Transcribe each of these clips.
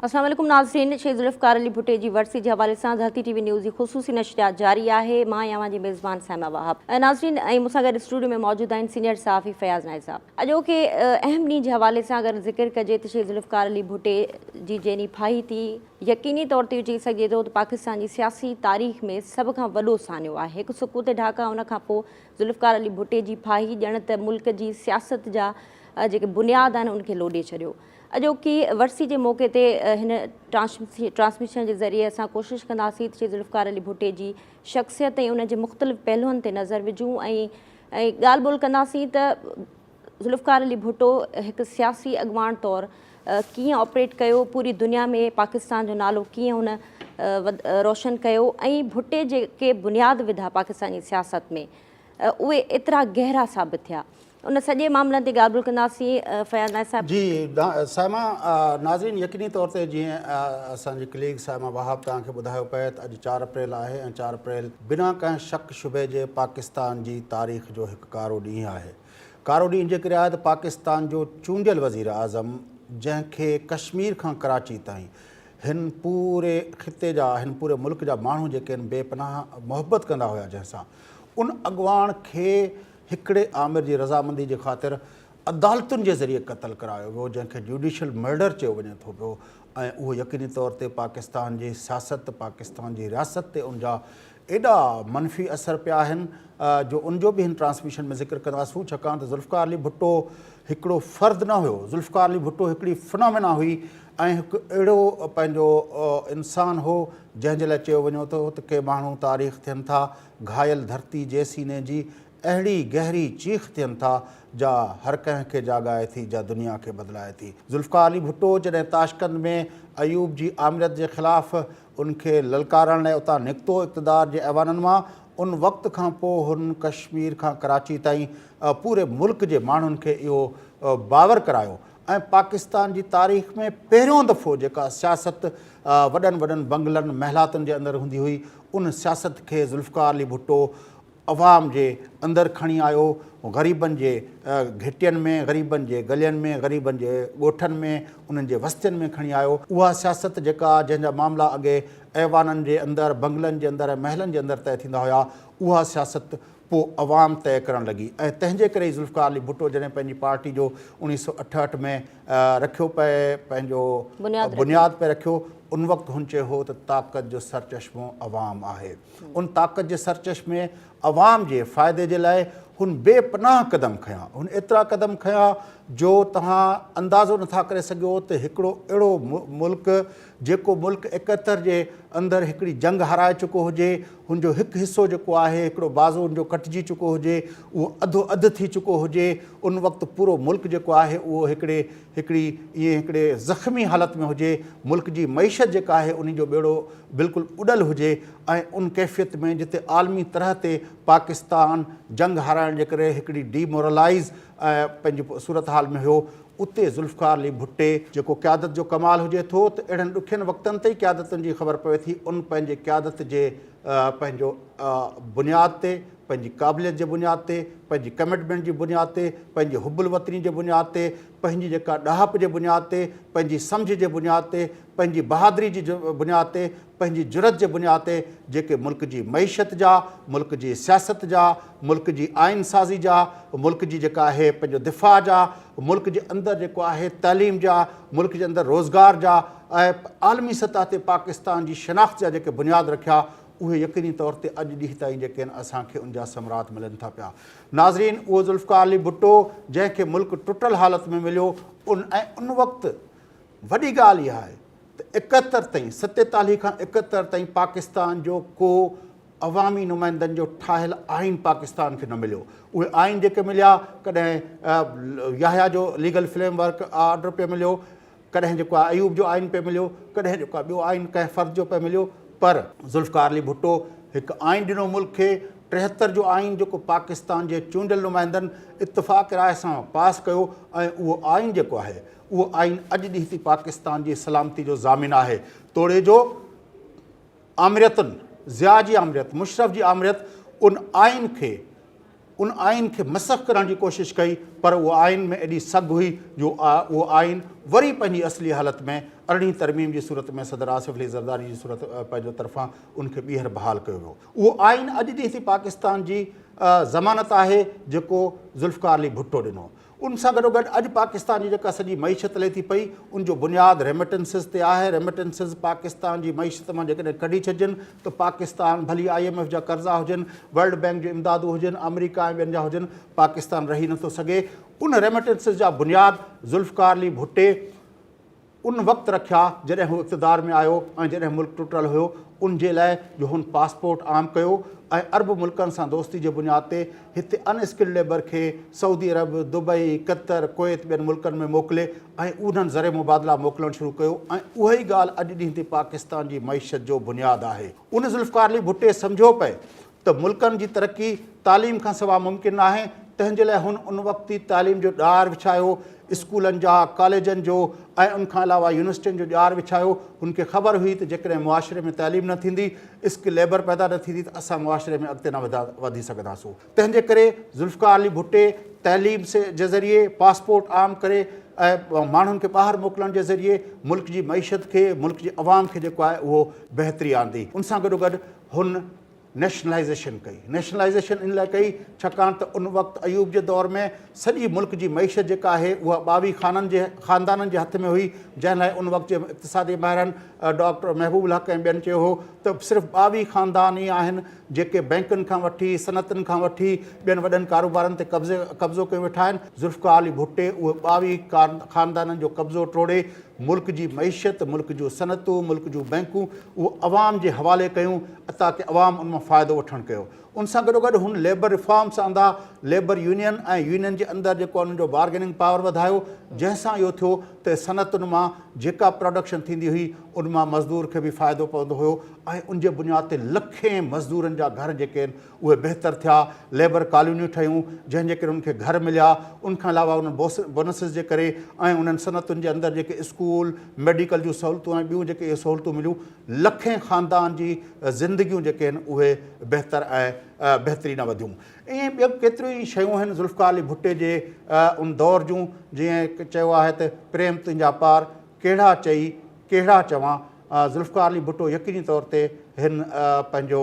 अस्सलाम वालेकुम नाज़रीन। शेख ज़ुल्फ़िकार अली भुट्टे जी वरसी के हवाले से धरती टीवी न्यूज़ की ख़ुसूसी नशरियात जारी है। मां यहां जी मेज़बान साइमा वहाब। नाज़रीन मूंसां गॾु स्टूडियो में मौजूद आहिनि सीनियर सहाफ़ी फयाज़ नाइक साहब। अॼोके अहम ॾींहं के हवाले से अगर ज़िक्र कजे तो शेख ज़ुल्फ़िकार अली भुट्टे जी जंहिं फाही थी यकीनी तौर ते चई सघिजे थो त पाकिस्तान की सियासी तारीख़ में सब खां वॾो सान्यो आहे। हिकु सुकूत ढाका उन खां पोइ ज़ुल्फ़िकार अली भुट्टे जी फाही ॼण त मुल्क की सियासत जा जेके बुनियाद आहिनि उनखे लोॾे छॾियो। अॼोकी वरसी के मौक़े ते हिन ट्रांसमिशन के ज़रिए असां कोशिश कंदासीं त ज़ुल्फ़िकार अली भुट्टे जी शख़्सियत ऐं उन जे मुख़्तलिफ़ पहलुअनि ते नज़र विझूं ऐं ॻाल्हि ॿोल कंदासीं त ज़ुल्फ़िकार अली भुट्टो एक सियासी अॻवान तौर कीअं ऑपरेट कयो, पूरी दुनिया में पाकिस्तान जो नालो कीअं हुन रोशन कयो ऐं भुट्टे जेके बुनियाद विधा पाकिस्तान जी सियासत में उहे एतिरा गहरा साबित थिया। उन सॼे मामलनि ते ॻाल्हि ॿोल कंदासीं। फयाज़ नाइक साहब जी साइमा नाज़रीन यकीनी तौर ते जीअं असांजी कलीग साइमा वहाब तव्हांखे ॿुधायो पिए त अॼु 4 अप्रैल आहे ऐं 4 अप्रैल बिना कंहिं शक शुबे जे पाकिस्तान जी तारीख़ जो हिकु कारो ॾींहुं आहे। कारो ॾींहुं जे करे आहे त पाकिस्तान जो चूंडियल वज़ीर आज़म जंहिंखे कश्मीर खां कराची ताईं हिन पूरे ख़िते जा हिन पूरे मुल्क जा माण्हू जेके आहिनि बेपनाह मोहबत कंदा हुआ जंहिंसां उन अॻवान खे हिकिड़े आमिर जी रज़ामंदी जे ख़ातिर अदालतुनि जे ज़रिए क़तल करायो वियो जंहिंखे जुडिशल मर्डर चयो वञे थो पियो ऐं उहो यकीनी तौर ते पाकिस्तान जी सियासत पाकिस्तान जी रियासत ते उनजा एॾा मनफ़ी असर पिया आहिनि जो उनजो बि हिन ट्रांसमिशन में ज़िक्र कंदासूं छाकाणि त ज़ुल्फ़िकार अली भुट्टो हिकिड़ो फ़र्द न हुयो। ज़ुल्फ़िकार अली भुट्टो हिकिड़ी फिनोमेना हुई ऐं हिकु अहिड़ो पंहिंजो इंसानु हो जंहिंजे लाइ चयो वञो थो त के माण्हू तारीख़ थियनि था घायल धरती जे सीने जी अहिड़ी गहरी चीख थियनि था जा हर कंहिंखे जाॻाए थी जा दुनिया खे बदिलाए थी। ज़ुल्फ़िकार अली भुट्टो जॾहिं ताशकंद में अयूब जी आमिरत जे ख़िलाफ़ु उनखे ललकारण लाइ उतां निकितो इक़्तिदार जे ऐवाननि मां उन वक़्त खां पोइ हुन कश्मीर खां कराची ताईं पूरे मुल्क जे माण्हुनि खे इहो बावर करायो ऐं पाकिस्तान जी तारीख़ में पहिरियों दफ़ो जेका सियासत वॾनि वॾनि बंगलनि महलातुनि जे अंदरि हूंदी हुई उन सियासत खे ज़ुल्फ़िकार अली भुट्टो अवाम जे अंदरि खणी आयो। ग़रीबनि जे घिटियुनि में ग़रीबनि जे गलियुनि में ग़रीबनि जे ॻोठनि में उन्हनि जे वस्तियुनि में खणी आयो। उहा सियासत जेका जंहिंजा मामला अॻे ऐवाननि जे अंदरि बंगलनि जे अंदरि ऐं महलनि जे अंदरि तय थींदा हुआ उहा सियासत पोइ अवाम तय करणु लॻी ऐं तंहिंजे करे ई ज़ुल्फ़िकार अली भुट्टो जॾहिं पंहिंजी पार्टी जो 1968 में रखियो पए पंहिंजो बुनियाद पे रखियो उन वक़्तु हुन चयो हो त ताक़त जो सरचश्मो अवाम आहे। उन ताक़त जे सरचश्मे अवाम जे फ़ाइदे जे लाइ हुन बेपनाह क़दम खयां हुन एतिरा क़दम खयां जो तव्हां अंदाज़ो नथा करे सघो त हिकिड़ो अहिड़ो मुल्क जेको मुल्क 71 जे अंदरि हिकिड़ी जंग हाराए चुको हुजे हुनजो हिकु हिसो जेको आहे हिकिड़ो बाज़ू हुनजो कटिजी चुको हुजे उहो अधो अधु थी चुको हुजे उन वक़्तु पूरो मुल्क जेको आहे उहो हिकिड़े ज़ख़्मी हालत में हुजे मुल्क जी मईशत जेका आहे उन जो बेड़ो बिल्कुलु उॾल हुजे ऐं उन कैफ़ियत में जिते आलमी तरह ते पाकिस्तान जंग हाराइण जे करे हिकिड़ी डीमोरलाइज़ पंहिंजी सूरत हाल में हुयो उते ज़ुल्फ़िकार अली भुट्टे जेको क़यादत जो कमाल हुजे थो त अहिड़नि ॾुखियनि वक़्तनि ते ई क़यादतुनि जी ख़बर पवे थी उन पंहिंजे क़यादत जे पंहिंजो बुनियाद ते पंहिंजी क़ाबिलियत जे बुनियाद ते पंहिंजी कमिटमेंट जी बुनियाद ते पंहिंजी हुब्बुल वतनी जे बुनियाद ते पंहिंजी जेका ॾहाप जे बुनियाद ते पंहिंजी सम्झ जे बुनियाद ते पंहिंजी बहादुरी जी बुनियाद ते पंहिंजी जुरत जे बुनियाद ते जेके मुल्क जी मईशत जा मुल्क जी सियासत जा मुल्क जी आइन साज़ी जा मुल्क जी जेका आहे पंहिंजो दिफ़ा जा मुल्क जे अंदरि जेको आहे तइलीम जा मुल्क जे अंदरि रोज़गार जा ऐं आलमी सतह ते पाकिस्तान जी शनाख़्त जा जेके बुनियाद रखिया उहे यकीनी तौर ते अॼु ॾींहं ताईं जेके आहिनि असांखे उनजा समरात मिलनि था पिया। नाज़रीन उहो ज़ुल्फ़िकार अली भुट्टो जंहिंखे मुल्क टुटल हालत में मिलियो उन वक़्तु वॾी ॻाल्हि इहा आहे त 71 ताईं 47 खां 71 ताईं पाकिस्तान जो को अवामी नुमाइंदनि जो ठाहियल आइन पाकिस्तान खे न मिलियो। उहे आइन जेके मिलिया कॾहिं याहिया जो लीगल फ्रेमवर्क ऑर्डर पे मिलियो कॾहिं जेको आहे अयूब जो आइन पे मिलियो कॾहिं जेको आहे ॿियो आइन कंहिं फ़र्द जो पे मिलियो पर ज़ुल्फ़िकार अली भुट्टो हिकु आइन ॾिनो मुल्क खे 73 जो आइन जेको पाकिस्तान जे चूंडियल नुमाइंदनि इत्तफ़ाक़ राय सां पास कयो ऐं उहो आइन जेको आहे उहो आइन अॼु ॾींहं ताईं पाकिस्तान जी सलामती जो ज़ामिन आहे। तोड़े जो आमिरतुनि ज़िया जी आमिरत मुशरफ जी आमिरत उन आइन खे उन आइन खे मसख़ करण जी कोशिशि कई, पर उहो आइन में एॾी सघ हुई जो उहो आइन वरी पंहिंजी असली हालत में 18वीं तरमीम जी सूरत में सदर आसिफ अली ज़रदारी जी सूरत पंहिंजो तरफ़ां उनखे ॿीहर बहाल कयो वियो। उहो आइन अॼु ॾींहुं थी पाकिस्तान जी ज़मानत आहे जेको ज़ुल्फ़िकार अली भुट्टो ॾिनो। उन सां गॾोगॾु अॼु पाकिस्तान जी जेका सॼी मईशत हले थी पई उनजो बुनियादु रेमिटेंसिस ते आहे। रेमिटेंसिस पाकिस्तान जी मईशत मां जेकॾहिं कढी छॾिजनि त पाकिस्तान भली IMF जा कर्ज़ा हुजनि, वर्ल्ड बैंक जूं इमदादूं हुजनि, अमेरिका ऐं ॿियनि जा हुजनि, पाकिस्तान रही नथो सघे। उन रेमिटेंसिस जा बुनियादु ज़ुल्फ़िकार अली भुट्टे उन वक़्तु रखिया जॾहिं हू इक़्तिदार में आयो ऐं जॾहिं मुल्क टुटल हुयो। उन जे लाइ जो हुन पासपोर्ट आम कयो ऐं अरब मुल्कनि सां दोस्ती जे बुनियाद ते हिते अनस्किल्ड लेबर खे सऊदी अरब, दुबई, कतर, कुवैत ॿियनि मुल्कनि में मोकिले ऐं उन्हनि ज़रे मुबादला मोकिलणु शुरू कयो। ऐं उहा ई ॻाल्हि अॼु ॾींहुं ते पाकिस्तान जी मईशत जो बुनियादु आहे। उन ज़ुल्फ़िकार अली भुट्टे सम्झो पए त मुल्कनि जी तरक़ी तालीम खां सवाइ मुमकिन आहे। तंहिंजे लाइ हुन उन वक़्ती तालीम जो ॾार विछायो, स्कूलनि जा, कॉलेजनि जो ऐं उनखां अलावा यूनिवर्सिटियुनि जो ॾार विछायो। हुनखे ख़बर हुई त जेकॾहिं मुआशिरे में तालीम न थींदी, स्किल लेबर पैदा न थींदी, त असां मुआशिरे में अॻिते न वधी सघंदासूं। तंहिंजे करे ज़ुल्फ़िकार अली भुट्टे तइलीम जे ज़रिए पासपोर्ट आम करे ऐं माण्हुनि खे ॿाहिरि मोकिलण जे ज़रिए मुल्क जी मईशत खे, मुल्क जी अवाम खे जेको आहे उहो बहितरी आंदी। उन सां गॾोगॾु हुन नेशनलाइज़ेशन कई। नेशनलाइज़ेशन इन लाइ कई छाकाणि त उन वक़्तु अयूब जे दौर में सॼी मुल्क जी मईशत जेका आहे उहा 22 ख़ानदाननि जे हथ में हुई, जंहिं लाइ उन वक़्त जे इक़्तिसादी माहिरनि डॉक्टर महबूब हक़ ऐं ॿियनि चयो हो त सिर्फ़ु 22 ख़ानदान ई आहिनि जेके बैंकुनि खां वठी, सनअतुनि खां वठी ॿियनि वॾनि कारोबारनि ते कब्ज़ो कयो वेठा आहिनि। ज़ुल्फ़िकार अली भुट्टे उहे 22 ख़ानदाननि जो कब्ज़ो टोड़े मुल्क जी मईशत, मुल्क जूं सनअतूं, मुल्क जूं बैंकूं उहो अवाम जे हवाले कयूं ताकी अवाम उन मां फ़ाइदो वठणु कयो। उन सां गॾोगॾु हुन लेबर रिफॉर्म्स आंदा, लेबर यूनियन ऐं यूनियन जे अंदरि जेको उन्हनि जो बार्गेनिंग पावर वधायो, जंहिंसां इहो थियो त सनअतुनि मां जेका प्रोडक्शन थींदी हुई उन मां मज़दूर खे बि फ़ाइदो पवंदो हुयो ऐं उन जे बुनियाद ते लखें मज़दूरनि जा घर जेके आहिनि उहे बहितर थिया। लेबर कॉलोनियूं ठहियूं जंहिंजे करे उनखे घर मिलिया। उनखां अलावा उन्हनि बोनसिस जे करे ऐं उन्हनि सनअतुनि जे अंदरि जेके स्कूल, मेडिकल जूं सहूलियतूं ऐं ॿियूं जेके इहे सहूलियतूं मिलियूं, लखें ख़ानदान जी ज़िंदगियूं जेके आहिनि उहे बहितर ऐं बहितरीन वधियूं। ईअं ॿियूं केतिरियूं ई शयूं आहिनि ज़ुल्फ़िकार अली भुट्टे जे उन दौर जूं, जीअं चयो आहे त प्रेम तुंहिंजा पार कहिड़ा चई कहिड़ा चवां। ज़ुल्फ़िकार अली भुट्टो यकीनी तौर ते हिन पंहिंजो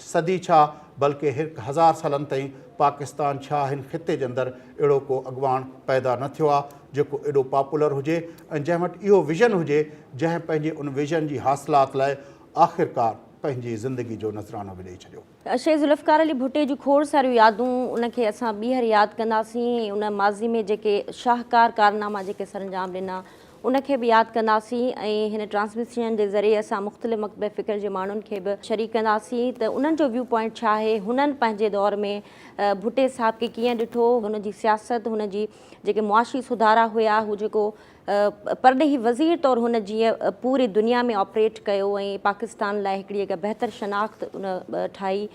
सदी छा बल्कि 1000 सालनि ताईं पाकिस्तान छा हिन ख़िते जे अंदरि अहिड़ो को अॻुवाण पैदा न थियो आहे जेको एॾो पॉपुलर हुजे ऐं जंहिं वटि इहो विज़न हुजे जंहिं पंहिंजे उन विज़न जी हासिलात लाइ आख़िरकार पंहिंजी ज़िंदगी जो नज़रानो बि ॾेई छॾियो। शेख ज़ुल्फ़िकार अली भुट्टे जूं खोड़ सारियूं यादूं उनखे असां ॿीहर यादि कंदासीं। उन माज़ी में जेके शाहकार कारनामा जेके सरंजाम ॾिना उनखे बि यादि कंदासीं ऐं हिन ट्रांसमिशन जे ज़रिए असां मुख़्तलिफ़ मक़बे फ़िक्र जे माण्हुनि खे बि शरीक कंदासीं त उन्हनि जो व्यू पॉइंट छा आहे, हुननि पंहिंजे दौर में भुट्टे साहब खे कीअं ॾिठो, हुनजी सियासत, हुनजी जेके मुआशी सुधारा हुया, हू जेको परॾेही वज़ीर तौरु हुन जीअं पूरी दुनिया में ऑपरेट कयो ऐं पाकिस्तान लाइ हिकिड़ी हिकु बहितर शनाख़्त उन ठाही।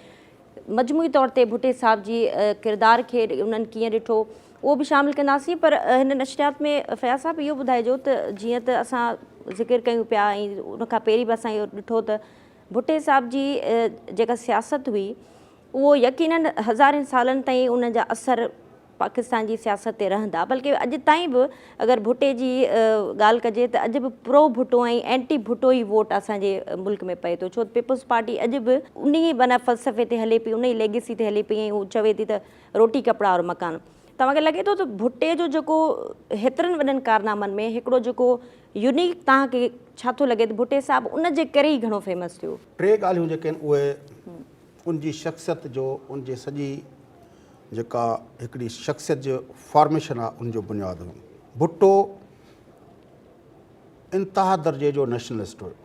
मजमूई तौर ते भुट्टे साहब जी किरदार खे उन्हनि कीअं ॾिठो उहो बि शामिलु कंदासीं। पर हिन नशरियात में फयाज़ साहब इहो ॿुधाइजो त जीअं त असां ज़िक्र कयूं पिया ऐं उनखां पहिरीं बि असां इहो ॾिठो त भुट्टे साहब जी जेका सियासत हुई उहो यकीनन हज़ारनि सालनि ताईं उन जा असर पाकिस्तान जी सियासत ते रहंदा। बल्कि अॼु ताईं बि अगरि भुट्टे जी ॻाल्हि कजे त अॼु बि प्रो भुट्टो ऐं एंटी भुट्टो ई वोट असांजे मुल्क में पए थो, छो त पीपल्स पार्टी अॼु बि उन ई माना फ़लसफ़े ते हले पई, उन ई लेगेसी ते हले पई ऐं हू चवे थी त रोटी कपिड़ा और मकान। तव्हांखे लॻे थो त भुट्टे जो जेको हेतिरनि वॾनि कारनामनि में हिकिड़ो जेको यूनिक तव्हांखे छा थो लॻे त भुट्टे साहब उन जे करे ई घणो फेमस थियो? 3 ॻाल्हियूं जेके आहिनि उहे उनजी शख़्सियत जो, उनजी सॼी जेका हिकिड़ी शख़्सियत जो फॉर्मेशन आहे उनजो बुनियादु हुओ। भुट्टो इंतिहा दर्जे जो नेशनलिस्ट हुयो,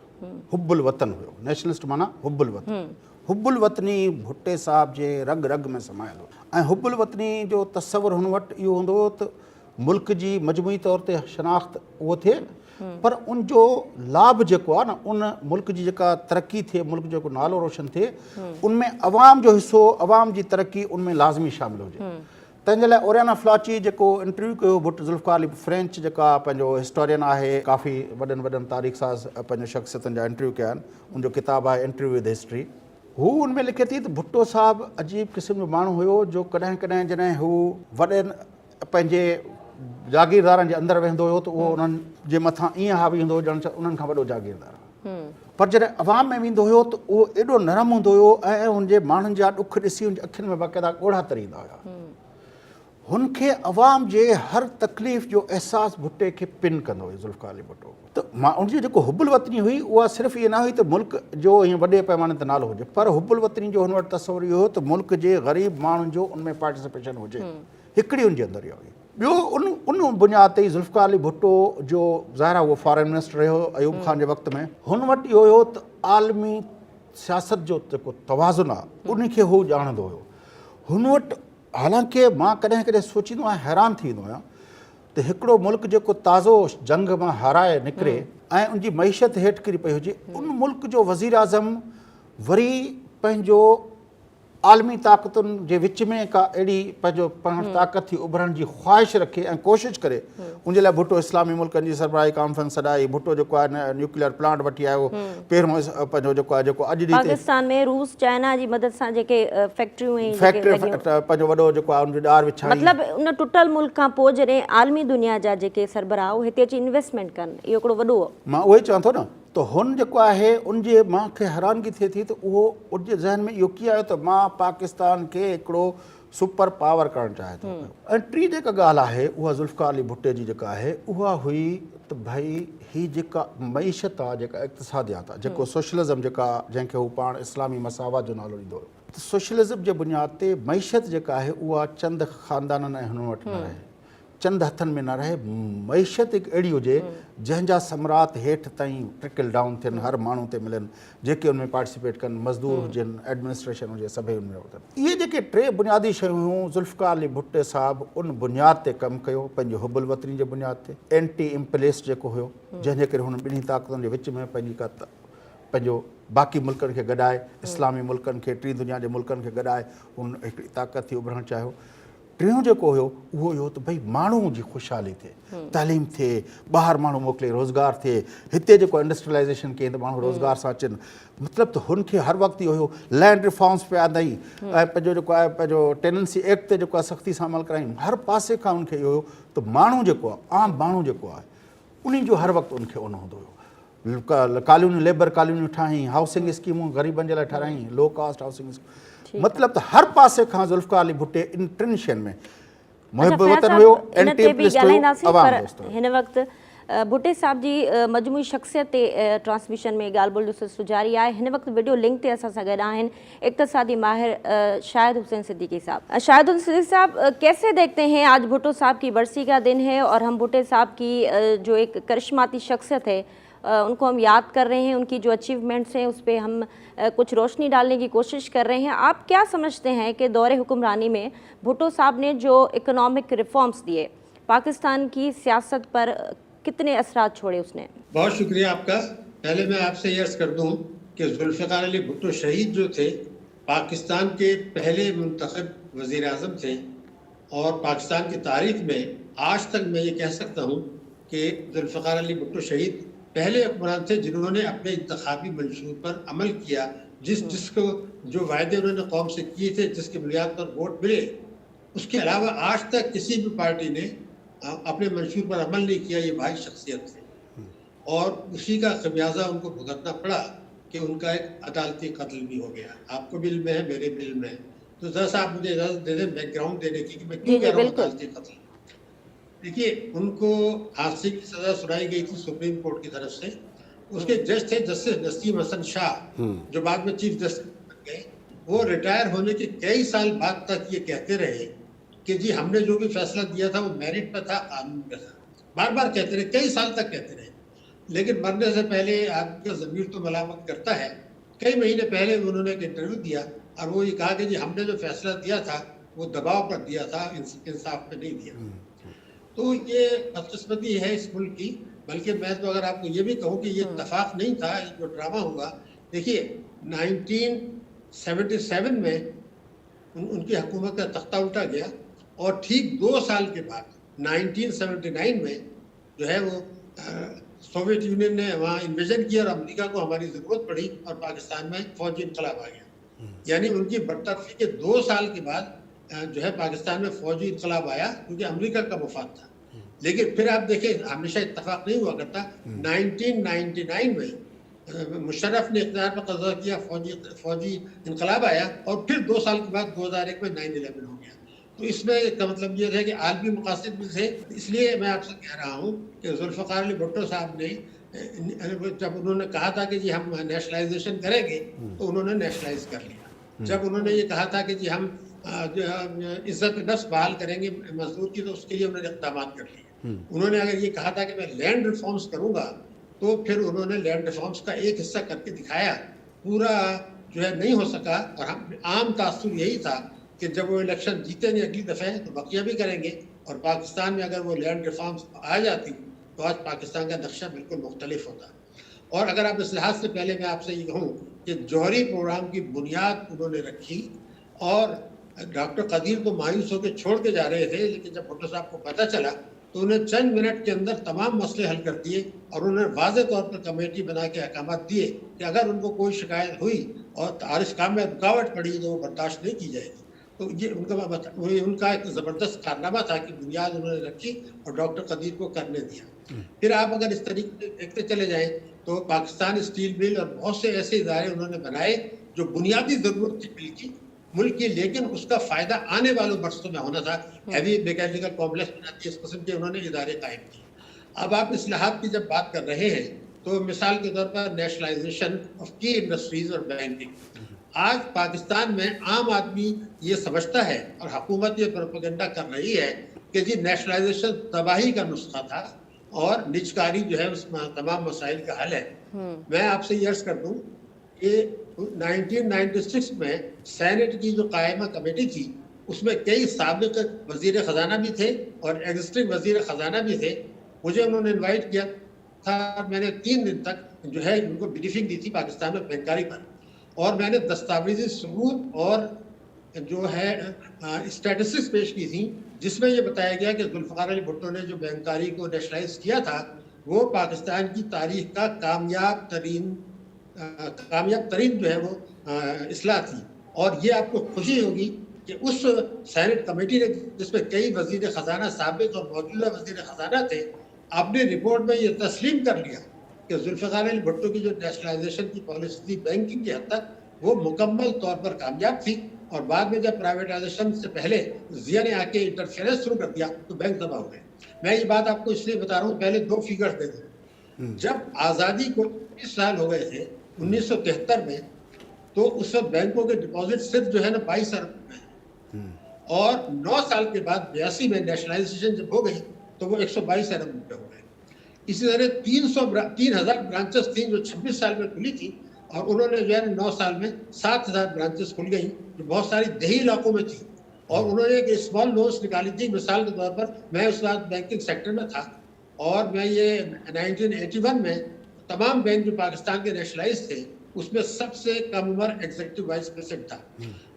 हुब्बुल वतन हुयो। नेशनलिस्ट माना हुब्बुल वतन। हुब्बुल वतनी भुट्टे साहब जे रग रग में समायल हो ऐं हुब्बुल वतनी जो तसवुर हुन वटि इहो हूंदो हुओ त मुल्क जी मजमूई तौर ते शनाख़्त उहो थिए, पर उनजो लाभ जेको आहे न, उन मुल्क जी जेका तरक़ी थिए, मुल्क जो जेको नालो रोशन थिए, उनमें अवाम जो हिसो, अवाम जी तरक़ी उनमें लाज़मी शामिल हुजे। तंहिंजे लाइ ओरियाना फ्लाची जेको इंटरव्यू कयो ज़ुल्फ़िकार अली फ्रेंच जेका पंहिंजो हिस्टोरियन आहे, काफ़ी वॾनि तारीख़ साज़ पंहिंजो शख़्सियतनि जा इंटरव्यू कया आहिनि, उनजो किताबु आहे इंटरव्यू विद हिस्ट्री। हू उनमें लिखे थी त भुट्टो साहब अजीब क़िस्म जो माण्हू हुयो जो कॾहिं कॾहिं जॾहिं हू वॾनि पंहिंजे जागीरदारनि जे अंदरि वेंदो हुयो त उहो उन्हनि जे मथां ईअं हावी हूंदो हुयो ॼण त उन्हनि खां वॾो जागीरदार आहे। पर जॾहिं अवाम में वेंदो हुयो त उहो एॾो नरम हूंदो हुयो ऐं हुनजे माण्हुनि जा ॾुख ॾिसी हुनजी अखियुनि में बाक़ाइदा ॻोढ़ा तरींदा हुया। हुनखे अवाम जे हर तकलीफ़ जो अहसासु भुट्टे खे पिन कंदो हुयो ज़ुल्फ़िकार अली भुट्टो। त मां उनजी जेको हुबुल वतनी हुई उहा सिर्फ़ु इहा न हुई त मुल्क जो ईअं वॾे पैमाने ते नालो हुजे, पर हुबुल वतनी जो हुन वटि तस्वुर इहो हो त मुल्क जे ग़रीब माण्हुनि जो उनमें पार्टिसिपेशन हुजे, हिकिड़ी उनजे अंदरि इहा हुई। ॿियो उन बुनियाद ते ई ज़ुल्फ़िकार अली भुट्टो जो ज़ाहिर आहे उहो फॉरेन मिनिस्टर रहियो अयूब ख़ान जे वक़्त में, हुन वटि इहो हुयो त आलमी सियासत जो जेको तवाज़ुन आहे उनखे हू ॼाणंदो हुयो। हुन वटि हालांकि मां कॾहिं कॾहिं सोचींदो आहियां, हैरान थी वेंदो आहियां त हिकिड़ो मुल्क जेको ताज़ो जंग मां हाराए निकिरे ऐं उनजी मईशत हेठि किरी पई हुजे, उन मुल्क जो वज़ीर आज़म वरी पंहिंजो आलमी ताक़तुनि जे विच में का अहिड़ी पंहिंजो पाण ताक़त थी उभरण जी ख़्वाहिश रखे ऐं कोशिशि करे। उनजे लाइ भुट्टो इस्लामी मुल्कनि जी सरबराही कॉन्फ्रेंस सॾाई, भुट्टो जेको आहे न्यूक्लियर प्लांट वठी आयो, पहिरियों पंहिंजो जेको आहे जेको अॼु ॾींहुं पाकिस्तान में रूस चाइना जी मदद सां जेके फैक्ट्रियूं फैक्ट्री पंहिंजो वॾो जेको आहे उनजो ॾार विछाई, मतिलबु उन टुटल मुल्क खां पोइ जॾहिं आलमी दुनिया जा जेके सरबराह हिते अची इन्वेस्टमेंट कनि, इहो हिकिड़ो वॾो मां उहो ई चवां थो न। त हुन जेको आहे उनजे मूंखे हैरानगी थिए थी त उहो उनजे ज़हन में इहो कीअं आयो त मां पाकिस्तान खे हिकिड़ो सुपर पावर करणु चाहियां थो। ऐं टी जेका ॻाल्हि आहे उहा ज़ुल्फ़िकार अली भुट्टे जी जेका आहे उहा हुई त भई हीअ जेका मईशत आहे, जेका इक़्तिसादियात आहे, जेको सोशलिज़म जेका जंहिंखे हू पाण इस्लामी मसावत जो नालो ॾींदो हुयो, त सोशलिज़म जे बुनियाद ते मईशत जेका आहे उहा चंद ख़ानदाननि ऐं हुन वटि न रहे, चंद हथनि में न रहे। मईशत हिकु अहिड़ी हुजे जंहिंजा समरात हेठि ताईं ट्रिकल डाउन थियनि, हर माण्हू ते मिलनि, जेके उनमें पार्टिसिपेट कनि, मज़दूर हुजनि, एडमिनिस्ट्रेशन हुजे, सभई उनमें हुजनि। इहे जेके टे बुनियादी शयूं हुयूं, ज़ुल्फ़िकार अली भुट्टे साहब उन बुनियाद ते कमु कयो, पंहिंजे हुबुल वतनी जे बुनियाद ते। एंटी इम्पलिस्ट जेको हुयो, जंहिंजे करे हुन ॿिन्ही ताक़तुनि जे विच में पंहिंजी का पंहिंजो बाक़ी मुल्कनि खे गॾाए, इस्लामी मुल्कनि खे, टी दुनिया जे मुल्कनि खे गॾाए हुन हिकिड़ी ताक़त थी उभरणु चाहियो। टियों जेको हुयो उहो हुयो त भई माण्हू जी ख़ुशहाली थिए, तालीम थिए, ॿाहिरि माण्हू मोकिले, रोज़गार थिए, हिते जेको इंडस्ट्रियलाइज़ेशन कयईं त माण्हू रोज़गार सां अचनि। मतिलबु त हुनखे हर वक़्तु इहो हुयो लैंड रिफॉर्म्स पिया आंदई ऐं पंहिंजो जेको आहे पंहिंजो टेनेंसी एक्ट ते जेको आहे सख़्ती सां अमल करायूं, हर पासे खां उनखे इहो हुयो त माण्हू जेको आहे, आम माण्हू जेको आहे, उन जो हर वक़्तु उनखे उन हूंदो हुयो। कॉलोनियूं, लेबर कॉलोनियूं ठाहियूं, हाउसिंग स्कीमूं ग़रीबनि जे लाइ ठारायूं, लो कास्ट हाउसिंग स्कीम। मतिलबु त हर पासे खां ज़ुल्फ़िकार अली भुट्टे इन टिनि शयुनि में मुहिब वतन हुयो, एंटी इम्पलिस्ट हुयो, अवाम दोस्त हुयो। हिन वक़्तु भुट्टे साहब जी मजमूई शख़्सियत ते ट्रांसमिशन में ॻाल्हि ॿोल जो सिलसिलो जारी आहे। हिन वक़्तु वीडियो लिंक ते असां सां गॾु आहिनि इक़्तिसादी माहिर शाहिद हुसैन सिद्दीकी साहब। शाहिद हुसैन सिद्दीकी साहब, कैसे देखते हैं आज भुट्टो साहब की बरसी का दिन है और हम भुट्टे साहब की जो एक करिश्माती शख्सियत है उनको हम याद कर रहे हैं, उनकी जो अचीवमेंट्स हैं उस पर हम कुछ रोशनी डालने की कोशिश कर रहे हैं। आप क्या समझते हैं कि दौरे हुक्मरानी में भुट्टो साहब ने जो इकोनॉमिक रिफॉर्म्स दिए, पाकिस्तान की सियासत पर कितने असरात छोड़े उसने? बहुत शुक्रिया आपका। पहले मैं आपसे ये अर्ज़ कर दूं कि ज़ुल्फ़िकार अली भुट्टो शहीद जो थे, पाकिस्तान के पहले मुंतखब वज़ीर आज़म थे और पाकिस्तान की तारीख़ में आज तक मैं ये कह सकता हूँ कि ज़ुल्फ़िकार अली भुट्टो शहीद पहले हुक्मरान थे जिन्होंने अपने इंतखाबी मंशूर पर अमल किया, जिसको जो वायदे उन्होंने कौम से किए थे, जिसकी बुनियाद पर वोट मिले, उसके अलावा आज तक किसी भी पार्टी ने अपने मंशूर पर अमल नहीं किया। ये भाई शख्सियत थे और उसी का खमियाजा उनको भुगतना पड़ा कि उनका एक अदालती कत्ल भी हो गया। आपको भी इल्म है, मेरे भी इल्म है, तो जरा सा आप मुझे इजाज़त दे दें बैकग्राउंड देने की कि मैं क्यों कह रहा हूँ अदालती कत्ल। देखिए, उनको फांसी की सज़ा सुनाई गई थी सुप्रीम कोर्ट की तरफ से। उसके जज थे जस्टिस नसीम हसन शाह, जो बाद में चीफ जस्टिस बन गए। वो रिटायर होने के कई साल बाद तक ये कहते रहे कि जी हमने जो भी फैसला दिया था वो मेरिट पे था, कानून पे था। बार बार कहते रहे, कई साल तक कहते रहे, लेकिन मरने से पहले आपका ज़मीर तो मलामत करता है। कई महीने पहले उन्होंने एक इंटरव्यू दिया और वो ये कहा कि जी हमने जो फैसला दिया था वो दबाव पर दिया था, इंसाफ पे नहीं दिया। तो ये बदकिस्मती है इस मुल्क की। बल्कि मैं तो अगर आपको ये भी कहूँ कि ये इत्तफाक नहीं था, जो ड्रामा हुआ। देखिए 1977 में उनकी हुकूमत का तख्ता उल्टा गया और ठीक 2 साल के बाद 1979 में जो है वो सोवियत यूनियन ने वहाँ इन्वेजन किया और अमेरिका को हमारी ज़रूरत पड़ी और पाकिस्तान में फौजी इनकलाब आ गया। यानी उनकी बरतरफी के 2 साल के बाद जो है पाकिस्तान में फौजी इनकलाब आया, क्योंकि अमेरिका का मफाद था। लेकिन फिर आप देखें, हमेशा इत्तफाक नहीं हुआ करता। 1999 में मुशर्रफ ने इक़्तिदार पर कब्जा किया, फौजी इनकलाब आया, और फिर 2 साल के बाद 2001 में 9/11 हो गया। तो इसमें इसका मतलब ये है कि आलमी मकासद में से, इसलिए मैं आपसे कह रहा हूँ कि जुल्फ़िकार अली भुट्टो साहब ने जब उन्होंने कहा था कि जी हम नेशनलाइजेशन करेंगे, तो उन्होंने नेशनलाइज कर लिया। जब उन्होंने ये कहा था कि जी हम इज्जत नफ्स बहाल करेंगे मजदूर की, तो उसके लिए उन्होंने इक़दाम कर लिए। उन्होंने अगर ये कहा था कि मैं लैंड रिफॉर्म्स करूँगा, तो फिर उन्होंने लैंड रिफॉर्म्स का एक हिस्सा करके दिखाया, पूरा जो है नहीं हो सका। और हम आम तासुर यही था कि जब वो इलेक्शन जीतेंगे अगली दफ़े तो बकिया भी करेंगे, और पाकिस्तान में अगर वो लैंड रिफॉर्म्स आ जाती तो आज पाकिस्तान का नक्शा बिल्कुल मुख्तलिफ होता। और अगर आप इस लिहाज से, पहले मैं आपसे ये कहूँ कि जौहरी प्रोग्राम की बुनियाद उन्होंने रखी, और डॉक्टर कदीर को मायूस होकर छोड़ के जा रहे थे, लेकिन जब भुट्टो साहब को पता चला तो उन्हें चंद मिनट के अंदर तमाम मसले हल कर दिए, और उन्होंने वाज़े तौर पर कमेटी बना के अहकामात दिए कि अगर उनको कोई शिकायत हुई और इस काम में रुकावट पड़ी तो वो बर्दाश्त नहीं की जाएगी। तो ये उनका एक ज़बरदस्त कारनामा था कि बुनियाद उन्होंने रखी और डॉक्टर कदीर को करने दिया। फिर आप अगर इस तरीके से देखते चले जाएं तो पाकिस्तान स्टील मिल और बहुत से ऐसे इदारे उन्होंने बनाए जो बुनियादी ज़रूरत थी मुल्क की, लेकिन उसका फ़ायदा आने वाले बरसों में होना था। हैवी मैकेनिकल कॉम्प्लेक्स बना दिए, इस किस्म के उन्होंने इदारे कायम किए। अब आप इस्लाहात की जब बात कर रहे हैं, तो मिसाल के तौर पर नेशनलाइजेशन ऑफ की इंडस्ट्रीज़ और बैंकिंग, आज पाकिस्तान में आम आदमी ये समझता है और हुकूमत ये प्रोपेगेंडा कर रही है कि जी नेशनलाइजेशन तबाही का नुस्खा था और निजकारी जो है उस तमाम मसाइल का हल है। मैं आपसे ये अर्ज कर दूं कि 1996 में सेनेट की जो कायमा कमेटी थी, उसमें कई साबिक वजीर ख़जाना भी थे और एग्जिस्टिंग वजीर ख़जाना भी थे। मुझे उन्होंने इन्वाइट किया था, मैंने 3 दिन तक जो है उनको ब्रीफिंग दी थी पाकिस्तान में बैंकारी पर, और मैंने दस्तावेजी सबूत और जो है स्टैटिस्टिक्स पेश की थी, जिसमें ये बताया गया कि जुल्फ़िकार अली भुट्टो ने जो बैंकारी को नेशनलाइज किया था, वो पाकिस्तान की तारीख का कामयाब तरीन जो है वो इस्लाह थी। और ये आपको खुशी होगी कि उस सेनेट कमेटी ने, जिसमें कई वज़ीर ख़जाना साबिक़ और मौजूदा वज़ीर ख़जाना थे, अपनी रिपोर्ट में ये तस्लीम कर लिया कि जुल्फ़िकार अली भुट्टो की जो नेशनलाइजेशन की पॉलिसी थी बैंकिंग की हद तक, वो मुकम्मल तौर पर कामयाब थी। और बाद में जब प्राइवेटाइजेशन से पहले ज़िया ने आके इंटरफेरेंस शुरू कर दिया तो बैंक तबाह हो गए। मैं ये बात आपको इसलिए बता रहा हूँ, पहले 2 फिगर्स दे दूँ। जब आज़ादी को 20 साल हो गए थे 1973 में, तो उस वक्त बैंकों के डिपॉजिट सिर्फ जो है ना 22 अरब रुपए, और 9 साल के बाद 82 में नेशनलाइजेशन जब हो गई तो वो 122 अरब रुपए हो गए। इसी तरह 3000 ब्रांचेस थी जो 26 साल में खुली थी, और उन्होंने जो है 9 साल में 7000 ब्रांचेस खुल गई, जो बहुत सारी देही इलाकों में थी। और उन्होंने एक स्मॉल लोन्स निकाली थी। मिसाल के तौर पर मैं उस वक्त बैंकिंग सेक्टर में था, और मैं ये 1981 में तमाम बैंक जो पाकिस्तान के नेशनलाइज थे, उसमें सबसे कम उम्र एग्जीक्यूटिव वाइस प्रेसिडेंट था।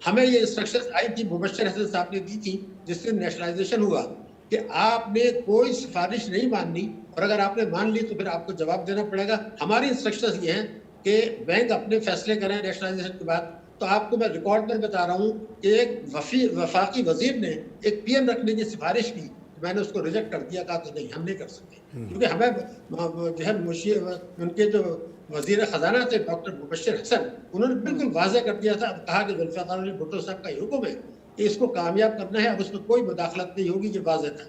हमें ये इंस्ट्रक्शंस आई थी, मुबश्शिर हसन साहब ने दी थी जिस दिन नेशनलाइजेशन हुआ, कि आपने कोई सिफारिश नहीं माननी, और अगर आपने मान ली तो फिर आपको जवाब देना पड़ेगा। हमारी इंस्ट्रक्शंस ये हैं कि बैंक अपने फैसले करें नेशनलाइजेशन के बाद। तो आपको मैं रिकॉर्ड में बता रहा हूँ कि एक वफाकी वजीर ने एक पीएम रखने की सिफारिश की, मैंने उसको रिजेक्ट कर दिया, कहा तो नहीं, हम नहीं कर सकते, क्योंकि हमें जो है उनके जो वजीर ख़जाना थे डॉक्टर मुबश्शिर हसन, उन्होंने बिल्कुल वाज़ेह कर दिया था, कहा कि जुल्फ़िकार अली भुट्टो साहब का हुक्म है कि इसको कामयाब करना है और उसमें कोई मुदाखलत नहीं होगी, ये वाज़ेह था।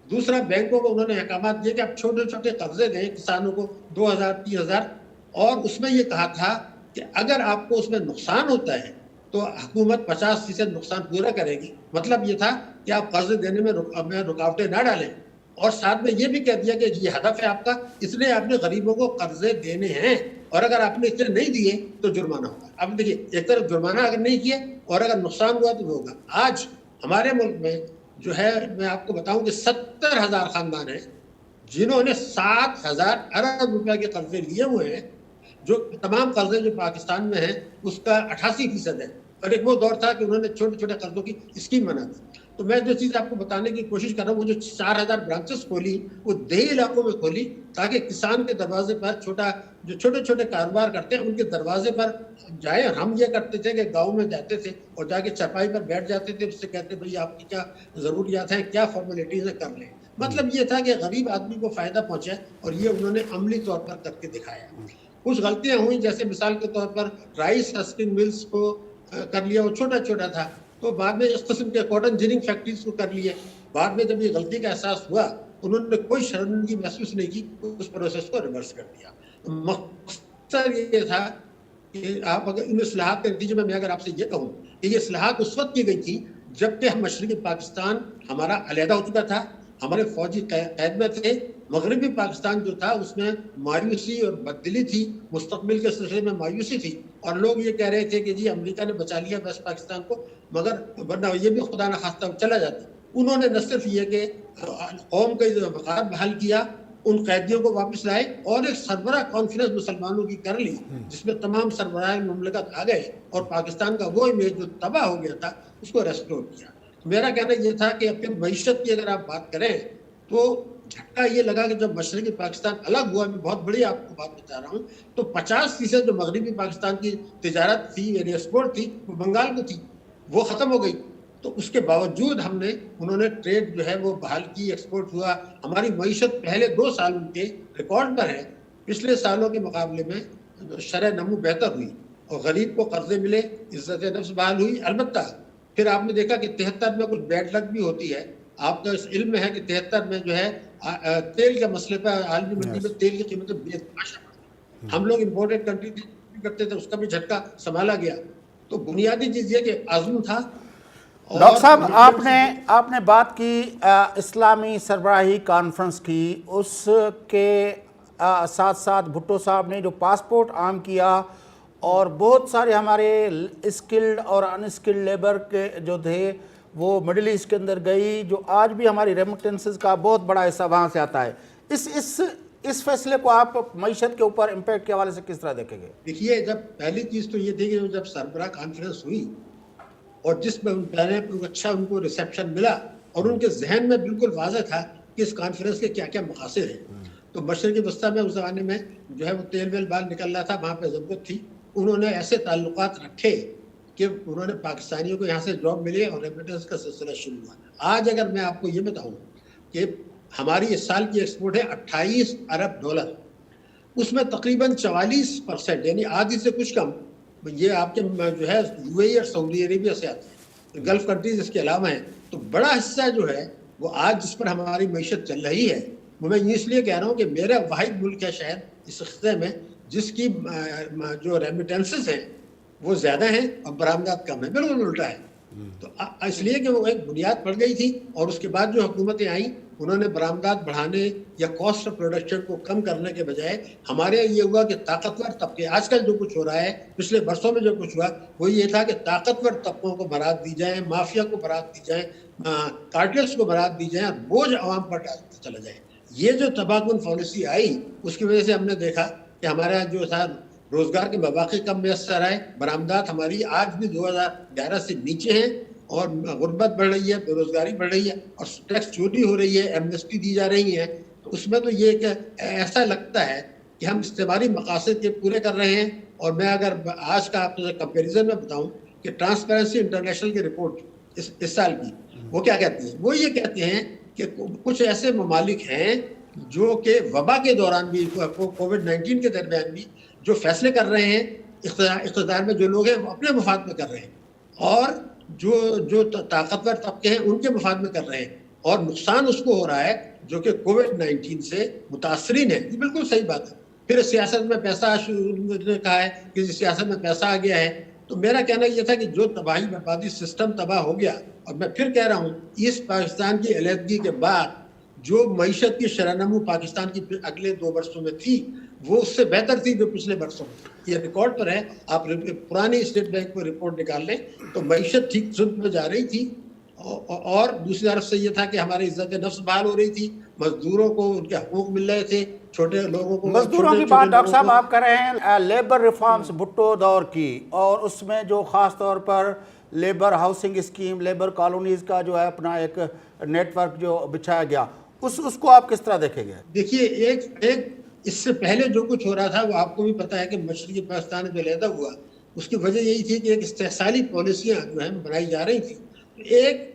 दूसरा, बैंकों को उन्होंने अहकामात दिए कि आप छोटे छोटे कर्जे दें किसानों को 2000-3000, और उसमें ये कहा था कि अगर आपको उसमें नुकसान होता है तो हुकूमत 50% नुकसान पूरा करेगी। मतलब ये था कि आप कर्ज देने में रुकावटें ना डालें, और साथ में ये भी कह दिया कि ये हदफ है आपका, इसलिए आपने गरीबों को कर्जे देने हैं, और अगर आपने इतने नहीं दिए तो जुर्माना होगा। अब देखिए, एक तरफ जुर्माना अगर नहीं किए और अगर नुकसान हुआ तो होगा। आज हमारे मुल्क में जो है, मैं आपको बताऊं कि 70,000 खानदान हैं जिन्होंने 7,000 अरब रुपए के कर्जे लिए हुए हैं, जो तमाम कर्जे जो पाकिस्तान में हैं उसका 88% है। और एक वो दौर था कि उन्होंने छोटे छोटे कर्जों की स्कीम बना दी। تو میں جو چیز آپ کو بتانے کی کوشش کر رہا ہوں، وہ جو 4000 برانچز کھولی وہ دیہی علاقوں میں کھولی تاکہ کسان کے دروازے پر جو چھوٹے چھوٹے کاروبار کرتے ہیں ان کے دروازے پر جائے. اور ہم یہ کرتے تھے کہ گاؤں میں جاتے تھے اور جا کے چرپائی پر بیٹھ جاتے تھے، اس سے کہتے بھائی آپ کی کیا ضروریات ہیں، کیا فارمیلٹیز ہیں، کر لیں. مطلب یہ تھا کہ غریب آدمی کو فائدہ پہنچے، اور یہ انہوں نے عملی طور پر کر کے دکھایا. کچھ غلطیاں ہوئیں، جیسے مثال کے طور پر رائس ہسکنگ ملز کو کر لیا، وہ چھوٹا چھوٹا تھا، تو بعد میں اس قسم کے کاٹن جننگ فیکٹریز کو کر لیے. بعد میں جب یہ غلطی کا احساس ہوا، انہوں نے کوئی شرمندگی محسوس نہیں کی، اس پروسیس کو ریورس کر دیا. مقصد یہ تھا کہ آپ اگر ان اصلاحات کے نتیجے میں اگر آپ سے یہ کہوں کہ یہ اصلاحات اس وقت کی گئی تھی جبکہ ہم مشرقی پاکستان ہمارا علیحدہ ہو چکا تھا، ہمارے فوجی قید میں تھے. مغربی پاکستان جو تھا اس میں مایوسی اور بددلی تھی، مستقبل کے سلسلے میں مایوسی تھی، اور لوگ یہ کہہ رہے تھے کہ جی امریکہ نے بچا لیا ویسٹ پاکستان کو، مگر ورنہ یہ بھی خدا نخواستہ چلا جاتا. انہوں نے نہ صرف یہ کہ قوم کا وقار بحال کیا، ان قیدیوں کو واپس لائے اور ایک سربراہ کانفرنس مسلمانوں کی کر لی جس میں تمام سربراہ مملکت آ گئے اور پاکستان کا وہ امیج جو تباہ ہو گیا تھا اس کو ریسٹور کیا. میرا کہنا یہ تھا کہ اپنی معیشت کی اگر آپ بات کریں تو جھٹکا یہ لگا کہ جب مشرقی پاکستان الگ ہوا، میں بہت بڑی آپ کو بات بتا رہا ہوں، تو 50% جو مغربی پاکستان کی تجارت تھی یعنی ایکسپورٹ تھی وہ بنگال کو تھی، وہ ختم ہو گئی. تو اس کے باوجود انہوں نے ٹریڈ جو ہے وہ بحال کی، ایکسپورٹ ہوا. ہماری معیشت پہلے 2 سال ان کے ریکارڈ پر ہے، پچھلے سالوں کے مقابلے میں شرح نمو بہتر ہوئی اور غریب کو قرضے ملے، عزت نفس بحال ہوئی. البتہ پھر آپ نے دیکھا کہ 73 میں کچھ بیڈ لک بھی ہوتی ہے. آپ کا اس علم میں ہے کہ 73 میں جو ہے تیل کے مسئلے پر عالمی منڈی میں تیل کی قیمتیں بے تحاشا بڑھ، ہم لوگ امپورٹڈ کنٹری کرتے تھے، اس کا بھی جھٹکا سنبھالا گیا. تو بنیادی چیز یہ کہ عزم تھا. ڈاکٹر صاحب آپ نے بات کی اسلامی سربراہی کانفرنس کی، اس کے ساتھ ساتھ بھٹو صاحب نے جو پاسپورٹ عام کیا اور بہت سارے ہمارے اسکلڈ اور ان اسکلڈ لیبر کے جو تھے وہ مڈل ایسٹ کے اندر گئی، جو آج بھی ہماری ریمیٹنسز کا بہت بڑا حصہ وہاں سے آتا ہے. اس فیصلے کو آپ معیشت کے اوپر امپیکٹ کے حوالے سے کس طرح دیکھیں گے؟ دیکھیے، جب پہلی چیز تو یہ تھی کہ جب سربراہ کانفرنس ہوئی اور جس میں اچھا ان کو ریسیپشن ملا اور ان کے ذہن میں بالکل واضح تھا کہ اس کانفرنس کے کیا کیا مقاصد ہیں. تو مشرقی وسطیٰ میں اس زمانے میں جو ہے وہ تیل ویل بال نکل رہا تھا، وہاں پہ ضرورت تھی. انہوں نے ایسے تعلقات رکھے کہ انہوں نے پاکستانیوں کو یہاں سے جاب ملے اور ریمیٹنس کا سلسلہ شروع ہوا. آج اگر میں آپ کو یہ بتاؤں کہ ہماری اس سال کی ایکسپورٹ ہے $28 ارب، اس میں تقریباً 44% یعنی آدھی سے کچھ کم یہ آپ کے جو ہے یو اے ای اور سعودی عربیہ سے آتے ہیں، گلف کنٹریز اس کے علاوہ ہیں. تو بڑا حصہ جو ہے وہ آج جس پر ہماری معیشت چل رہی ہے، وہ میں اس لیے کہہ رہا ہوں کہ میرا واحد ملک ہے شاید اس خطے میں جس کی جو ریمیٹنسز ہیں وہ زیادہ ہیں اور برآمدات کم ہیں. بالکل الٹا ہے. تو اس لیے کہ وہ ایک بنیاد پڑ گئی تھی اور اس کے بعد جو حکومتیں آئیں انہوں نے برآمدات بڑھانے یا کاسٹ آف پروڈکشن کو کم کرنے کے بجائے ہمارے یہ ہوا کہ طاقتور طبقے، آج کل جو کچھ ہو رہا ہے، پچھلے برسوں میں جو کچھ ہوا وہ یہ تھا کہ طاقتور طبقوں کو برات دی جائیں، مافیا کو برات دی جائیں، کارٹلس کو برات دی جائیں اور بوجھ عوام پر ڈالتا چلا جائے. یہ جو تباہ کن پالیسی آئی اس کی وجہ سے ہم نے دیکھا کہ ہمارا جو تھا روزگار کے مواقع کم میسر آئے، برآمدات ہماری آج بھی 2011 سے نیچے ہیں اور غربت بڑھ رہی ہے، بے روزگاری بڑھ رہی ہے اور ٹیکس چوری ہو رہی ہے، ایمنسٹی دی جا رہی ہے. تو اس میں تو یہ کہ ایسا لگتا ہے کہ ہم استعماری مقاصد کے پورے کر رہے ہیں. اور میں اگر آج کا آپ کمپیریزن میں بتاؤں کہ ٹرانسپیرنسی انٹرنیشنل کی رپورٹ اس سال کی وہ کیا کہتی ہیں، وہ یہ کہتے ہیں کہ کچھ ایسے ممالک ہیں جو کہ وبا کے دوران بھی، کووڈ-19 کے درمیان بھی جو فیصلے کر رہے ہیں، اقتدار میں جو لوگ ہیں وہ اپنے مفاد میں کر رہے ہیں اور جو طاقتور طبقے ہیں ان کے مفاد میں کر رہے ہیں، اور نقصان اس کو ہو رہا ہے جو کہ کووڈ-19 سے متاثرین ہے. یہ بالکل صحیح بات ہے. پھر سیاست میں پیسہ نے کہا ہے کہ سیاست میں پیسہ آ گیا ہے. تو میرا کہنا یہ تھا کہ جو تباہی بربادی سسٹم تباہ ہو گیا، اور میں پھر کہہ رہا ہوں ایسٹ پاکستان کی علیحدگی کے بعد جو معیشت کی شرح نمو پاکستان کی اگلے 2 برسوں میں تھی وہ اس سے بہتر تھی جو پچھلے برسوں میں. یہ ریکارڈ پر ہے، آپ پرانی اسٹیٹ بینک کو رپورٹ نکال لیں تو معیشت ٹھیک سمت میں جا رہی تھی. اور دوسری طرف سے یہ تھا کہ ہماری عزت نفس بحال ہو رہی تھی، مزدوروں کو ان کے حقوق مل رہے تھے، چھوٹے لوگوں کو. مزدوروں کی بات ڈاکٹر صاحب آپ کر رہے ہیں لیبر ریفارمز بھٹو دور کی، اور اس میں جو خاص طور پر labour housing scheme, labour colonies کا جو ہے اپنا ایک نیٹ ورک جو بچھایا گیا, اس کو آپ کس طرح دیکھیں گے؟ دیکھیے ایک اس سے پہلے جو کچھ ہو رہا تھا وہ آپ کو بھی پتہ ہے کہ مشرقی پاکستان میں علیحدہ ہوا, اس کی وجہ یہی تھی کہ ایک استحصالی پالیسیاں جو ہیں بنائی جا رہی تھیں. ایک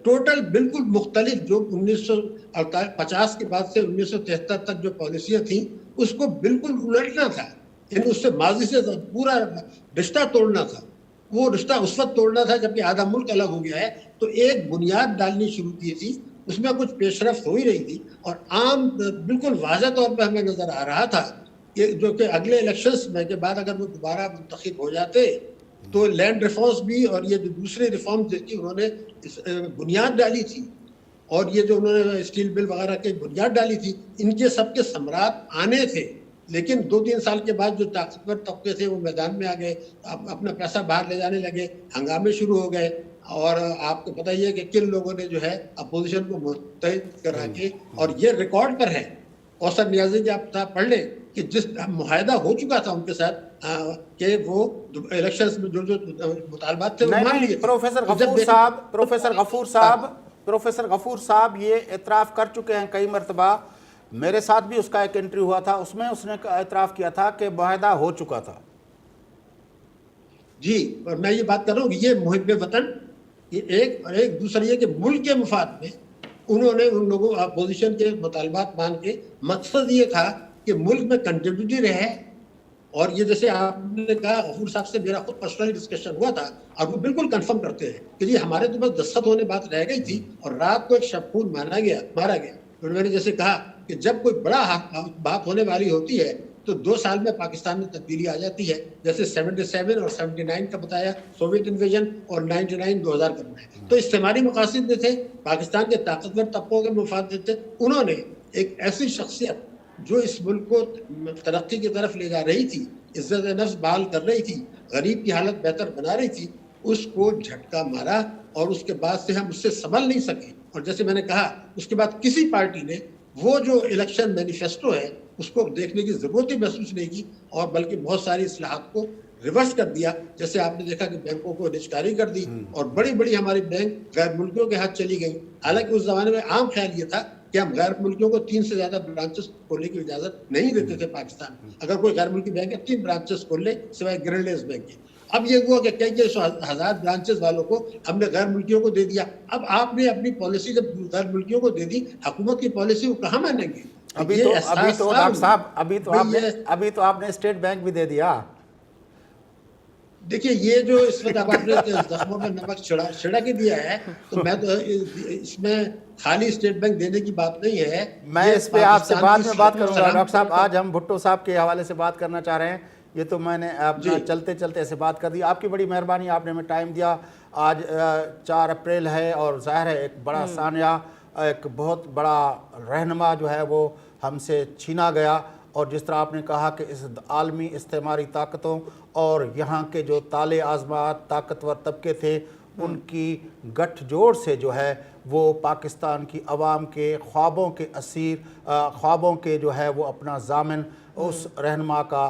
ٹوٹل بالکل مختلف جو 1950 کے بعد سے 1973 تک جو پالیسیاں تھیں اس کو بالکل الٹنا تھا, یعنی اس سے ماضی سے پورا رشتہ توڑنا تھا. وہ رشتہ اس وقت توڑنا تھا جبکہ آدھا ملک الگ ہو گیا ہے, تو ایک بنیاد ڈالنی شروع کی تھی, اس میں کچھ پیش رفت ہو ہی رہی تھی, اور عام بالکل واضح طور پہ ہمیں نظر آ رہا تھا کہ جو کہ اگلے الیکشنز میں کے بعد اگر وہ دوبارہ منتخب ہو جاتے تو لینڈ ریفارمز بھی اور یہ جو دوسرے ریفارمز جس انہوں نے بنیاد ڈالی تھی, اور یہ جو انہوں نے اسٹیل بل وغیرہ کی بنیاد ڈالی تھی, ان کے سب کے ثمرات آنے تھے. لیکن 2-3 سال کے بعد جو طاقتور طبقے تھے وہ میدان میں آ گئے, اپنا پیسہ باہر لے جانے لگے, ہنگامے شروع ہو گئے, اور آپ کو پتہ ہی ہے کہ کن لوگوں نے جو ہے اپوزیشن کو متحد کرا کے, اور یہ ریکارڈ پر ہے, کوثر نیازی کی آپ پڑھ لیں کہ جس معاہدہ ہو چکا تھا ان کے ساتھ کہ وہ الیکشنز میں جو مطالبات تھے وہ مان لیے. پروفیسر غفور صاحب یہ اعتراف کر چکے ہیں کئی مرتبہ, میرے ساتھ بھی اس کا ایک انٹرویو ہوا تھا, اس میں اس نے اعتراف کیا تھا کہ معاہدہ ہو چکا تھا. جی, اور میں یہ بات کر رہا ہوں کہ یہ محب وطن ایک اور ایک دوسرے یہ کہ ملک کے مفاد میں انہوں نے ان لوگوں اپوزیشن کے مطالبات مان کے, مقصد یہ تھا کہ ملک میں کنٹینیوٹی رہے. اور یہ جیسے آپ نے کہا غفور صاحب سے میرا خود پرسنلی ڈسکشن ہوا تھا, اور وہ بالکل کنفرم کرتے ہیں کہ جی ہمارے تو بس دستخط ہونے بات رہ گئی تھی, اور رات کو ایک شب خون مارا گیا. میں نے جیسے کہا کہ جب کوئی بڑا بات ہونے والی ہوتی ہے تو 2 سال میں پاکستان میں تبدیلی آ جاتی ہے, جیسے 77 اور 79 کا بتایا, سوویت انویژن, اور 99 2000 کا بتایا. تو استعماری مقاصد میں تھے, پاکستان کے طاقتور طبقوں کے مفاد میں تھے. انہوں نے ایک ایسی شخصیت جو اس ملک کو ترقی کی طرف لے جا رہی تھی, عزت نفس بحال کر رہی تھی, غریب کی حالت بہتر بنا رہی تھی, اس کو جھٹکا مارا, اور اس کے بعد سے ہم اس سے سنبھل نہیں سکے. اور جیسے میں نے کہا اس کے بعد کسی پارٹی نے وہ جو الیکشن مینیفیسٹو ہے اس کو دیکھنے کی ضرورت ہی محسوس نہیں کی, اور بلکہ بہت ساری اصلاحات کو ریورس کر دیا. جیسے آپ نے دیکھا کہ بینکوں کو نجکاری کر دی, اور بڑی بڑی ہماری بینک غیر ملکیوں کے ہاتھ چلی گئی. حالانکہ اس زمانے میں عام خیال یہ تھا کہ ہم غیر ملکیوں کو 3 سے زیادہ برانچز کھولنے کی اجازت نہیں دیتے تھے پاکستان. اگر کوئی غیر ملکی بینک ہے 3 برانچز کھول لے سوائے گرینڈیز بینک کے. اب یہ ہوا کہ کئی ہزار برانچز والوں کو ہم نے غیر ملکیوں کو دے دیا. اب آپ نے اپنی پالیسی جب غیر ملکیوں کو دے دی, حکومت کی پالیسی وہ کہاں مانیں گے؟ ابھی تو ڈاکٹر صاحب ابھی تو آپ نے اسٹیٹ بینک بھی دے دیا. دیکھیے یہ جو اس وقت آپ نے زخموں میں نمک چھڑا کے دیا ہے, تو میں تو اس میں خالی اسٹیٹ بینک دینے کی بات نہیں ہے. میں اس پہ آپ سے بعد میں بات کروں گا. ڈاکٹر صاحب آج ہم بھٹو صاحب کے حوالے سے بات کرنا چاہ رہے ہیں, یہ تو میں نے اپنا چلتے چلتے ایسے بات کر دی. آپ کی بڑی مہربانی, آپ نے ہمیں ٹائم دیا. آج 4 اپریل ہے, اور ظاہر ہے ایک بڑا سانیہ, ایک بہت بڑا رہنما جو ہے وہ ہم سے چھینا گیا. اور جس طرح آپ نے کہا کہ اس عالمی استعماری طاقتوں اور یہاں کے جو تالے آزمات طاقتور طبقے تھے, ان کی گٹھ جوڑ سے جو ہے وہ پاکستان کی عوام کے خوابوں کے اسیر, خوابوں کے جو ہے وہ اپنا ضامن, اس رہنما کا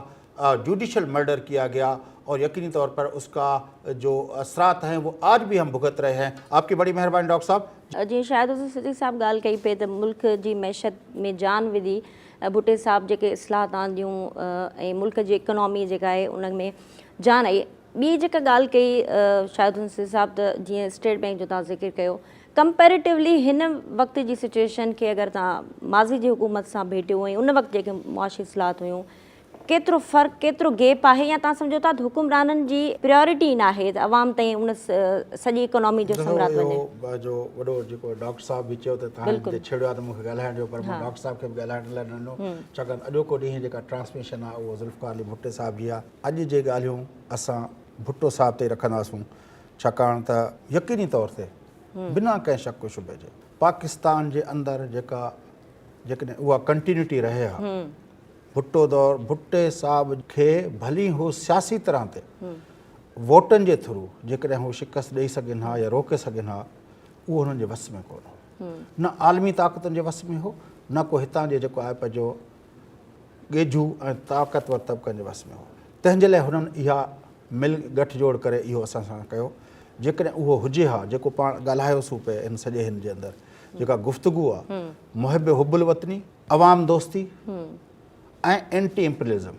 جوڈیشل مرڈر کیا گیا. اور یقینی طور پر اس کا جو اثرات ہیں وہ آج بھی ہم بھگت رہے ہیں. آپ کی بڑی مہربانی ڈاکٹر صاحب. جی شاید صدیق صاحب ॻाल्हि कई पे त मुल्क जी मैशत में जान विधी. भुट्टे साहब जेके इस्लाहत आंदियूं ऐं मुल्क जी इकोनॉमी जेका आहे उन में जान आई. ॿी जेका ॻाल्हि कई शाहिद हुसैन साहब त जीअं स्टेट बैंक जो तव्हां ज़िक्र कयो, कंपेरेटिवली हिन वक्त जी सिचुएशन खे अगरि तव्हां माज़ी जी हुकूमत सां भेटियो ऐं उन वक़्तु जेके मुआशी इस्लाहत हुयूं, केतिरो फ़र्क़ु, केतिरो गैप आहे, या तव्हां सम्झो था त हुकुमराननि जी प्रायोरिटी न आहे त अवाम ताईं उन सॼी इकोनॉमी जो सम्राट वञे? जो वॾो जेको डॉक्टर साहब बि चयो त तव्हां छेड़ियो आहे त मूंखे ॻाल्हाइण जो, पर मां डॉक्टर साहब खे बि ॻाल्हाइण लाइ ॾिनो, छाकाणि अॼोको ॾींहुं जेका ट्रांसमिशन आहे उहो ज़ुल्फ़िकार अली भुट्टे साहब जी आहे. अॼु जे ॻाल्हियूं असां भुट्टो साहब ते रखंदासूं, छाकाणि त यकीनी तौर ते बिना कंहिं शक शुबे जे पाकिस्तान जे अंदरि जेकॾहिं उहा कंटिन्यूटी रहे हा, भुट्टे साहब खे भली हो सियासी तरह ते वोटनि जे थ्रू जेकॾहिं हू शिकस्त ॾेई सघनि हा या रोके सघनि हा, उहो हुननि जे वस में कोन हो. न आलमी ताक़तुनि जे वस में हो, न को हितां जे जेको आहे पंहिंजो ॻेझू ऐं ताक़तवर तबक़नि जे वस में हो. तंहिंजे लाइ हुननि इहा गठजोड़ करे इहो असां सां कयो. जेकॾहिं उहो हुजे हा जेको पाण ॻाल्हायोसीं पिया इन सॼे हिन जे अंदरि जेका गुफ़्तगू आहे मुहिब हुब्बुल वतनी अवाम दोस्ती ऐं एंटी इम्पीरियलिज़म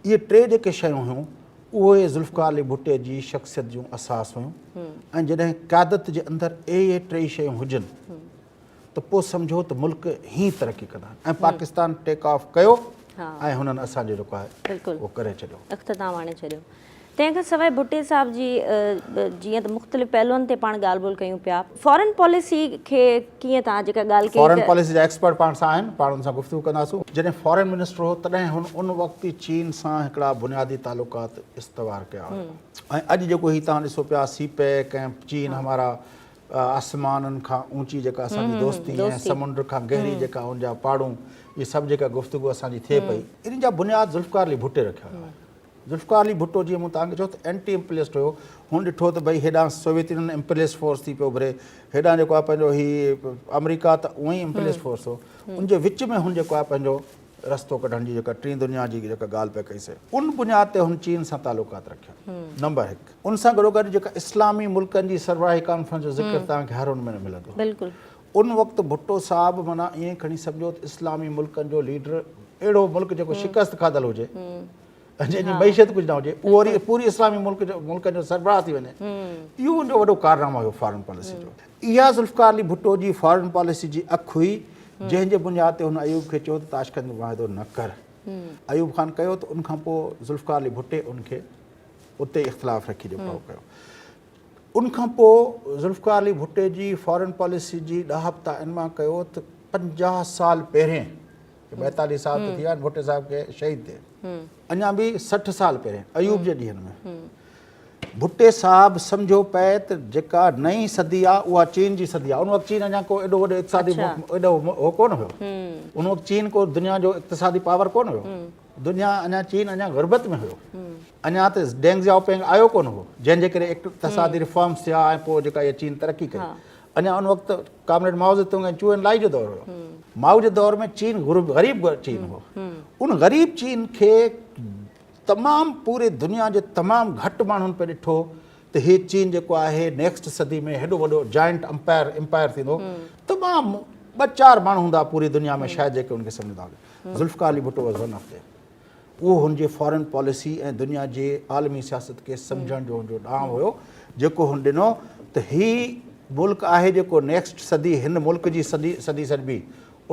इहे टे जेके शयूं हुयूं उहे ज़ुल्फ़िकार अली भुट्टे जी शख़्सियत जूं असास हुयूं ऐं जॾहिं क़यादत जे अंदरि इहे टे शयूं हुजनि त पोइ सम्झो त मुल्क ई तरक़ी कंदा ऐं पाकिस्तान टेक ऑफ कयो ऐं हुननि असांजो जेको आहे बिल्कुलु उहो करे छॾियो अख़्ताम आणे छॾियो तंहिंखां सवाइ भुट्टे साहिब जी जीअं त मुख़्तलिफ़ पहलुनि ते पाण ॻाल्हि ॿोल कयूं पिया फॉरेन पॉलिसी खे कीअं तव्हां जेका ॻाल्हि कई फॉरेन पॉलिसी जा एक्सपर्ट पाण सां आहिनि पाण हुन सां गुफ़्तगू कंदासीं जॾहिं फॉरेन मिनिस्टर हो तॾहिं हुन उन वक़्तु चीन सां हिकिड़ा बुनियादी तालुकात इस्तवार कया हुआ ऐं अॼु जेको हीउ तव्हां ॾिसो पिया सीपेक ऐं चीन हमारा आसमाननि खां ऊची जेका असांजी दोस्ती ऐं समुंड खां गहरी जेका हुनजा पाड़ूं इहे सभु जेका गुफ़्तगू असांजी थिए पई इन जा बुनियाद ज़ुल्फ़िकार अली भुट्टे रखिया हुआ ज़ुल्फ़िकार अली भुट्टो जीअं मूं तव्हांखे चयो त एंटी इम्पीरियलिस्ट हुयो हुन ॾिठो त भई हेॾां सोवियत यूनियन इम्पीरियलिस्ट फोर्स थी पियो उभिरे हेॾां जेको आहे पंहिंजो हीउ अमेरिका त उअं ई इम्पीरियलिस्ट फोर्स हो उनजे विच में हुन जेको आहे पंहिंजो रस्तो कढण जी जेका टीं दुनिया जी जेका ॻाल्हि पिया कईसीं उन बुनियाद ते हुन चीन सां तालुकात रखिया नंबर 1 उन सां गॾोगॾु जेका इस्लामी मुल्कनि जी सरबराही कॉन्फ्रेंस जो ज़िक्र तव्हांखे हर हुन में मिलंदो बिल्कुलु उन वक़्तु भुट्टो साहिबु माना ईअं खणी सम्झो त इस्लामी मुल्कनि जो लीडर अहिड़ो मुल्क जेको शिकस्त खाधल हुजे जंहिंजी मैशियत कुझु न हुजे उहो वरी पूरी इस्लामी मुल्कनि जो सरबराह थी वञे इहो उनजो वॾो कारनामो हुयो फॉरेन पॉलिसी जो इहा ज़ुल्फ़िकार अली भुट्टो जी फॉरेन पॉलिसी जी अखि हुई जंहिंजे बुनियाद ते हुन अयूब खे चयो त ताशकंद मुआहिदो न कर अयूब ख़ान कयो त उनखां पोइ ज़ुल्फ़िकार अली भुट्टे उनखे उते इख़्तिलाफ़ रखी जेको कयो उनखां पोइ ज़ुल्फ़िकार अली भुट्टे जी फॉरेन पॉलिसी जी ॾाहप्ता इन मां कयो त 50 साल पहिरें 42 साल त थी विया आहिनि भुट्टे साहिब खे शहीद थिए अञा बि 60 साल पहिरें अयूब जे ॾींहंनि में भुट्टे साहिबु सम्झो पए त जेका नई सदी आहे उहा चीन जी सदी आहे उन वक़्तु चीन अञा को एॾो वॾो इक़्तिसादी एॾो हो कोन हुयो उन वक़्तु चीन को दुनिया जो इक़्तिसादी पावर कोन हुयो दुनिया अञा चीन अञा गुरबत में हुयो अञा त डेंग ज़ियाओपिंग आयो कोन हो जंहिंजे करे इक़्तिसादी रिफॉर्म्स थिया ऐं पोइ जेका इहा चीन तरक़ी कई अञा उन वक़्तु कामरेड माओ ज़ेतुंग ऐं चू एन लाई जो दौरु हुयो माओ जे दौर में चीन ग़रीब चीन हो उन ग़रीब चीन खे तमामु पूरे दुनिया जे तमामु घटि माण्हुनि पे ॾिठो त हीउ चीन जेको आहे नेक्स्ट सदी में हेॾो वॾो जाइंट एम्पायर थींदो तमामु 2-4 माण्हू हूंदा पूरी दुनिया में शायदि जेके उनखे सम्झंदा हुआ Zulfikar Ali Bhutto was one of them उहो हुनजे फॉरेन पॉलिसी ऐं दुनिया जे आलमी सियासत खे सम्झण जो हुनजो ॾांहुं हुयो जेको हुन ॾिनो त हीउ मुल्क आहे जेको नेक्स्ट सदी हिन मुल्क जी सदी सॾबी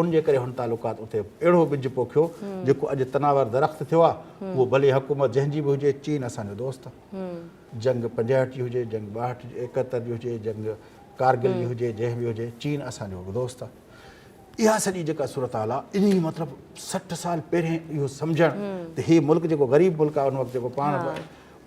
उनजे करे हुन तालुकात उते अहिड़ो ॿिज पोखियो जेको अॼु तनावर दरख़्त थियो आहे उहो भले हुकूमत जंहिंजी बि हुजे चीन असांजो दोस्त आहे जंग 65 जी हुजे जंग 71 जी हुजे जंग कारगिल जी हुजे जंहिं बि हुजे चीन असांजो दोस्त आहे इहा सॼी जेका सूरत हाल आहे इन मतिलबु 60 साल पहिरें इहो सम्झणु त हीउ मुल्क जेको ग़रीब मुल्क आहे उन वक़्तु जेको पाण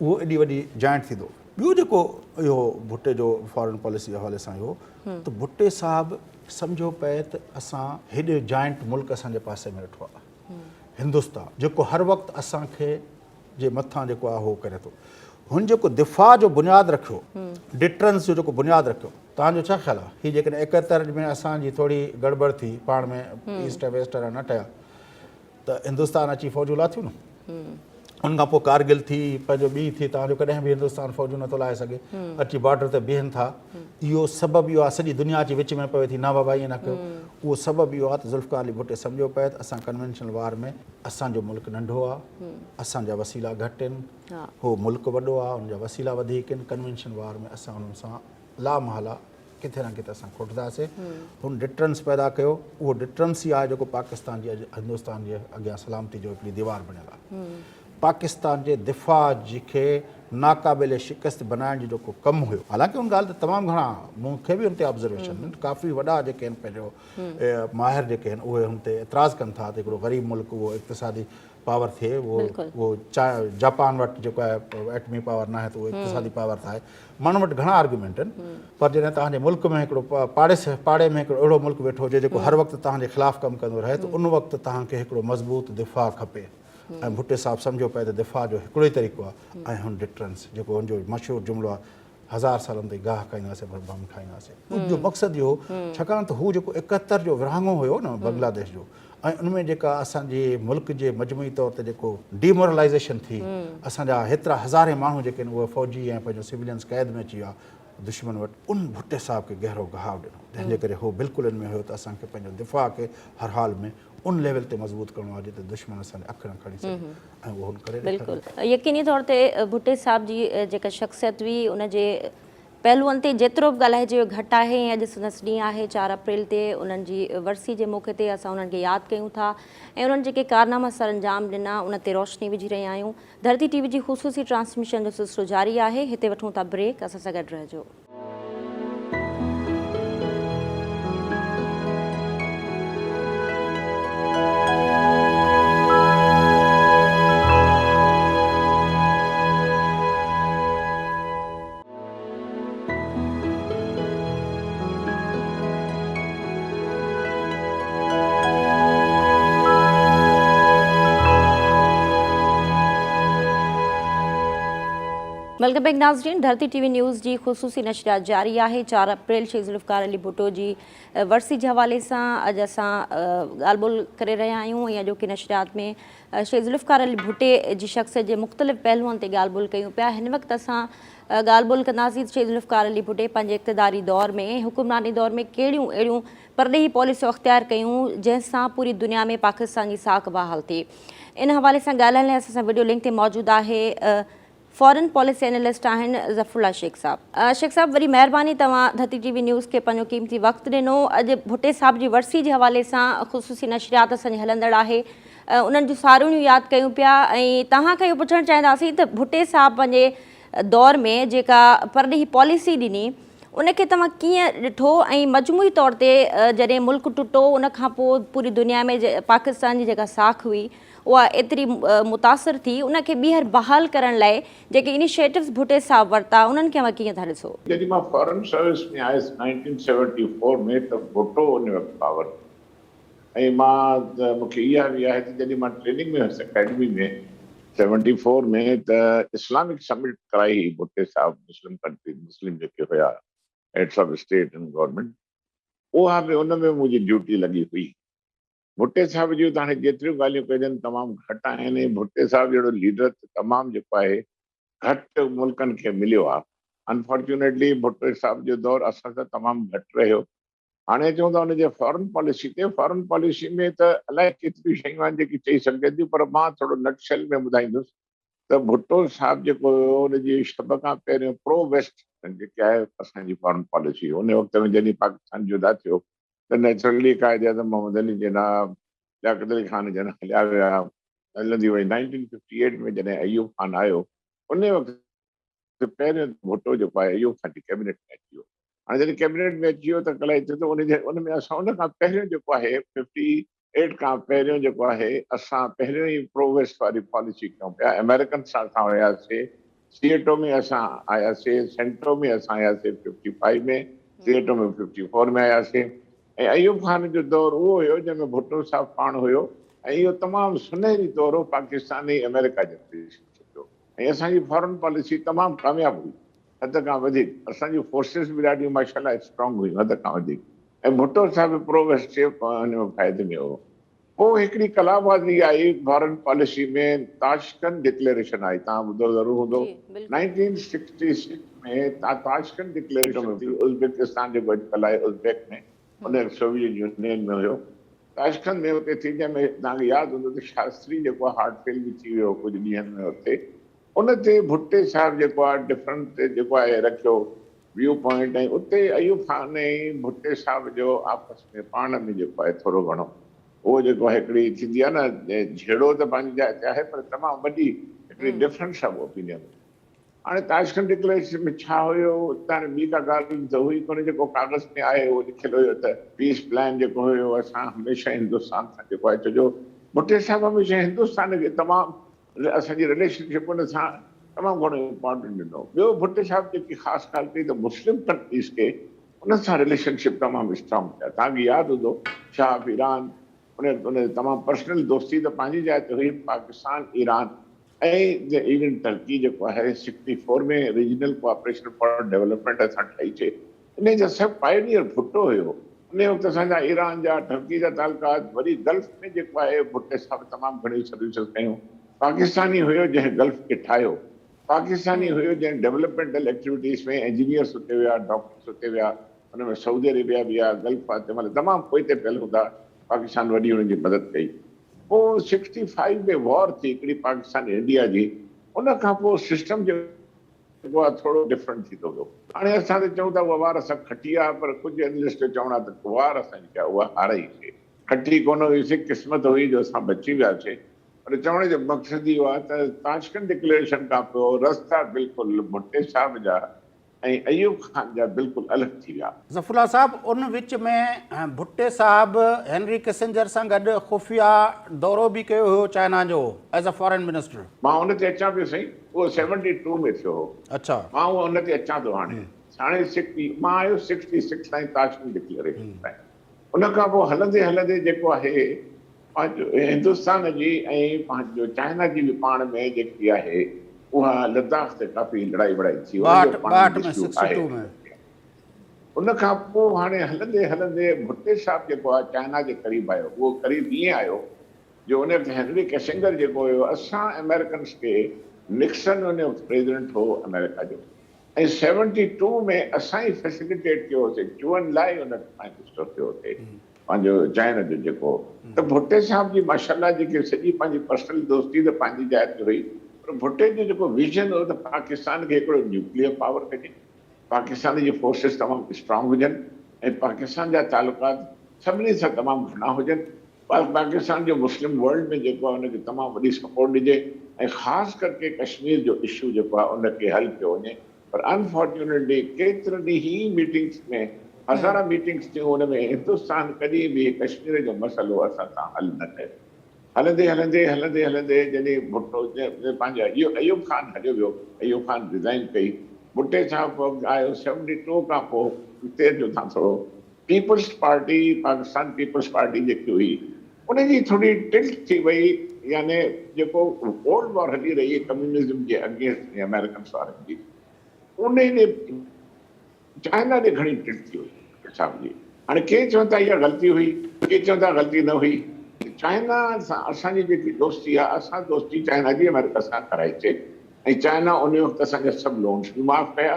उहो एॾी वॾी जाइंट थींदो ॿियो जेको इहो भुट्टे जो फॉरेन पॉलिसी जे हवाले सां इहो त भुट्टे साहिबु सम्झो पए त असां हेॾे जाइंट मुल्क असांजे पासे में वेठो आहे हिंदुस्तान जेको हर वक़्तु असांखे जे मथां जेको आहे उहो करे थो हुन जेको दिफ़ा जो बुनियादु रखियो डिटरेंस जो जेको बुनियादु रखियो तव्हांजो छा ख़्यालु आहे हीअ जेकॾहिं 71 में असांजी थोरी गड़बड़ थी पाण में ईस्ट ऐं वेस्ट न ठहिया त हिंदुस्तान अची फ़ौजूं लाथियूं न उनखां पोइ कारगिल थी पंहिंजो ॿी थी तव्हांजो कॾहिं बि हिंदुस्तान फ़ौजूं नथो लाहे सघे अची बॉर्डर ते बीहनि था इहो सबबु इहो आहे सॼी दुनिया अची विच में पवे थी न बाबा ईअं न कयो उहो सबबु इहो आहे त ज़ुल्फ़िकार अली भुट्टे सम्झो पए त असां कन्वेंशनल वार में असांजो मुल्क नंढो आहे असांजा वसीला घटि आहिनि हो मुल्क वॾो आहे हुनजा वसीला वधीक आहिनि कन्वेंशन वार में असां हुननि सां लामहला किथे न किथे असां खुटंदासीं हुन डिटरेंस पैदा कयो उहो डिटरेंस ई आहे जेको पाकिस्तान जी हिंदुस्तान जे अॻियां सलामती जो हिकिड़ी दीवार बणियल आहे पाकिस्तान जे दिफ़ा जी खे नाक़ाबिल शिकस्त बनाइण जो जेको कमु हुयो हालांकि उन ॻाल्हि ते तमामु घणा मूंखे बि हुन ते ऑब्ज़र्वेशन आहिनि काफ़ी वॾा जेके आहिनि पंहिंजो माहिर जेके आहिनि उहे हुन ते एतिराज़ कनि था त हिकिड़ो ग़रीब मुल्क उहो इक़्तिसादी पावर थिए उहो जापान वटि जेको आहे एटमी पावर न आहे त उहो इक़्तिसादी पावर ठाहे माण्हुनि वटि घणा आर्ग्यूमेंट आहिनि पर जॾहिं तव्हांजे मुल्क में हिकिड़ो पाड़े में हिकिड़ो अहिड़ो मुल्क वेठो हुजे जेको हर वक़्तु तव्हांजे ख़िलाफ़ु कमु कंदो रहे त उन वक़्तु तव्हांखे हिकिड़ो मज़बूत दिफ़ा खपे भुट्टे साहिबु सम्झो पए त दिफ़ा जो हिकिड़ो ई तरीक़ो आहे ऐं हुन डिटरेंस जेको हुनजो मशहूरु जुमिलो आहे 1000 सालनि ताईं गाह खाईंदासीं पर बम ठाहींदासीं। जो मक़सदु इहो छाकाणि त हू जेको 71 जो विरहाङो हुयो न बांग्लादेश जो, ऐं उनमें जेका असांजे मुल्क जे मजमूई तौर ते जेको डीमोरलाइज़ेशन थी, असांजा हेतिरा हज़ारे माण्हू जेके आहिनि उहे फ़ौजी ऐं पंहिंजो सिविलियंस क़ैद में अची विया दुश्मन वटि, उन भुट्टे साहब खे गहरो घाव ॾिनो, जंहिंजे करे उहो बिल्कुलु इन में हुयो त असांखे पंहिंजो दिफ़ा खे हर हाल में उन लेवल ते मज़बूत करिणो आहे जिते दुश्मन असांजे अखि न खणी सघे, ऐं उहो हुन करे बिल्कुलु यकीनी तौर ते भुट्टे साहब जी जेका शख़्सियत हुई उनजे पहलुअनि ते जेतिरो बि ॻाल्हाइजे घटि आहे। अॼु संदसि ॾींहुं आहे 4 अप्रैल ते उन्हनि जी वरसी जे मौक़े ते असां उन्हनि खे यादि कयूं था ऐं उन्हनि जेके कारनामा सर अंजाम ॾिना उन ते रोशनी विझी रहिया आहियूं। धरती टीवी जी ख़ुसूसी ट्रांसमिशन जो सिलसिलो जारी आहे। हिते वठूं था ब्रेक, असां सां गॾु रहिजो। वेलकम बैक नाज़रीन, धरती टीवी न्यूज़ जी ख़ुसूसी नशरियात जारी आहे। 4 अप्रैल शेख ज़ुल्फ़िकार अली भुट्टो जी वरसी जे हवाले सां अॼु असां ॻाल्हि ॿोल करे रहिया आहियूं। ऐं अॼोकी नशरियात में शेख ज़ुल्फ़िकार अली भुट्टे जी शख़्सियत जे मुख़्तलिफ़ पहलुअनि ते ॻाल्हि ॿोल कयूं पिया। हिन वक़्तु असां ॻाल्हि ॿोल कंदासीं शेख ज़ुल्फ़िकार अली भुट्टे पंहिंजे इक़्तिदारी दौर में हुकुमरानी दौर में कहिड़ियूं अहिड़ियूं परॾेही पॉलिसियूं अख़्तियार कयूं जंहिंसां पूरी दुनिया में पाकिस्तान जी साख बहाल थी। इन हवाले सां ॻाल्हाइण लाइ असां सां वीडियो लिंक ते मौजूदु आहे फॉरेन पॉलिसी एनालिस्ट आहिनि ज़फ़रुल्ला शेख साहब। शेख साहब, वरी महिरबानी तव्हां धरती टीवी न्यूज़ खे पंहिंजो क़ीमती वक़्तु ॾिनो। अॼु भुट्टे साहब जी वरसी जे हवाले सां ख़ुसूसी नशरियात असांजी हलंदड़ आहे, उन्हनि जूं सारियूं यादि कयूं पिया ऐं तव्हां खां इहो पुछणु चाहींदासीं त भुट्टे साहब पंहिंजे दौर में जेका परॾेही पॉलिसी ॾिनी उनखे तव्हां कीअं ॾिठो ऐं मजमूई तौर ते जॾहिं मुल्क टुटो उन खां पोइ पूरी दुनिया में पाकिस्तान जी जेका साख हुई उहा एतिरी मुतासिर थी, उनखे ॿीहर बहाल करण लाइ जेके इनिशिएटिव्स भुट्टे साहब वरिता उन्हनि खे कीअं था ॾिसो? जॾहिं मां फॉरेन सर्विस में आयुसि 1974 में त भुट्टो उन वक़्तु पावर ऐं मां मूंखे इहा बि आहे त जॾहिं मां ट्रेनिंग में हुयुसि अकेडमी में 74 में त इस्लामिक समिट कराई हुई भुट्टे साहब, मुस्लिम कंट्री मुस्लिम जेके हुया heads of state and government, उहा बि उन में मुंहिंजी ड्यूटी लॻी हुई। भुट्टे साहब जूं त हाणे जेतिरियूं ॻाल्हियूं कजनि तमामु घटि आहिनि। भुट्टे साहब जहिड़ो लीडर तमामु जेको आहे घटि मुल्कनि खे मिलियो आहे। अनफॉर्चुनेटली भुट्टे साहब जो दौरु असां सां तमामु घटि रहियो। हाणे चऊं था हुनजे फॉरेन पॉलिसी ते, फॉरेन पॉलिसी में त अलाए केतिरियूं शयूं आहिनि जेकी चई सघिजे थियूं, पर मां थोरो नटशेल में ॿुधाईंदुसि त भुट्टो साहब जेको हुयो हुनजी सभ खां पहिरियों प्रो वेस्ट जेके आहे असांजी फॉरेन पॉलिसी, उन वक़्त में जॾहिं पाकिस्तान जुदा थियो त नेचुरली काइद आज़म मोहम्मद अली जिनाब, लियाकत अली खान जन हलिया विया, हलंदी वई। 1958 में जॾहिं अयूब खान आयो उन वक़्तु पहिरियों भुट्टो जेको आहे अयूब खान जी कैबिनेट में अची वियो। हाणे जॾहिं कैबिनेट में अची वियो त कल्ह थियो त उन में असां उन खां पहिरियों जेको आहे 58 खां पहिरियों जेको आहे असां पहिरियों ई प्रो वेस्ट वारी पॉलिसी कयूं पिया। अमेरिकन सां असां हुयासीं, सीएटो में असां आयासीं, सेंट्रो में असां आयासीं 55 में, सीएटो में 54 में आयासीं। ऐं अयूब खान जो दौरु उहो हुयो जंहिंमें भुट्टो साहब पाण हुयो ऐं इहो तमामु सुनहरी दौरु हो पाकिस्तान ऐं अमेरिका जे रिलेशनशिप जो। ऐं असांजी फॉरेन पॉलिसी तमामु कामयाबु हुई, हद खां वधीक। असांजूं फोर्सिस बि ॾाढियूं माशाल्लाह स्ट्रॉन्ग हुयूं, हद खां वधीक। ऐं भुट्टो साहब प्रो वेस्ट हिन में फ़ाइदे में हो। पोइ हिकिड़ी कलाबाज़ी आई फॉरेन पॉलिसी में, ताशकंद डिक्लेरेशन आई, तव्हां ॿुधो ज़रूरु हूंदो। 1966 में ताशकंद डिक्लेरेशन थी, उज़्बेकिस्तान जेको अॼुकल्ह आहे उज़्बेक में, उन सोवियत यूनियन में हुयो। ताशकंद में हुते थी, जंहिंमें तव्हांखे यादि हूंदो त शास्त्री जेको आहे हार्ट फेल बि थी वियो कुझु ॾींहंनि में हुते। उन ते भुट्टे साहब जेको आहे डिफरेंट जेको आहे रखियो व्यू पॉइंट, ऐं उते अयूब खान ऐं भुट्टे साहब जो आपस में पाण में जेको आहे थोरो घणो उहो जेको आहे हिकिड़ी थींदी आहे न, झेड़ो त पंहिंजी जाइ ते आहे पर तमामु वॾी हिकिड़ी डिफरेंस ऑफ ओपिनियन। हाणे ताशकंद डिक्लेरेशन में छा हुयो, उतां ॿी का ॻाल्हि त हुई कोन्हे। जेको कागज़ में आहे उहो लिखियलु हुयो त पीस प्लान जेको हुयो असां हमेशह हिंदुस्तान सां जेको आहे, छोजो भुट्टे साहब हमेशह हिंदुस्तान खे तमामु असांजी रिलेशनशिप उन सां तमामु घणो इम्पोर्टेंट ॾिनो। ॿियो भुट्टे साहब जेकी ख़ासि ॻाल्हि कई त मुस्लिम कंट्रीज़ खे उन सां रिलेशनशिप तमामु स्ट्रॉन्ग थिया। तव्हांखे यादि हूंदो शाह ऑफ ईरान, उन तमामु पर्सनल दोस्ती त पंहिंजी जाइ ते हुई। पाकिस्तान ईरान इवन टर्की जो है 64 में रीजनल कोऑपरेशन फॉर डेवलपमेंट असां ठाही चे, इन जा सभु पायनियर भुट्टो हुयो। उन वक़्तु असांजा ईरान जा टर्की जा तालुकात, वरी गल्फ में जेको आहे भुट्टे साहब तमामु घणी सर्विसिस कयूं। पाकिस्तानी हुयो जंहिं गल्फ खे ठाहियो, पाकिस्तानी हुयो जंहिं डेवलपमेंटल एक्टिविटीज़ में इंजीनियर्स उते विया, डॉक्टर्स उते विया, हुन में सऊदी अरेबिया बि आहे, गल्फ आहे, तंहिं महिल तमामु पोइते पियल हूंदा, पाकिस्तान वॾी हुननि जी मदद कई। पोइ 65 में वॉर थी हिकिड़ी पाकिस्तान इंडिया जी, उन खां पोइ सिस्टम जेको आहे थोरो डिफरेंट थी थो वियो। हाणे असां त चऊं था उहा वार असां खटी आहे, पर कुझु एनालिस्ट चवणु आहे त वार असांजी उहा हाराईसीं, खटी कोन हुईसीं, क़िस्मत हुई जो असां बची वियासीं। पर चवण जो मक़सदु इहो आहे त ताशकंद डिक्लेरेशन खां पोइ रस्ता बिल्कुलु भुट्टे साहब जा ऐं अयूब खान जा बिल्कुलु अलॻि थी विया। ज़फ़रुल्लाह साहब, उन विच में भुट्टे साहब हेनरी किसिंजर सां गॾु खुफ़िया दौरो बि कयो हुयो चाइना जो एज़ अ फॉरेन मिनिस्टर। मां हुन ते अचां पियो साईं, उहो 72 में थियो हो। अच्छा, मां उहो हुन ते अचां थो हाणे 60 मां आयो 66 ताईं ताशकंद डिक्लेरेशन ताईं। उन खां पोइ हलंदे हलंदे जेको आहे पंहिंजो हिंदुस्तान जी ऐं पंहिंजो चाइना जी बि पाण में जेकी आहे उहा लद्दाख ते काफ़ी लड़ाई वड़ाई थी। 62 में उन खां पोइ हाणे हलंदे हलंदे भुट्टे साहब जेको आहे चाइना जे क़रीब आयो। उहो क़रीब ईअं आयो जो उन वक़्तु हेनरी किसिंजर जेको हुयो, असां अमेरिकन्स खे, निक्सन उन वक़्तु प्रेसिडेंट हो अमेरिका जो, ऐं 72 में असां ई फैसिलिटेट कयोसीं, चूअनि लाइ उन प्राइम मिनिस्टर थियो हुते पंहिंजो चाइना जो जेको। त भुट्टे साहब जी माशाल्लाह जेकी सॼी पंहिंजी पर्सनल दोस्ती त पंहिंजी जाइ ते हुई, पर भुट्टे जो जेको विजन हो त पाकिस्तान खे हिकिड़ो न्यूक्लियर पावर कजे, पाकिस्तान जी फोर्सिस तमामु स्ट्रांग हुजनि ऐं पाकिस्तान जा तालुकात सभिनी सां तमामु घणा हुजनि। पाकिस्तान जो मुस्लिम वर्ल्ड में जेको आहे उनखे तमामु वॾी सपोर्ट ॾिजे ऐं ख़ासि करके कश्मीर जो इशू जेको आहे उनखे हल कयो वञे। पर अनफॉर्चुनेटली केतिरनि ई मीटिंग्स में, हज़ार मीटिंग्स थियूं, हुन में हिंदुस्तान कॾहिं बि कश्मीर जो मसइलो असां सां हल न कयो। हलंदे हलंदे हलंदे हलंदे जॾहिं भुट्टो पंहिंजा अयूब खान हलियो वियो, अयूब खान रिज़ाइन कई, भुट्टे साहब आयो 72 खां पोइ हिते जो था थोरो People's Party, Pakistan People's Party जेकी हुई उनजी थोरी टिल्ट थी वई, यानी जेको कोल्ड वॉर हली रही है कम्युनिज्म जे अगेंस्ट अमेरिकन वारनि जी, उन चाइना ॾे घणी टिल्ट थी हुई साहब जी। हाणे के चवनि था इहा ग़लती हुई, के चवनि था ग़लती न हुई। चाइना सां असांजी जेकी दोस्ती आहे, असां दोस्ती चाइना जी अमेरिका सां कराईचे ऐं चाइना उन वक़्तु असांजा सभु लोन्स बि माफ़ कया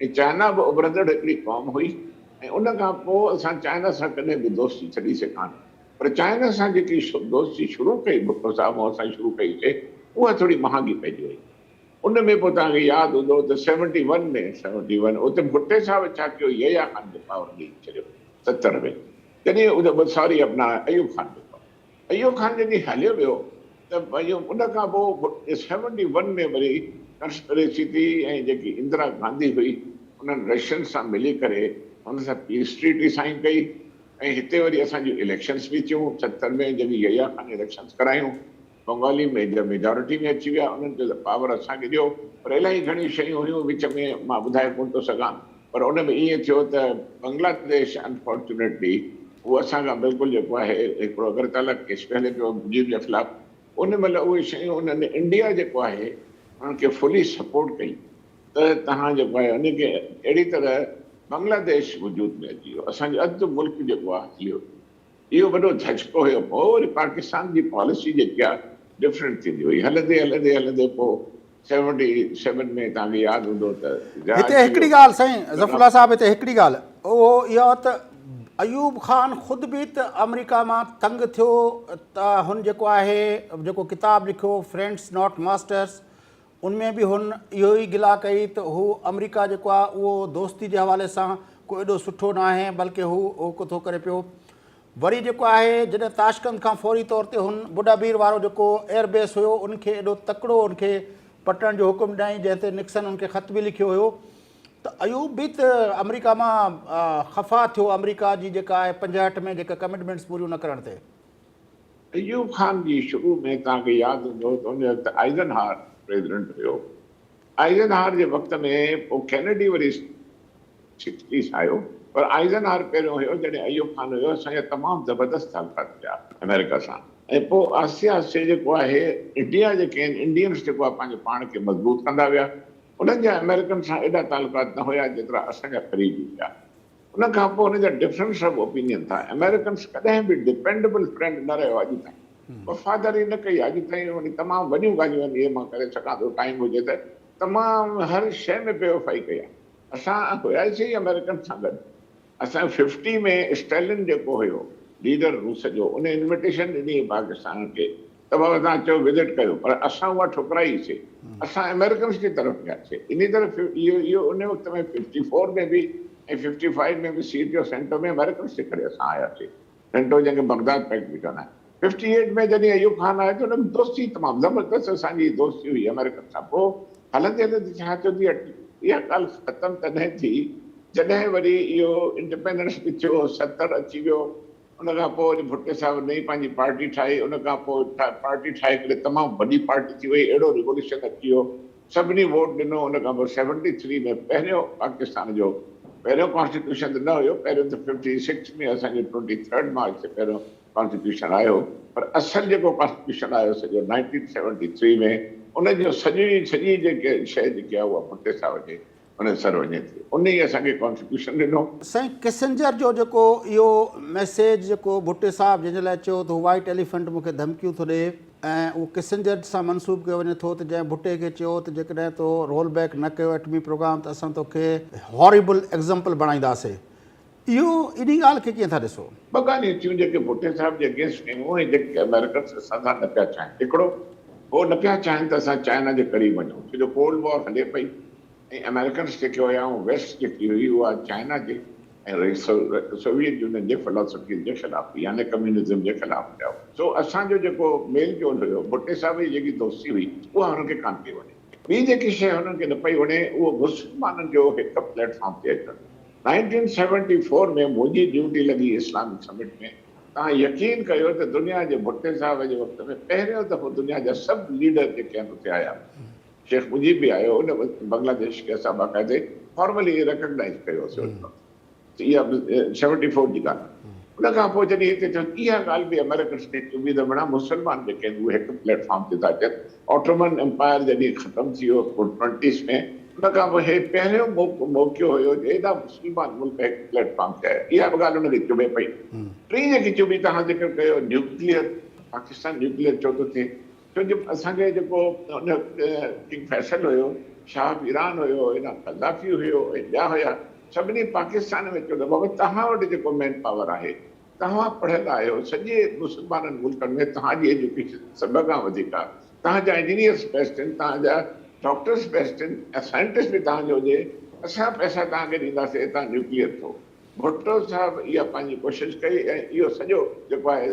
ऐं चाइना बि उभरंदड़ हिकिड़ी क़ौम हुई ऐं उन खां पोइ असां चाइना सां कॾहिं बि दोस्ती छॾीसीं कान। पर चाइना सां जेकी दोस्ती शुरू कई भुट्टो साहब असां शुरू कईसीं, उहा थोरी महांगी पइजी वई। उन में पोइ तव्हांखे यादि हूंदो त 71 उते भुट्टे साहब छा कयो, यया खान जो पावर ॾेई छॾियो 70 में, जॾहिं सॉरी अपना अयूब खान जो। अयूब खान जॾहिं हलियो वियो त उन खां पोइ 71 में वरी कंस्पिरेसी थी ऐं जेकी इंदिरा गांधी हुई उन्हनि रशियन सां मिली करे हुन सां पीस ट्रीटी साइन कई ऐं हिते वरी असांजियूं इलेक्शन्स बि थियूं। 70 में जॾहिं यया खान इलेक्शन्स करायूं, बंगाली मेजॉरिटी में अची विया, उन्हनि जो पावर असांखे ॾियो। पर इलाही घणी शयूं हुयूं विच में, मां ॿुधाए कोन थो सघां, पर उन में ईअं थियो त बांग्लादेश अनफॉर्चुनेटली उहो असांखां बिल्कुलु जेको आहे हिकिड़ो अगरतला केस पहले पियो मुजीब जे ख़िलाफ़, उन महिल उहे शयूं उन्हनि इंडिया जेको आहे उन्हनि खे फुली सपोर्ट कई त तव्हां जेको आहे उनखे अहिड़ी तरह बांग्लादेश वजूद में अची वियो, असांजो अधु मुल्क जेको आहे हलियो। इहो वॾो झटको हुयो। पोइ वरी पाकिस्तान जी पॉलिसी जेकी आहे डिफरेंट थींदी हुई, हलंदे हलंदे हलंदे पोइ 77 में तव्हांखे यादि हूंदो त हिते हिकिड़ी ॻाल्हि साईं ज़फ़रुल्लाह साहिब, हिते हिकिड़ी ॻाल्हि उहो इहो त अयूब खान ख़ुदि बि त अमेरिका मां तंग थियो त हुन जेको आहे जेको किताबु लिखियो फ्रेंड्स नॉट मास्टर्स, उनमें बि हुन इहो ई गिला कई त हू अमेरिका जेको आहे उहो दोस्ती जे हवाले सां को एॾो सुठो न आहे, बल्कि हू थो करे पियो। वरी जेको आहे जॾहिं ताशकंद खां फौरी तौर ते हुन बुडाबीर वारो जेको एयरबेस हुयो उनखे एॾो तकिड़ो उनखे पटण जो हुकुम ॾिनई, जंहिं ते निक्सन उनखे ख़त बि लिखियो हुयो। त अयूब बि त अमेरिका मां ख़फ़ा थियो, अमेरिका जी जेका आहे 65 में जेका कमिटमेंट्स पूरियूं न करण ते। अयूब खान जी शुरू में तव्हांखे यादि हूंदो त उन वक़्तु आइज़नहावर प्रेसिडेंट हुयो। आइज़नहावर जे वक़्त में पोइ कैनेडी वरी 60 आयो, पर आइज़नहावर पहिरियों हुयो जॾहिं अयूब खान हुयो। असांजा तमामु ज़बरदस्त तालुकात थिया अमेरिका सां। ऐं पोइ आस्ते आस्ते जेको आहे इंडिया जेके आहिनि इंडियन्स जेको आहे पंहिंजे पाण खे मज़बूत कंदा विया। उन्हनि जा अमेरिकन सां एॾा तालुकात न हुया जेतिरा असांजा क़रीबी हुया। उन खां पोइ हुन जा डिफरेंस ऑफ ओपिनियन था। अमेरिकन्स कॾहिं बि डिपेंडेबल फ्रेंड न रहियो अॼु ताईं, वफ़ादारी न कई अॼु ताईं। वरी तमामु वॾियूं ॻाल्हियूं आहिनि, इहे मां करे सघां थो, टाइम हुजे त तमामु हर शइ में बेवफ़ाई कई आहे। असां हुयासीं अमेरिकन सां गॾु। असां 50 में स्टैलिन जेको हुयो लीडर रूस जो, उन इन्विटेशन ॾिनी पाकिस्तान खे त बाबा तव्हां अचो विज़िट कयो, पर असां उहा ठुकराईसीं। असां अमेरिकन्स जी तरफ़ वियासीं। इन तरफ़ इहो उन वक़्त में 54 में बि ऐं 55 में बि सीट जो सेंटर में अमेरिकन्स जे करे असां आयासीं। सेंटर जंहिंखे बगदाद पैक्ट बि चवंदा आहिनि। 58 में जॾहिं अयूब खान आयो त हुन दोस्ती तमामु ज़बरदस्त असांजी दोस्ती हुई अमेरिकन सां। पोइ हलंदे हलंदे छा चवंदी आहे, इहा ॻाल्हि ख़तमु तॾहिं थी जॾहिं वरी इहो इंडिपेंडेंस बि थियो, 70 अची वियो। उन खां पोइ वरी भुट्टे साहिब नई पंहिंजी पार्टी ठाही। उन खां पोइ पार्टी ठाहे करे तमामु वॾी पार्टी थी वई, अहिड़ो रिवोल्यूशन अची वियो, सभिनी वोट ॾिनो। उन खां पोइ 73 में पहिरियों पाकिस्तान जो पहिरियों कॉन्स्टिट्यूशन त न हुयो, पहिरियों त 56 में असांजो 23 मार्च ते पहिरियों कॉन्स्टिट्यूशन आयो, पर असल जेको कॉन्स्टिट्यूशन आयो सॼो 1973 में, उनजो सॼी जेके शइ जेकी आहे उहा भुट्टे साहिब जे उन सर वञे थी। उन ई असांखे कॉन्स्टिट्यूशन ॾिनो। साईं किसिंजर जो जेको इहो मैसेज जेको भुट्टे साहिब जंहिंजे लाइ चयो त वाइट एलिफेंट मूंखे धमकियूं थो ॾे, ऐं उहो किसिंजर सां मनसूब कयो वञे थो त जंहिं भुट्टे खे चयो त जेकॾहिं तो रोल बैक न कयो एटमी प्रोग्राम त असां तोखे हॉरिबल एग्ज़ाम्पल बणाईंदासीं, इहो इन ॻाल्हि खे कीअं था ॾिसो? ॿ ॻाल्हियूं थियूं जेके भुट्टे साहिब जे अगेंस्ट कयूं ऐं जेके अमेरिकन्स असां सां न पिया चाहिनि। हिकिड़ो उहो न पिया चाहिनि त असां चाइना जे करीब वञूं, छो जो कोल्ड वॉर हले पई ऐं अमेरिकन्स जेके हुया वेस्ट जेकी हुई उहा चाइना जे ऐं सोवियत यूनियन जे फिलोसफी जे ख़िलाफ़ यानी कम्युनिज़म जे ख़िलाफ़ हुया। सो असांजो जेको मेल जोल हुयो, भुट्टे साहिब जी जेकी दोस्ती हुई उहा हुनखे कान पई वणे। ॿी जेकी शइ हुननि खे न पई वणे उहो मुस्लमाननि जो हिकु प्लेटफॉर्म ते अचणु। 1974 में मुंहिंजी ड्यूटी लॻी इस्लामिक समिट में। तव्हां यकीन कयो त दुनिया जे भुट्टे साहिब जे वक़्त में पहिरियों दफ़ो दुनिया जा सभु लीडर जेके आहिनि उते आया। शेख मुजीब बि आयो, उन बांग्लादेश खे असां बाक़ाइदे फॉर्मली रिकग्नाइज़ कयोसीं। इहा 74 जी ॻाल्हि। उन खां पोइ जॾहिं हिते चवनि इहा ॻाल्हि बि अमेरिकन्स ने चुमी त बणा मुस्लमान जेके आहिनि उहे हिकु प्लेटफॉर्म ते था अचनि। ऑटोमन एम्पायर जॾहिं ख़तमु थी वियो 20s में, उन खां पोइ हे पहिरियों मौक़ो हुयो एॾा मुस्लमान मुल्क हिकु प्लेटफॉर्म ते आया। इहा बि ॻाल्हि हुनखे चुभे पई। टी जेकी चुभी तव्हां ज़िक्र कयो न्यूक्लियर, पाकिस्तान न्यूक्लियर छो थो थिए, छो जो असांखे जेको उन किंग फैसल हुयो, शाह ईरान हुयो, हेॾा क़ज़ाफ़ी हुयो ऐं ॿिया हुया, सभिनी पाकिस्तान में चयो त बाबा तव्हां वटि जेको मैन पावर आहे, तव्हां पढ़ियल आहियो, सॼे मुस्लमाननि मुल्कनि में तव्हांजी एजुकेशन सभ खां वधीक आहे, तव्हांजा इंजीनियर्स बेस्ट आहिनि, तव्हांजा डॉक्टर्स बेस्ट आहिनि, साइंटिस्ट बि तव्हांजो हुजे, असां पैसा तव्हांखे ॾींदासीं, तव्हां न्यूक्लियर थियो। भुट्टो साहिब इहा पंहिंजी कोशिशि कई ऐं इहो सॼो जेको आहे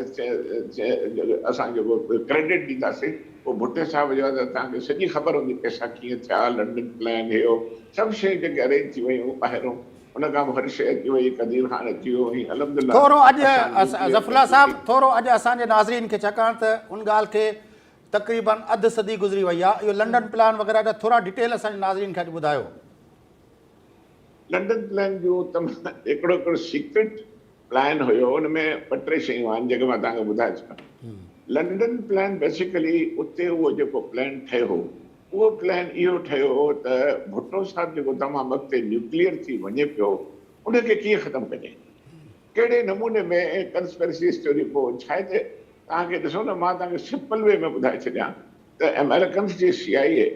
असां जेको क्रेडिट ॾींदासीं पोइ भुट्टे साहिब जो आहे त तव्हांखे सॼी ख़बर हूंदी पैसा कीअं थिया, लंडन प्लान हुयो, सभु शयूं जेके अरेंज थी वियूं ॿाहिरों। उन खां पोइ हर शइ अची वई, कदीर ख़ान अची वियो ऐं अलहमदिल्ला। थोरो अॼु ज़फ़रुल्लाह साहिब, थोरो अॼु असांजे नाज़रीन खे, छाकाणि त उन ॻाल्हि खे तक़रीबन अधु सदी गुज़री वई आहे, इहो लंडन प्लान वग़ैरह जा थोरा डिटेल असांजे नाज़रीन खे अॼु ॿुधायो। लंडन प्लान जो तमामु हिकिड़ो सीक्रेट प्लान हुयो, हुन में 2-3 शयूं आहिनि जेके मां तव्हांखे ॿुधाए सघां। लंडन प्लान बेसिकली उते उहो जेको प्लान ठहियो हो, उहो प्लान इहो ठहियो हो त भुट्टो साहिब जेको तमामु अॻिते न्यूक्लियर थी वञे पियो, उनखे कीअं ख़तमु कजे, कहिड़े नमूने में कंस्पिरेसी स्टोरी। पोइ छा आहे त तव्हांखे ॾिसो न, मां तव्हांखे सिंपल वे में ॿुधाए छॾियां त अमेरिकन्स जी CIA,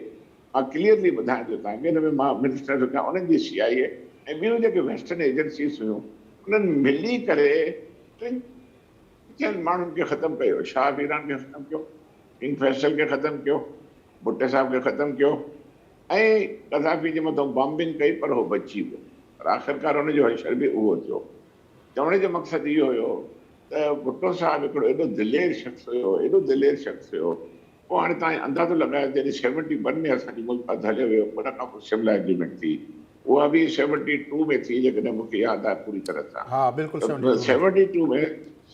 मां क्लियरली ॿुधायां थो तव्हांखे, हिन में मां मिनिस्टर रखिया, उन्हनि जी CIA ऐं ॿियूं जेके वेस्टर्न एजेंसीज़ हुयूं, उन्हनि मिली करे 3 माण्हुनि खे ख़तमु कयो। शाह ईरान खे ख़तमु कयो, किंग फैसल खे ख़तमु कयो, भुट्टे साहिब खे ख़तमु कयो ऐं क़ज़ाफ़ी जे मथां बॉम्बिंग कई, पर उहो बची वियो। पर आख़िरकार हुनजो हशर बि उहो थियो। चवण जो मक़सदु इहो हुयो त भुट्टो साहिब हिकिड़ो एॾो दिलेर शख़्स हुयो, एॾो दिलेर शख़्स हुयो। पोइ हाणे तव्हां अंदाज़ो लॻायो जॾहिं 71 में असांजी मुल्क हलियो वियो, उन खां पोइ शिमला एग्रीमेंट थी, उहा बि 72 में थी, जेकॾहिं मूंखे यादि आहे पूरी तरह सां। हा बिल्कुलु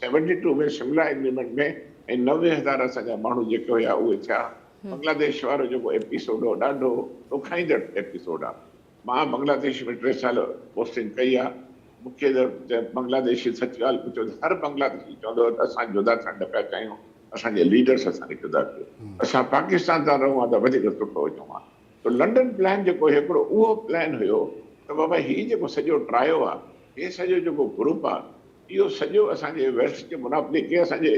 72 में शिमला एग्रीमेंट में ऐं 90,000 असांजा माण्हू जेके हुया उहे थिया। बांग्लादेश वारो जेको एपिसोड हो, ॾाढो ॾुखाईंदड़ एपिसोड आहे। मां बांग्लादेश में 3 साल पोस्टिंग कई आहे। मूंखे बांग्लादेशी सच ॻाल्हि पुछो, हर बांग्लादेशी चवंदो त असां जुदा थियण न पिया चाहियूं, असांजे लीडर्स असांखे जुदा कयो, असां पाकिस्तान सां रहूं त वधीक सुठो हुजूं हा। त लंडन प्लान जेको हिकिड़ो उहो प्लान हुयो त बाबा हीउ जेको सॼो ट्रायो आहे, हे सॼो जेको ग्रुप आहे, इहो सॼो असांजे वेस्ट जे मुनाफ़े खे असांजे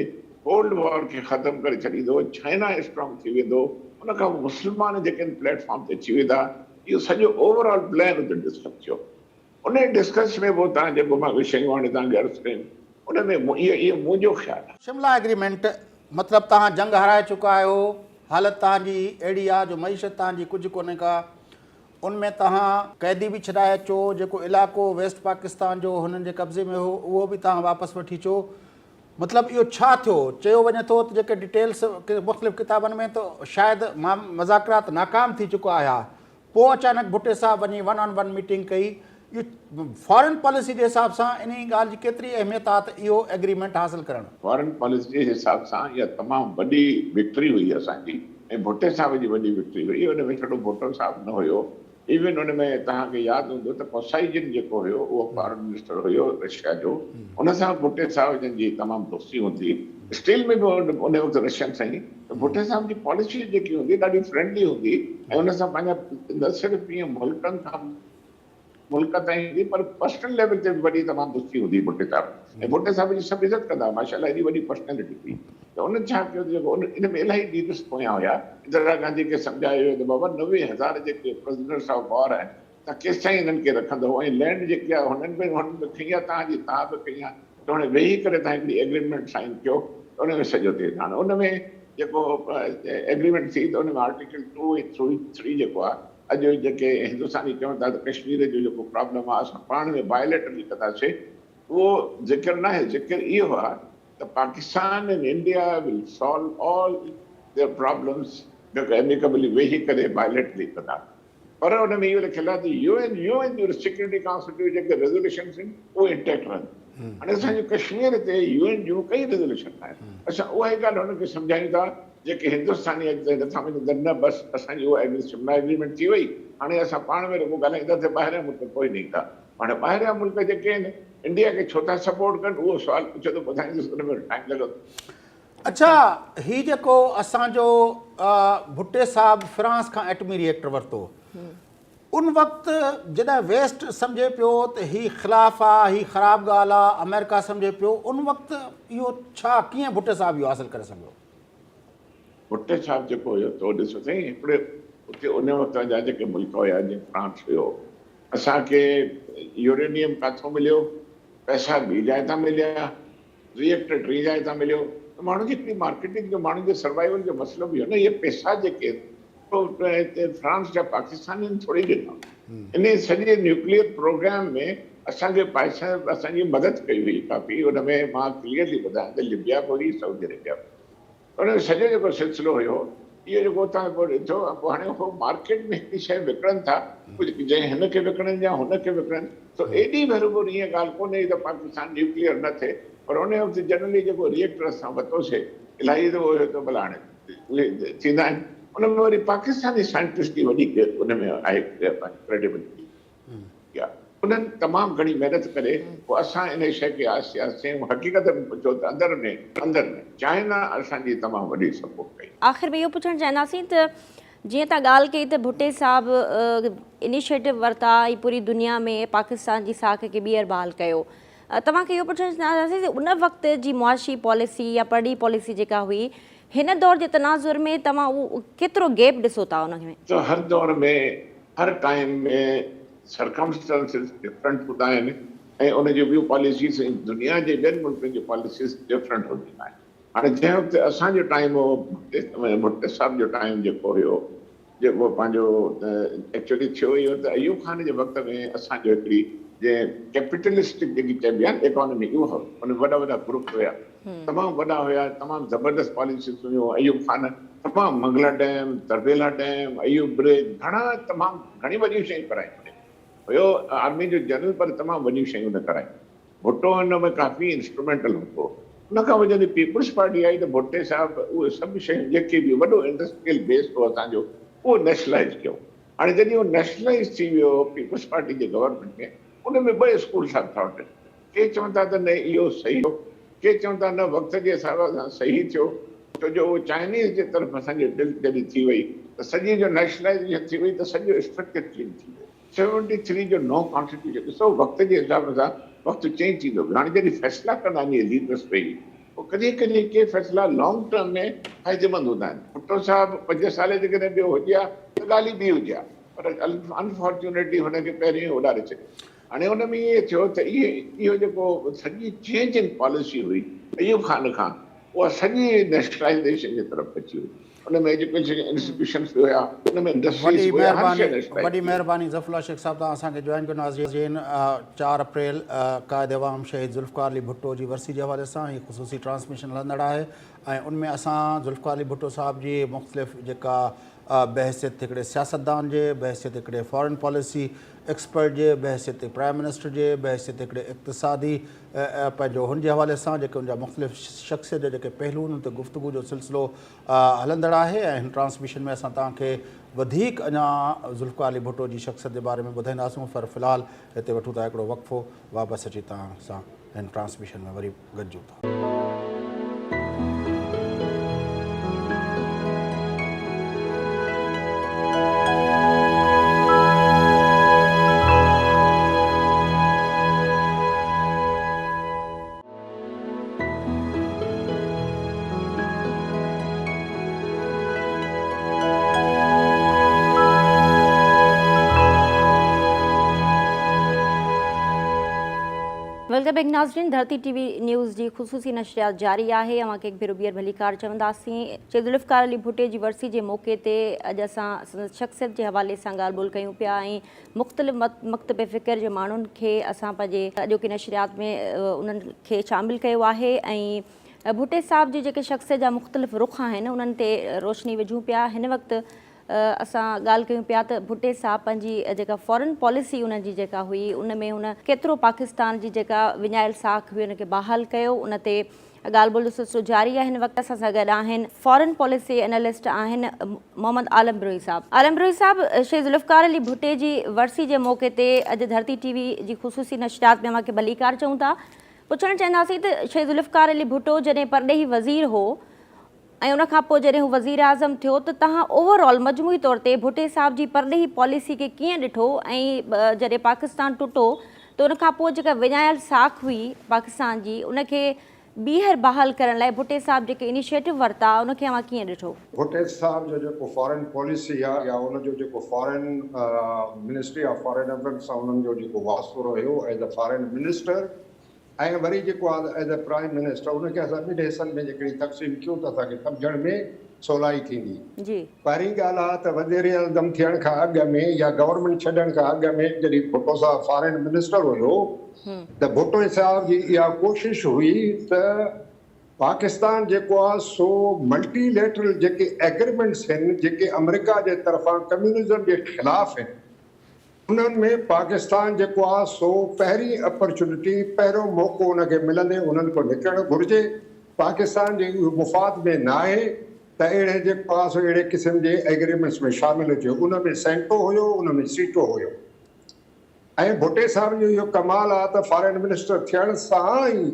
कोल्ड वॉर खे ख़तमु करे छॾींदो, चाइना स्ट्रॉन्ग थी वेंदो, उन खां मुस्लमान जेके प्लेटफॉर्म ते अची वेंदा, इहो सॼो ओवरऑल प्लान हुते डिस्कस थियो। उन डिस्कस में पोइ तव्हां जेको मां शयूं हाणे तव्हांखे अर्ज़ु कयूं, उन में इहो मुंहिंजो ख़्यालु आहे। शिमला एग्रीमेंट मतिलबु तव्हां जंग हाराए चुका आहियो, हालत तव्हांजी अहिड़ी आहे जो मईशत तव्हांजी कुझु कोन्हे का, उनमें तव्हां क़ैदी बि छॾाए अचो, जेको इलाइक़ो वेस्ट पाकिस्तान जो हुननि जे कब्ज़े में हो उहो बि तव्हां वापसि वठी अचो। मतिलबु इहो छा थियो? चयो वञे थो त जेके डिटेल्स मुख़्तलिफ़ किताबनि में त शायदि मज़ाकरात नाकाम थी चुका हुया, पोइ अचानक भुट्टे साहब वञी 1-on-1 मीटिंग कई। इहो फॉरेन पॉलिसी जे हिसाब सां इन ॻाल्हि जी केतिरी अहमियत आहे त इहो एग्रीमेंट हासिलु करणु? फॉरेन पॉलिसी जे हिसाब सां इहा तमामु वॾी विक्ट्री हुई असांजी, ऐं भुट्टे साहब जी वॾी विक्ट्री हुई। हुन में छॾो भुट्टो साहब न हुयो, इवन हुन में तव्हांखे यादि हूंदो त पोसाइजन जेको हुयो उहो फॉरेन मिनिस्टर हुयो रशिया जो, उन सां भुट्टे साहब जन जी तमामु दोस्ती हूंदी। स्टील में बि उन वक़्तु रशियन सां ई, त भुट्टे साहब जी पॉलिसी जेकी हूंदी ॾाढी फ्रेंडली हूंदी, ऐं उन सां पंहिंजा न सिर्फ़ु ईअं मुल्कनि खां मुल्क ताईं हूंदी, पर पर्सनल लेवल ते बि वॾी तमामु दोस्ती हूंदी भुट्टे साहब। ऐं भुट्टे साहब जी सभु इज़त कंदा, माशाल्लाह एॾी वॾी पर्सनैलिटी हुई। त उन छा कयो, जेको इन में इलाही लीडर्स पोयां हुया, इंदिरा गांधी खे सम्झायो त बाबा 90,000 जेके प्रेसिडेंट्स ऑफ वॉर आहिनि, तव्हां केसि ताईं हिननि खे रखंदव, ऐं लैंड जेकी आहे हुननि बि खई आहे तव्हांजी, तव्हां बि खई आहे, त हाणे वेही करे तव्हां हिकिड़ी एग्रीमेंट साइन कयो, त उन में सॼो थिए। हाणे उन में जेको एग्रीमेंट थी त उन में आर्टिकल 2 ऐं 3 जेको आहे, अॼु जेके हिंदुस्तानी चवनि था त कश्मीर जो जेको प्रॉब्लम आहे असां पाण में बायोलेटरली कंदासीं, उहो ज़िक्र न आहे। ज़िक्र इहो आहे त Pakistan and India will solve all their problems जेको एमिकेबली वेही करे बायोलेटरली कंदा। पर हुन में इहो लिखियलु आहे त यूएन जो सिक्योरिटी काउंसिल जो जेके रेज़ोल्यूशन्स आहिनि उहे इंटेक्ट रहनि। हाणे असांजे कश्मीर ते यूएन जूं कई रेज़ोल्यूशन आहिनि, असां उहा ई ॻाल्हि हुनखे सम्झायूं था जेके हिंदुस्तानी अॻिते नथा वञनि त न बसि असांजी उहा शिमला एग्रीमेंट थी वई, हाणे असां पाण में रुॻो ॻाल्हाईंदासीं, ॿाहिरियां मुल्क कोई न ईंदा। हाणे ॿाहिरियां मुल्क जेके आहिनि इंडिया खे छो था सपोर्ट कनि, उहो सुवालु पुछो त ॿुधाईंदुसि, हुन में टाइम लॻंदो। अच्छा, हीउ जेको असांजो भुट्टे साहब फ्रांस खां एटमी रिएक्टर वरितो, उन वक़्तु जॾहिं वेस्ट सम्झे पियो त हीउ ख़िलाफ़ु आहे, हीउ ख़राबु ॻाल्हि आहे, अमेरिका सम्झे पियो, उन वक़्तु इहो छा कीअं भुट्टे साहब इहो हासिलु करे सघियो? भुट्टे साहब जेको हुयो तो ॾिसो साईं, हिकिड़े उते उन वक़्त जा जेके मुल्क हुया, जीअं फ्रांस हुयो, असांखे यूरेनियम काथो मिलियो, पैसा ॿी जाइ तां मिलिया, रिएक्टर टी जाइ तां मिलियो, त माण्हुनि जी हिकिड़ी मार्केटिंग जो, माण्हुनि जे सर्वाइवल जो मसइलो बि हो न। इहे पैसा जेके फ्रांस जा पाकिस्तानियुनि थोरी ॾिना, इन सॼे न्यूक्लियर प्रोग्राम में असांखे पैसा असांजी मदद कई हुई काफ़ी। हुन में मां क्लियरली ॿुधायां त लिबिया बि हुई, सऊदी अरेबिया बि। उन सॼो जेको सिलसिलो हुयो, इहो जेको उतां पोइ ॾिठो, पोइ हाणे उहो मार्केट में हिकिड़ी शइ विकिणनि था, कुझु जंहिं हिनखे विकिणनि या हुनखे विकिणनि, त एॾी बराबरि ईअं ॻाल्हि कोन्हे त पाकिस्तान न्यूक्लियर न थिए। पर उन वक़्तु जनरली जेको रिएक्टर असां वरितोसीं, इलाही त उहो त भला हाणे उहे थींदा आहिनि, उन में वरी पाकिस्तानी साइंटिस्ट जी वॾी उन में आहे क्रेडिबिलिटी। उन्हनि तमामु घणी महिनत करे पोइ असां इन शइ खे आहिस्ते आहिस्ते हक़ीक़त में पुछो त अंदरि में चाइना असांजी तमामु वॾी सपोर्ट कई। आख़िर में इहो पुछणु चाहींदासीं त जीअं तव्हां ॻाल्हि कई त भुट्टे साहब इनिशिएटिव वरिता ऐं पूरी दुनिया में पाकिस्तान जी साख खे ॿीहर बहाल कयो, तव्हांखे इहो पुछणु चाहींदासीं त उन वक़्त जी मुआशी पॉलिसी या पढ़ी पॉलिसी जेका हुई, हिन दौर जे तनाज़ुर में तव्हां उहो केतिरो गैप ॾिसो था उन में? त हर दौर में, हर टाइम में सर्कमस्टेंसिस डिफरेंट हूंदा आहिनि, ऐं उन जूं ॿियूं पॉलिसीज़ दुनिया जे ॿियनि मुल्कनि जी पॉलिसीज़ डिफरेंट हूंदियूं आहिनि। हाणे जंहिं वक़्तु असांजो टाइम हो, भुट्टे साहब जो टाइम जेको हुयो, जेको पंहिंजो एक्चुअली थियो इहो त अयूब खान जे वक़्त में असांजो हिकिड़ी जंहिं कैपिटलिस्टिक जेकी चइबी आहे इकोनॉमी, उहो हो, उन वॾा वॾा ग्रुप हुया, तमामु वॾा हुया, तमामु ज़बरदस्त पॉलिसीज़ हुयूं। अयूब खान तमामु Mangla dam, Tarbela dam, Ayub bridge, तमामु घणी वॾियूं शयूं करायूं हुयो आर्मी जो जनरल, पर तमामु वॾियूं शयूं न करायूं। भुट्टो हिन में काफ़ी इंस्ट्रूमेंटल हूंदो। उन खां पोइ जॾहिं पीपुल्स पार्टी आई त भुट्टे साहब उहे सभु शयूं जेके बि वॾो इंडस्ट्रियल बेस हो असांजो, उहो नेशनलाइज़ कयो। हाणे जॾहिं उहो नेशनलाइज़ थी वियो पीपुल्स पार्टी जे गवर्नमेंट में, उन में ॿ स्कूल ऑफ थॉट आहिनि। के चवनि था त न इहो सही हो, के चवनि था न वक़्त जे हिसाब सां सही थियो। छो जो उहो चाइनीज़ जे तरफ़ असांजी दिलि जॾहिं थी वई त सॼी जो नेशनलाइज़ेशन थी वई त सॼो स्ट्रक्चर चेंज थी वियो। 73 जो नओं कॉन्स्टिट्यूशन ॾिसो वक़्त जे हिसाब सां वक़्तु चेंज थींदो। हाणे जॾहिं फ़ैसिला कंदा आहिनि लीडर्स पई पोइ कॾहिं कॾहिं के फ़ैसिला लॉन्ग टर्म में फ़ाइदेमंद हूंदा आहिनि। भुट्टो साहिबु 5 साल जेकॾहिं ॿियो हुजे हा त ॻाल्हि ई ॿी हुजे हा, पर अनफॉर्चुनेटली हुनखे पहिरीं उॾारे छॾियो। हाणे हुन में इहे थियो त इहो जेको सॼी चेंज इन पॉलिसी हुई अयूब खान खां उहा सॼी नेशनलाइज़ेशन जे तरफ़ अची वई। उन में एजुकेशन इंस्टीट्यूशन्स बि हुया, उन में इंडस्ट्रीज़ बि हुया, हर शइ नेशनलाइज़ वॾी थी वई। महिरबानी ज़फ़रुल्ला शेख साहब तव्हां असांखे जॉइन कयो। नाज़रीन 4 अप्रैल क़ाइद अवाम शहीद ज़ुल्फ़िकार अली भुट्टो जी वरसी जे हवाले सां हीअ ख़ुसूसी ट्रांसमिशन हलंदड़ आहे ऐं उनमें असां ज़ुल्फ़िकार अली भुट्टो साहिब जी मुख़्तलिफ़ जेका बहसियत हिकिड़े सियासतदान जे, बहसियत हिकिड़े फॉरेन पॉलिसी एक्सपर्ट जे, बहसियत प्राइम मिनिस्टर जे, बहसियत हिकिड़े इक़्तिसादी पंहिंजो हुन जे हवाले सां जेके हुनजा मुख़्तलिफ़ शख़्सियत जा जेके पहलू आहिनि उन ते गुफ़्तगू जो सिलसिलो हलंदड़ आहे ऐं हिन ट्रांसमिशन में असां तव्हांखे वधीक अञा ज़ुल्फ़िकार अली भुट्टो जी शख़्सियत जे बारे में ॿुधाईंदासूं। पर फ़िलहालु हिते वठूं था हिकिड़ो वक़फ़ो, वापसि अची तव्हां सां हिन ट्रांसमिशन में वरी गॾिजूं था। वेलकम बैक नाज़रीन, धरती टीवी न्यूज़ जी ख़ुसूसी नशरियात जारी आहे। अवांखे हिकु भेरो ॿीहर भलीकार चवंदासीं। शहीद ज़ुल्फ़िकार अली भुट्टे जी वरसी जे मौक़े ते अॼु असां शख़्सियत जे हवाले सां ॻाल्हि ॿोल कयूं पिया ऐं मुख़्तलिफ़ मकतब फ़िक्र जे माण्हुनि खे असां पंहिंजे अॼोकी नशरियात में उन्हनि खे शामिलु कयो आहे ऐं भुट्टे साहिब जी जेके शख़्सियत जा मुख़्तलिफ़ रुख़ आहिनि उन्हनि ते रोशनी विझूं पिया। हिन वक़्तु असां ॻाल्हि कयूं पिया त भुट्टे साहिब पंहिंजी जेका फॉरेन पॉलिसी उन जी जेका हुई उन में हुन केतिरो पाकिस्तान जी जेका विञायल साख हुई उनखे बहाल कयो, उन ते ॻाल्हि ॿोल जो सिलसिलो जारी आहे। हिन वक़्तु असां सां गॾु आहिनि फॉरेन पॉलिसी एनालिस्ट आहिनि मोहम्मद आलम बरोही साहब। आलम बरोही साहब, शहीद ज़ुल्फ़िकार अली भुट्टे जी वरसी जे मौक़े ते अॼु धरती टीवी जी ख़ुसूसी नशरियात में असांखे भलीकार चऊं था। पुछणु चाहींदासीं त शहीद ज़ुल्फ़िकार अली भुट्टो जॾहिं परॾेही वज़ीर हो ऐं उनखां पोइ जॾहिं हू वज़ीर आज़म थियो त तव्हां ओवरऑल मजमूई तौर ते भुट्टे साहिब जी परॾेही पॉलिसी खे कीअं ॾिठो ऐं जॾहिं पाकिस्तान टुटो त उनखां पोइ जेका विञायल साख हुई पाकिस्तान जी उनखे ॿीहर बहाल करण लाइ भुट्टे साहिब जेके इनिशिएटिव वरिता उनखे अव्हां कीअं ॾिठो? भुट्टे साहिब जो जेको फॉरेन पॉलिसी आहे या उनजो जेको foreign ministry of foreign affairs सां उन्हनि जो जेको वास्तो रहियो एज़ अ फॉरेन मिनिस्टर ऐं वरी जेको आहे एज़ अ प्राइम मिनिस्टर उनखे असां ॿिनि हिसनि में जेकॾहिं तक़सीम कयूं त असांखे सम्झण में सवलाई थींदी। जी, पहिरीं ॻाल्हि आहे त वज़ीर आज़म थियण खां अॻु में या गवर्नमेंट छॾण खां अॻु में जॾहिं भुट्टो साहिब फॉरेन मिनिस्टर हुयो त भुट्टो साहिब जी इहा कोशिशि हुई त पाकिस्तान जेको आहे सो मल्टीलेटरल जेके एग्रीमेंट्स आहिनि जेके अमेरिका जे तरफ़ां कम्युनिज़म जे ख़िलाफ़ आहिनि उन्हनि में पाकिस्तान जेको आहे सो पहिरीं अपॉर्चुनिटी पहिरियों मौक़ो उनखे मिलंदे उन्हनि खां निकिरणु घुरिजे। पाकिस्तान जे मुफ़ाद में न आहे त अहिड़े जेको आहे सो अहिड़े क़िस्म जे एग्रीमेंट्स में शामिलु थियो। उन में सेंटो हुयो, उन में सीटो हुयो ऐं भुट्टे साहिब जो इहो कमाल आहे त फॉरेन मिनिस्टर थियण सां ई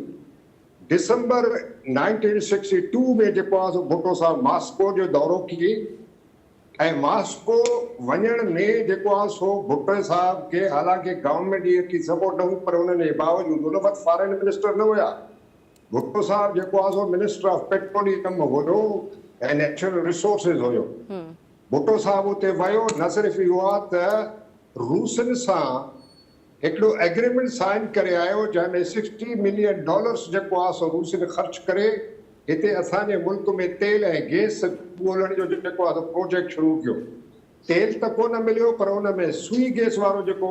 दिसंबर 1962 में जेको आहे सो भुट्टो साहिब मॉस्को जो दौरो कई ऐं मॉस्को वञण में जेको आहे सो भुट्टे साहिब खे हालांकि गवर्नमेंट जी एतिरी सपोर्ट न हुई पर उन्हनि जे बावजूदि उन वक़्तु फॉरेन मिनिस्टर न हुया। भुट्टो साहिब जेको आहे सो मिनिस्टर ऑफ पेट्रोलियम हुयो ऐं नेचुरल रिसोर्सिस हुयो। भुट्टो साहिब उते वियो, न सिर्फ़ु इहो आहे त रूसनि सां हिकिड़ो एग्रीमेंट साइन करे आयो जंहिंमें $60 मिलियन जेको आहे सो रूसनि ख़र्च करे हिते असांजे मुल्क में तेल ऐं गैस ॻोल्हण जो जेको आहे प्रोजेक्ट शुरू कयो। तेल त कोन मिलियो पर उन में सुई गैस वारो जेको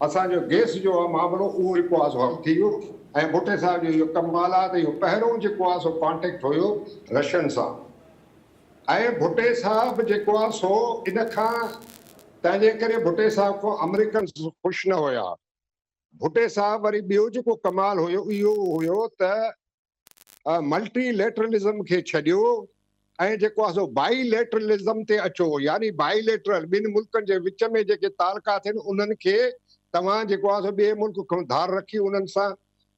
असांजो गैस जो आहे मामिलो उहो जेको आहे सो हल थी वियो ऐं भुट्टे साहिब जो इहो कमाल आहे त इहो पहिरियों जेको आहे सो कॉन्टेक्ट हुयो रशियन सां ऐं भुट्टे साहिब जेको आहे सो इन खां तंहिंजे करे भुट्टे साहिब खां अमेरिकन ख़ुशि न हुया। भुट्टे साहिब वरी ॿियो जेको कमाल हुयो इहो हुयो त मल्टीलेटरलिज़म खे छॾियो ऐं जेको आहे सो बाईलेटरलिज़म ते अचो, यानी बाईलेटरल ॿिनि मुल्कनि जे विच में जेके तालुकात आहिनि उन्हनि खे तव्हां जेको आहे सो ॿिए मुल्क खां धार रखी उन्हनि सां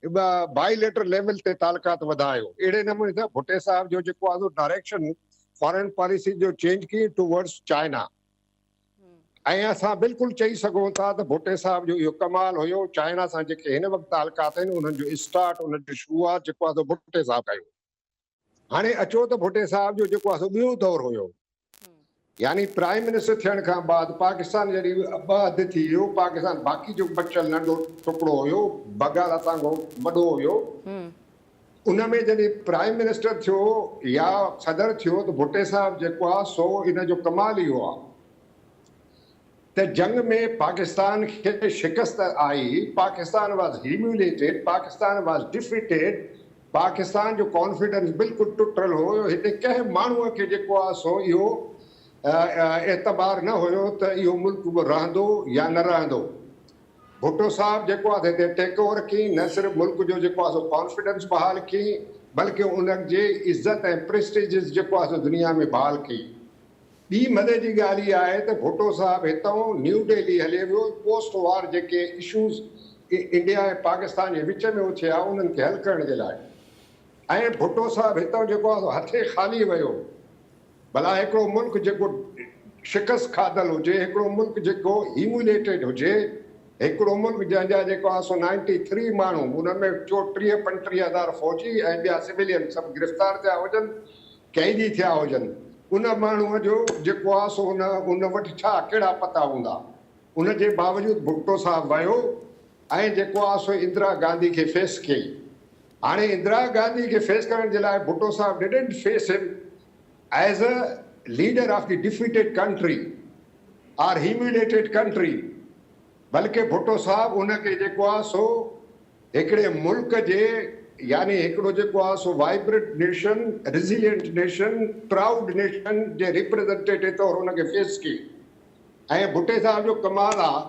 बाइलेटरल लेवल ते तालुकात वधायो। अहिड़े नमूने सां भुट्टे साहब जो जेको आहे डायरेक्शन फॉरेन पॉलिसी जो चेंज की टुवर्ड्स चाइना। ऐं असां बिल्कुलु चई सघूं था त भुट्टे साहब जो इहो कमाल हुयो। चाइना सां जेके हिन वक़्तु तालुकात आहिनि उन्हनि जो स्टार्ट, उन्हनि जो शुरूआत जेको आहे भुट्टे साहब कयो। हाणे अचो त भुट्टे साहब जो जेको आहे ॿियो दौर हुयो, यानी प्राइम मिनिस्टर थियण खां बाद पाकिस्तान जॾहिं अधु थी वियो, पाकिस्तान बाक़ी जो बचियल नंढो टुकड़ो हुयो, बगाला तां वॾो हुयो, उन में जॾहिं प्राइम मिनिस्टर थियो या सदर थियो त भुट्टे साहब जेको आहे सो इन जो कमाल इहो आहे त जंग में पाकिस्तान खे शिकस्त आई, Pakistan was humiliated, Pakistan was defeated, Pakistan जो कॉन्फिडेंस बिल्कुलु टुटल हुयो। हिते कंहिं माण्हूअ खे जेको आहे सो इहो एतबार न हुयो त इहो मुल्क रहंदो या न रहंदो। भुट्टो साहब जेको आहे हिते टेक ओवर की, न सिर्फ़ु मुल्क जो जेको आहे सो कॉन्फिडेंस बहाल की, बल्कि उन जे इज़त ऐं प्रेस्टिज जेको आहे सो दुनिया में बहाल की। ॿी मदे जी ॻाल्हि इहा आहे त भुट्टो साहब हितां न्यू दिल्ली हले वियो, पोस्ट वार जेके इशूज़ इंडिया ऐं पाकिस्तान जे विच में थिया उन्हनि खे हल करण जे लाइ। ऐं भुट्टो साहब हितां जेको आहे हथे ख़ाली वियो। भला हिकिड़ो मुल्क जेको शिकस्त खाधल हुजे, हिकिड़ो मुल्क जेको ह्यूमिलेटेड हुजे, हिकिड़ो मुल्क जंहिंजा जेको आहे सो 93 माण्हू, उन में 34-35 फ़ौजी ऐं ॿिया सिविलियन सभु गिरफ़्तार थिया हुजनि, कैदी थिया हुजनि, उन माण्हूअ जो जेको आहे सो उन वटि छा कहिड़ा पता हूंदा। उन जे बावजूदि भुट्टो साहब वियो ऐं जेको आहे सो इंदिरा गांधी खे फेस कई। हाणे इंदिरा गांधी खे फेस करण जे लाइ भुट्टो साहब डिडंट फेस हिम as a leader of the defeated country or humiliated country, बल्कि भुट्टो साहब उनखे जेको आहे सो हिकिड़े मुल्क जे यानी हिकिड़ो जेको आहे सो vibrant nation, resilient nation, proud nation जे रिप्रेजेंटेटिव तौरु उनखे फेस कई। ऐं भुट्टे साहब जो कमाल आहे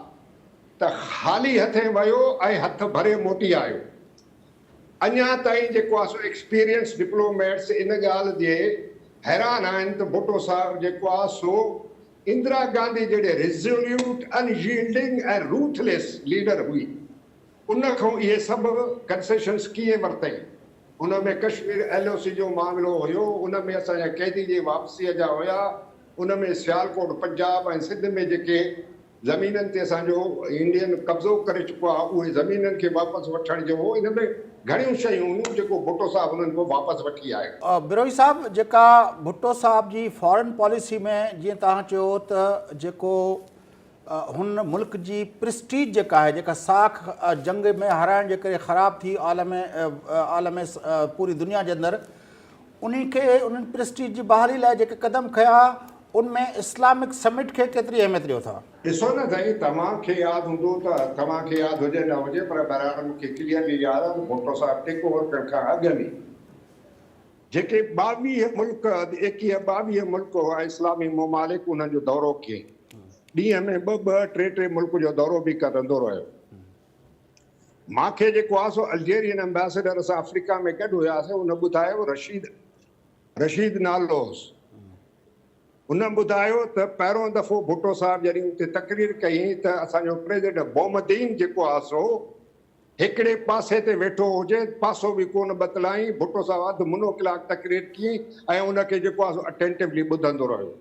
त ख़ाली हथे वियो ऐं हथ भरे मोटी आयो। अञा ताईं जेको आहे सो एक्सपीरियंस डिप्लोमेट्स इन ॻाल्हि जे हैरान आहिनि त भुट्टो साहब जेको आहे सो इंदिरा गांधी जहिड़े रिज़ोल्यूट, अनयील्डिंग ऐं रूथलेस लीडर हुई, उन खां इहे सभु कंसेशन्स कीअं वरितई। उन में कश्मीर LOC जो मामिलो हुयो, उन में असांजा कैदी जी वापसीअ जा हुया, उन में सियालकोट पंजाब ऐं सिंध में जेके ज़मीननि ते असांजो इंडियन कब्ज़ो करे चुको आहे उहे ज़मीननि खे वापसि वठण जो हो। इन में घणियूं शयूं हुयूं जेको भुट्टो साहब उन्हनि को वापसि वठी आयो। बिरोही साहब, जेका भुट्टो साहब जी फॉरेन पॉलिसी में जीअं तव्हां चयो त जेको हुन मुल्क जी प्रेस्टीज जेका आहे, जेका साख जंग में हाराइण जे करे ख़राब थी आलम पूरी दुनिया जे अंदरि, उन्हनि प्रेस्टीज जी बहाली लाइ जेके क़दम खया उनमें इस्लामिक समिट खे केतिरी अहमियत ॾियो था? ॾिसो न साईं, तव्हांखे यादि हूंदो त तव्हांखे यादि हुजे न हुजे, पर बहरहाल मूंखे क्लियरली यादि आहे भुट्टो साहब टेक ओवर करण खां अॻु में जेके 22 मुल्क हुआ इस्लामी ममालिक, उन्हनि जो दौरो कयईं। ॾींहं में 2-2, 3 मुल्क जो दौरो बि कंदो रहियो। मूंखे जेको आहे सो अल्जेरियन एम्बेसडर असां अफ्रीका में गॾु हुयासीं, उन ॿुधायो रशीद नालो हुउसि। उन ॿुधायो त पहिरियों दफ़ो भुट्टो साहब जॾहिं उते तकरीर कई त असांजो प्रेसिडेंट बोमदीन जेको आहे सो हिकिड़े पासे ते वेठो हुजे, पासो बि कोन बतलाई। भुट्टो साहब अधु मुनो कलाक तकरीर कई ऐं उनखे जेको आहे सो अटेंटिवली ॿुधंदो रहियो।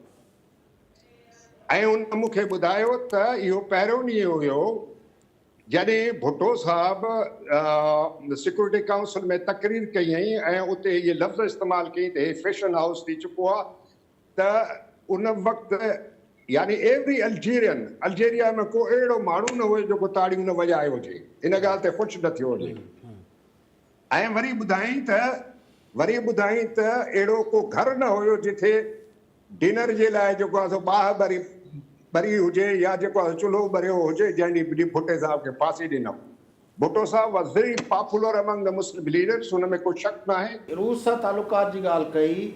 ऐं उन मूंखे ॿुधायो त इहो पहिरियों ॾींहुं हुयो जॾहिं भुट्टो साहब सिक्योरिटी काउंसिल में तकरीर कयईं ऐं उते इहे लफ़्ज़ इस्तेमालु कयईं त हे फैशन हाउस थी चुको आहे। त उन वक़्तु यानी एवरी अल्जेरिया में को अहिड़ो माण्हू न हुयो जेको ताड़ियूं न वॼायो हुजे, इन ॻाल्हि ते ख़ुशि न थियो हुजे। ऐं वरी ॿुधाईं त अहिड़ो को घर न हुयो जिथे डिनर जे लाइ जेको आहे सो बाहि ॿरी हुजे या जेको आहे चुल्हो ॿरियो हुजे जंहिं ॾींहुं भुट्टे साहब खे फांसी ॾिनऊं। भुट्टो साहब was very popular among the Muslim leaders, हुन में कोई शक न आहे। रूस सां तालुकात जी ॻाल्हि कई,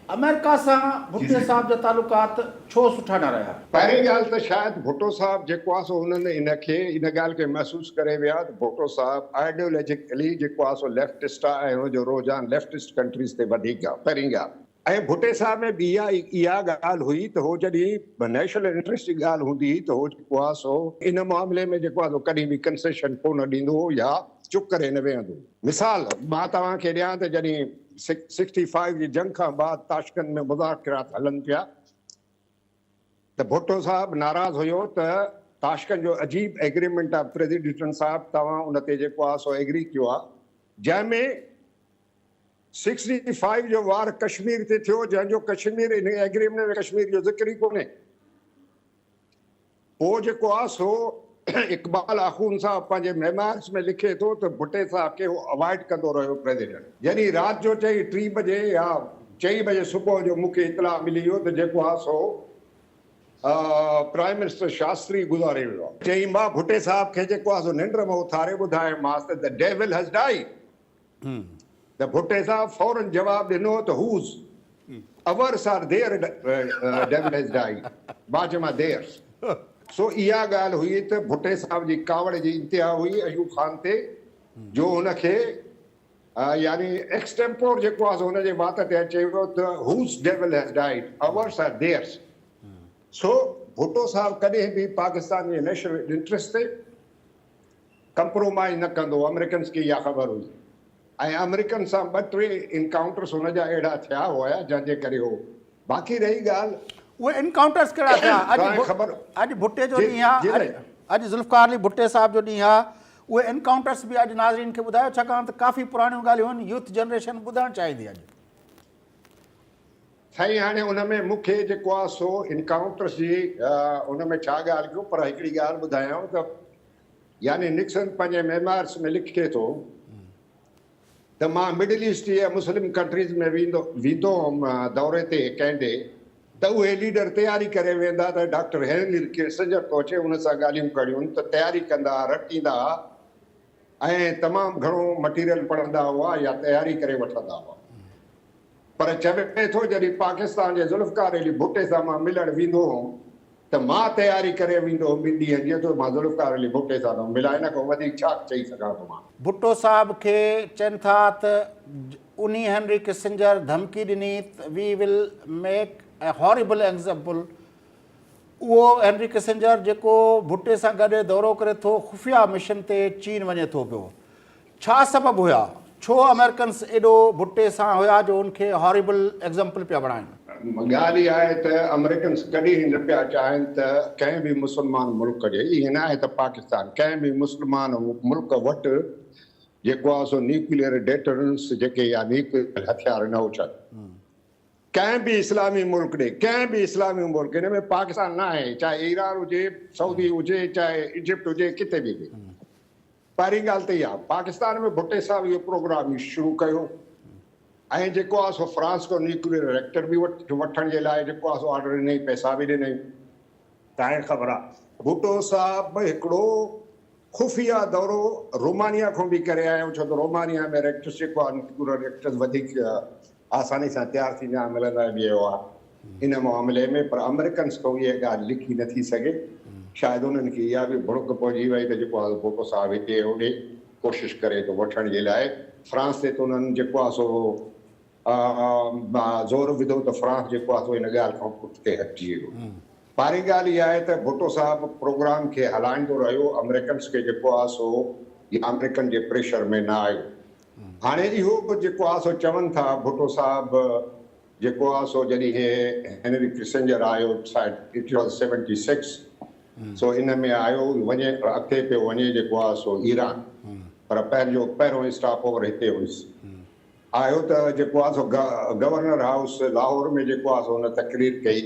अमेरिका सां भुट्टे साहब जा तालुकात छो सुठा न रहिया? पहिरीं ॻाल्हि त शायदि भुट्टो साहब जेको आहे सो हुननि इन ॻाल्हि खे महसूसु करे विया त भुट्टो साहब आइडियोलॉजिकली जेको आहे सो लेफ्टिस्ट आहे ऐं हुनजो रुझान लेफ्टिस्ट कंट्रीज़ ते वधीक आहे, पहिरीं ॻाल्हि। ऐं भुट्टे साहब में बि इहा ॻाल्हि हुई त हो जॾहिं नेशनल इंट्रस्ट जी ॻाल्हि हूंदी त हो जेको आहे सो इन मामले में जेको आहे सो कॾहिं बि कंसेशन कोन ॾींदो हो या चुप करे न वेहंदो। मिसाल मां तव्हांखे ॾियां त जॾहिं 65 जी जंग खां बाद ताशकंद में मुज़ाकरात हलनि पिया त भुट्टो साहब नाराज़ हुयो त ताशकंद जो अजीब एग्रीमेंट आहे प्रेसिडेंट साहब तव्हां उन ते जेको आहे सो एग्री कयो आहे, जंहिंमें 65 जो वार कश्मीर ते थियो, जंहिंजो कश्मीर इन एग्रीमेंट में कश्मीर जो ज़िक्र ई कोन्हे। पोइ जेको आहे सो इक़बाल आख़ून साहब पंहिंजे मेमोर्स में लिखे थो त भुट्टे साहब खे उहो अवॉइड कंदो रहियो प्रेसिडेंट। जॾहिं राति जो चई 3 बजे या 4 बजे सुबुह जो मूंखे इतला मिली वियो त जेको आहे सो प्राइम मिनिस्टर शास्त्री गुज़ारे वियो आहे। चई मां भुट्टे साहब खे जेको आहे सो निंड में उथारे ॿुधायोमांसि त द डेविल हैज़ डाइड। त भुट्टे साहब फौरन जवाब ॾिनो त who's ours are their devil has died. मां चयोमांसि देयर्स। सो इहा ॻाल्हि हुई त भुट्टे साहब जी कावड़ जी इंतिहा हुई अयूब खान ते, जो हुनखे यानी एक्सटेम्पोर जेको आहे सो हुनजे वात ते अचे वियो त whose devil has died ours or theirs. So Bhutto साहब कॾहिं बि पाकिस्तान जे नेशनल इंट्रस्ट ते कंप्रोमाइज़ न कंदो। अमेरिकन्स खे इहा ख़बर हुई ऐं अमेरिकन सां 2-3 इनकाउंटर्स हुनजा अहिड़ा थिया हुआ जंहिंजे करे हो। बाक़ी रही ॻाल्हि उहे इनकाउंटर्स कहिड़ा थिया? अॼु भुट्टे जो ॾींहुं आहे, अॼु ज़ुल्फ़िकार अली भुट्टे साहब जो ॾींहुं आहे। उहे इनकाउंटर्स बि अॼु नाज़रीन खे ॿुधायो, छाकाणि त काफ़ी पुराणियूं ॻाल्हियूं आहिनि, यूथ जनरेशन ॿुधणु चाहींदी अॼु। साईं हाणे उन में मूंखे जेको आहे सो इनकाउंटर्स जी उन में छा ॻाल्हि कयो, पर हिकिड़ी ॻाल्हि ॿुधायांव त यानी निक्सन पंहिंजे मेमोर्स में लिखे थो त मां मिडल ईस्ट या मुस्लिम कंट्रीज़ में वेंदो हुउमि दौरे ते कंहिं ॾे, त उहे लीडर तयारी करे वेंदा त डॉक्टर हेनरी किसिंजर थो अचे, हुन सां ॻाल्हियूं करियूं त तयारी कंदा, रटींदा ऐं तमामु घणो मटीरियल पढ़ंदा हुआ या तयारी करे वठंदा हुआ। पर चवे थो जॾहिं पाकिस्तान जे ज़ुल्फ़िकार अली भुट्टे सां मां मिलणु वेंदो हुउमि त मां तयारी करे वेंदो हुउमि 2 ॾींहं जीअं त मां ज़ुल्फ़िकार अली भुट्टे सां थो मिलां, इन खां वधीक छा चई सघां थो मां। भुट्टो साहब खे चवनि था त उनी हेनरी किसिंजर धमकी ॾिनी त we will make a horrible example. उहो हेनरी किसिंजर जेको भुट्टे सां गॾु दौरो करे थो, खुफ़िया मिशन ते चीन वञे थो पियो, छा सबबु हुया? छो अमेरिकन्स एॾो भुट्टे सां हुया जो उनखे हॉरिबल एग्ज़ाम्पल पिया बणाइनि? ॻाल्हि इहा आहे त अमेरिकन्स कॾहिं न पिया चाहिनि त कंहिं बि मुस्लमान मुल्क जे, इहे न आहे त पाकिस्तान, कंहिं बि मुस्लमान मुल्क वटि जेको आहे सो न्यूक्लियर डेटरेंस जेके या न्यूक्लियर हथियार न हुजनि। कंहिं बि इस्लामी मुल्क ॾे, कंहिं बि इस्लामी मुल्क, हिन में पाकिस्तान न आहे, चाहे ईरान हुजे, सऊदी हुजे, चाहे इजिप्ट हुजे, किथे बि। पहिरीं ॻाल्हि त इहा, पाकिस्तान में भुट्टे साहब इहो प्रोग्राम शुरू कयो ऐं जेको आहे सो फ्रांस को न्यूक्लियर रिएक्टर बि वठण जे लाइ जेको आहे सो ऑर्डर ॾिनई, पैसा बि ॾिनई। तव्हांखे ख़बर आहे भुट्टो साहब हिकिड़ो खुफ़िया दौरो रोमानिया खां बि करे आयो, छो त रोमानिया में रिएक्टर्स जेको आहे न्यूक्लियर रिएक्टर्स वधीक आसानी सां तयारु थींदा मिलंदा बि वियो आहे इन मामले में। पर अमेरिकन्स खां इहा ॻाल्हि लिखी नथी सघे, शायदि उन्हनि खे इहा बि भुड़क पहुची वई त जेको आहे भुट्टो साहब हिते होॾे कोशिशि करे थो वठण जे लाइ। फ्रांस ते त उन्हनि जेको आहे सो ज़ोर विधो त फ्रांस जेको आहे सो इन ॻाल्हि खां पुठिते हटिजी वियो। पहिरीं ॻाल्हि इहा आहे त भुट्टो साहब प्रोग्राम खे हलाईंदो रहियो, अमेरिकन्स खे जेको आहे सो अमेरिकन जे प्रेशर में न आयो। हाणे इहो बि जेको आहे सो चवनि था भुट्टो साहब जेको आहे सो जॾहिं हेनरी किसिंजर आयो, इट वॉज 76, सो इन में आयो वञे, अॻिते पियो वञे जेको आहे सो ईरान, पर पहिरियों स्टॉप ओवर हिते हुयुसि। आयो त जेको आहे सो गवर्नर हाउस लाहौर में जेको आहे सो हुन तकरीर कई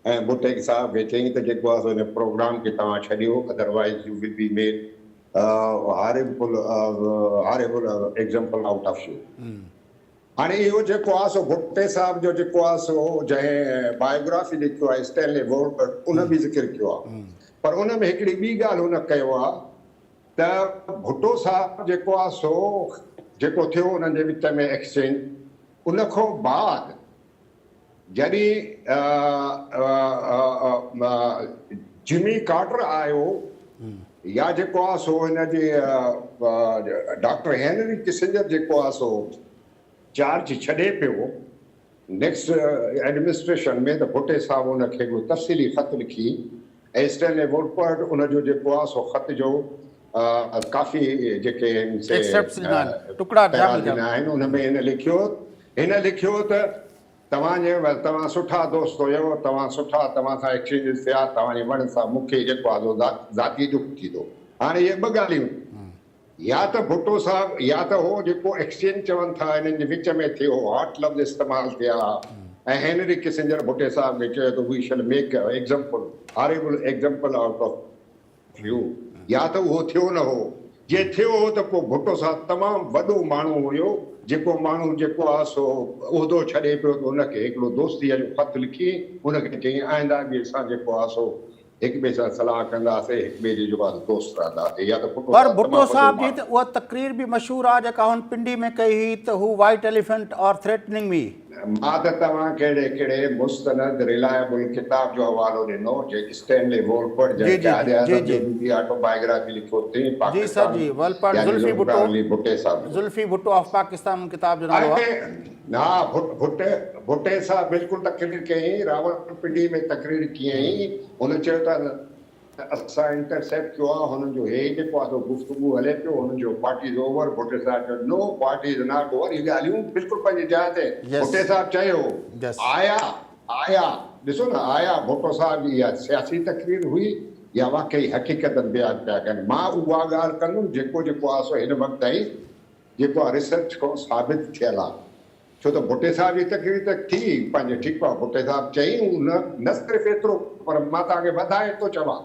ऐं भुट्टे साहब खे चयईं त जेको आहे सो हिन प्रोग्राम खे तव्हां छॾियो, otherwise U will be made horrible example out of U. हाणे इहो जेको आहे सो भुट्टे साहब जो जेको आहे सो जंहिं बायोग्राफी लिखियो आहे स्टैनली वोल्कर, उन बि ज़िक्र कयो आहे, पर उन में हिकिड़ी ॿी ॻाल्हि हुन कयो आहे त भुट्टो साहब जेको आहे सो जेको थियो उन्हनि जे विच में एक्सचेंज, उन खां बाद जॾहिं जिमी कार्टर आयो या जेको आहे सो हिनजे डॉक्टर हेनरी किसिंजर जेको आहे सो चार्ज छॾे पियो नेक्स्ट एडमिनिस्ट्रेशन में, त भुट्टे साहब हुनखे तफ़सीली ख़त लिखी ऐं स्टैनली वोल्कर उनजो जेको आहे सो ख़त जो काफ़ी जेके Excerpts ॾिना आहिनि, टुकड़ा पैरा जाम ॾिना आहिनि उन में हिन लिखियो त तव्हां सुठा दोस्त हुयो, तव्हां सां एक्सचेंजिस थिया, तव्हांजे वण सां मूंखे जेको आहे ज़ाती दुख थी थो। हाणे इहे ॿ ॻाल्हियूं, या त भुट्टो साहब या त हो जेको एक्सचेंज चवनि था हिननि जे विच में थियो, हॉट लफ़्ज़ इस्तेमालु थिया ऐं हेनरी किसिंजर भुट्टे साहब खे चयो त we shall make example, horrible example out of U, या त उहो थियो न हो। जे थियो हो त पोइ भुट्टो साहब तमामु वॾो माण्हू हुयो, जेको माण्हू जेको आहे सो उहिदो छॾे पियो त उनखे हिकिड़ो दोस्तीअ जो ख़त लिखी उनखे चई आईंदा बि असां जेको आहे सो हिक ॿिए सां सलाह कंदासीं, हिक ॿिए जे जेको आहे दोस्त रहंदासीं। या त पर भुट्टो साहब जी त उहा तक़रीर बि मशहूरु आहे जेका हुन पिंडी में कई हुई त हू वाइट एलिफेंट और थ्रेटनिंग मी। मां त तव्हांखे हिकिड़े मुस्तनद रिलायबल किताब जो हवालो ॾिनो जे स्टैनली वॉलपर्ट जंहिं ऑटोबायोग्राफी लिखियो अथई पाकिस्तान जी, वॉलपर्ट ज़ुल्फी भुट्टो ऑफ पाकिस्तान किताब जो नालो आहे। हा, भुट्टे साहब बिल्कुलु तकरीर कयईं, रावलपिंडी में तकरीर कयईं। हुन चयो त असां इंटरसेप्ट कयो आहे, हुननि जो हे जेको आहे गुफ़्तगू हले पियो, हुननि जो पार्टी इज़ ओवर। भुट्टे साहब चयो नो, पार्टी इज़ नॉट ओवर। इहे ॻाल्हियूं बिल्कुलु पंहिंजी जाइ ते। भुट्टे साहब चयो आया ॾिसो न, आया भुट्टो साहब जी इहा सियासी तकरीर हुई या वाकई हक़ीक़त बयानु पिया कनि। मां उहा ॻाल्हि कंदुमि जेको आहे सो हिन वक़्त ताईं जेको आहे रिसर्च खां साबित थियल आहे। छो त भुट्टे साहब जी तकरीर त थी पंहिंजे, ठीकु आहे, भुट्टे साहब चई न सिर्फ़ु एतिरो, पर मां तव्हांखे वधाए थो चवां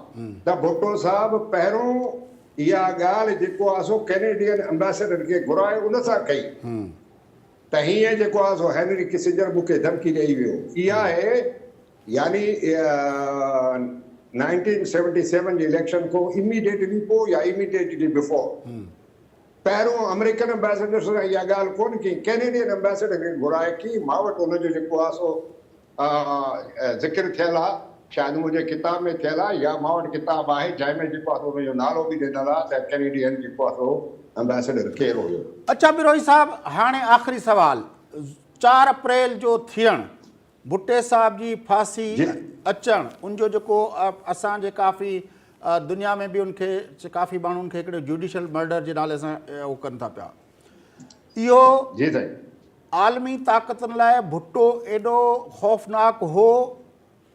त भुट्टो साहब पहिरियों इहा ॻाल्हि जेको आहे सो कैनेडियन एम्बेसडर खे घुराए उन सां कई त हीअं जेको आहे सो हेनरी किसिंजर मूंखे धमकी ॾेई वियो। इहा आहे यानी 1977 जे इलेक्शन खां इमीडिएटली पोइ या इमीडिएटली बिफोर पहिरियों अमेरिकन एम्बेसडर सां इहा ॻाल्हि कोन की, कैनेडियन एम्बेसडर खे घुराए की। मां वटि हुनजो जेको आहे सो ज़िक्र थियल आहे, शायदि मुंहिंजे किताब में थियल आहे, या मां वटि किताब आहे जंहिंमें जेको आहे हुनजो नालो बि ॾिनल आहे त कैनेडियन जेको आहे सो एम्बेसडर केरु हुयो। अच्छा बिरोही साहब, हाणे आख़िरी सवाल, 4 अप्रैल जो थियणु, भुट्टे साहब जी फांसी अचणु, उनजो जेको असांजे काफ़ी दुनिया में बि उनखे काफ़ी माण्हुनि खे हिकिड़े जुडिशल मर्डर जे नाले सां उहो कनि था पिया, इहो आलमी ताक़तुनि लाइ भुट्टो एॾो ख़ौफ़नाक हो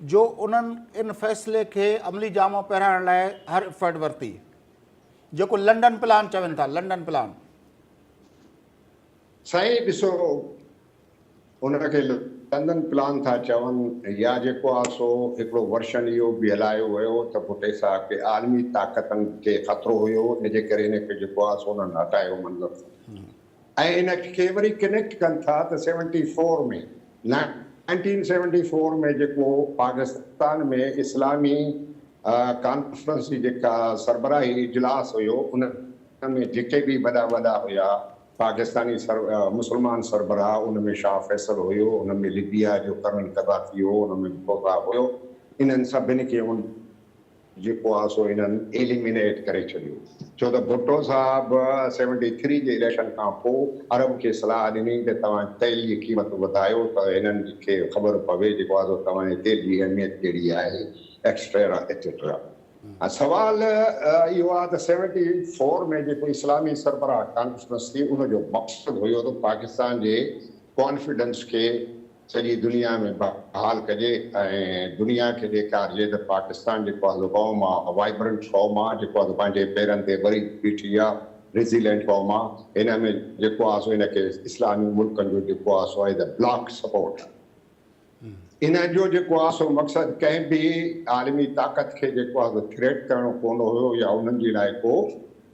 जो उन्हनि इन फ़ैसिले खे अमली जामो पहिराइण लाइ हर एफर्ट वरिती, जेको लंडन प्लान चवनि था, लंडन प्लान। साईं ॾिसो, उनखे लंडन प्लान था चवनि या जेको आहे सो हिकिड़ो वर्शन इहो बि हलायो वियो त भुट्टे साहब खे आलमी ताक़तनि खे ख़तरो हुयो, इनजे करे हिनखे जेको आहे सो उन्हनि हटायो मंज़र सां। ऐं इनखे वरी कनेक्ट कनि था त 74 में 1974 में जेको पाकिस्तान में इस्लामी कॉन्फ्रेंस जी जेका सरबराही इजलास हुयो, उन में जेके बि वॾा हुया पाकिस्तानी मुस्लमान सरबराह, उनमें शाह फैसल हुयो, उनमें लिबिया जो कर्नल कदाफी हो, उनमें भुट्टो साहब हुयो, इन्हनि सभिनी खे जेको आहे सो इन्हनि एलिमिनेट करे छॾियो। छो त भुट्टो साहब 73 जे इलेक्शन खां पोइ अरब खे सलाह ॾिनी त तव्हां तेल जी क़ीमत वधायो त हिननि खे ख़बर पवे जेको आहे तव्हांजे तेल जी अहमियत कहिड़ी आहे, एक्सट्रा एक्सेट्रा। सवाल इहो आहे त 74 में जेको इस्लामी सरबराह कॉन्फ्रेंस थी, उनजो मक़सदु हुयो त पाकिस्तान जे कॉन्फिडेंस खे सॼी दुनिया में बहाल कजे ऐं दुनिया खे ॾेखारिजे त पाकिस्तान जेको आहे क़ौम आहे, वाइब्रेंट क़ौम आहे, जेको आहे पंहिंजे पेरनि ते वरी बीठी आहे, रेज़िलेंट क़ौम आहे। हिन में जेको आहे सो हिनखे इस्लामी मुल्कनि जो जेको आहे सो आहे ब्लॉक सपोर्ट आहे। इन जो जेको आहे सो मक़सदु कंहिं बि आलमी ताक़त खे जेको आहे थ्रेट करणो कोन हुयो या उन्हनि जे लाइ को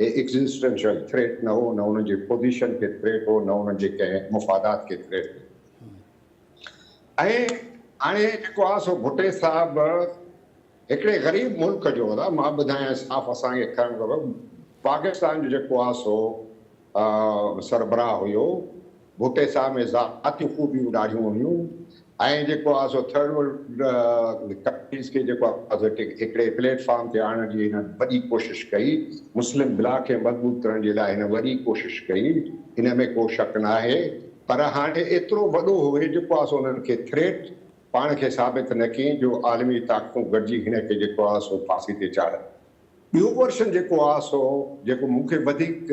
एग्ज़िस्टेंशियल थ्रेट न हो, न उन्हनि जी पोज़ीशन खे थ्रेट हो, न उन्हनि जे कंहिं मुफ़ादात खे थ्रेट हो। ऐं हाणे जेको आहे सो भुट्टे साहब हिकिड़े ग़रीब मुल्क जो हुआ, मां ॿुधायां साफ़ असांखे खणणु खपे, पाकिस्तान जो जेको आहे सो सरबराह हुयो, भुट्टे साहब में ज़ाती ख़ूबियूं ॾाढियूं हुयूं ऐं जेको आहे सो थर्ड वर्ल्ड कंट्रीज़ खे जेको आहे हिकिड़े प्लेटफॉर्म ते आणण जी हिन वॾी कोशिशि कई, मुस्लिम ब्लॉक खे मज़बूत करण जे लाइ हिन वॾी कोशिशि कई, हिन में को शक न आहे। पर हाणे एतिरो वॾो हुए जेको आहे सो उन्हनि खे थ्रेट पाण खे साबित न कयईं जो आलमी ताक़तूं गॾिजी हिन खे जेको आहे सो फांसी ते चाढ़नि। ॿियो वर्शन जेको आहे सो जेको मूंखे वधीक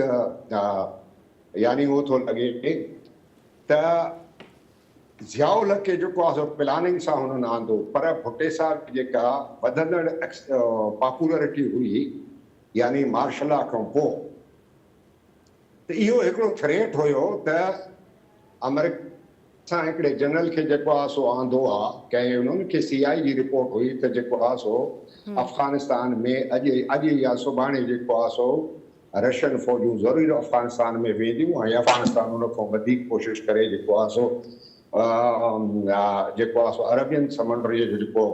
यानी उहो थो लॻे त ज़ियाउल खे जेको आहे सो प्लानिंग सां हुननि आंदो, पर भुट्टे साहब जेका वधंदड़ पॉपुलरिटी हुई यानी मार्शल लॉ खां पोइ, त इहो हिकिड़ो थ्रेट हुयो त अमेरिका सां हिकिड़े जनरल खे जेको आहे सो आंदो आहे, कंहिं उन्हनि खे CI जी रिपोर्ट हुई त जेको आहे सो अफ़गानिस्तान में अॼु या सुभाणे जेको आहे सो रशियन फ़ौजूं ज़रूरु अफ़गानिस्तान में वेंदियूं ऐं अफ़गानिस्तान उन खां वधीक कोशिशि करे जेको आहे सो अरबियन समुंड जो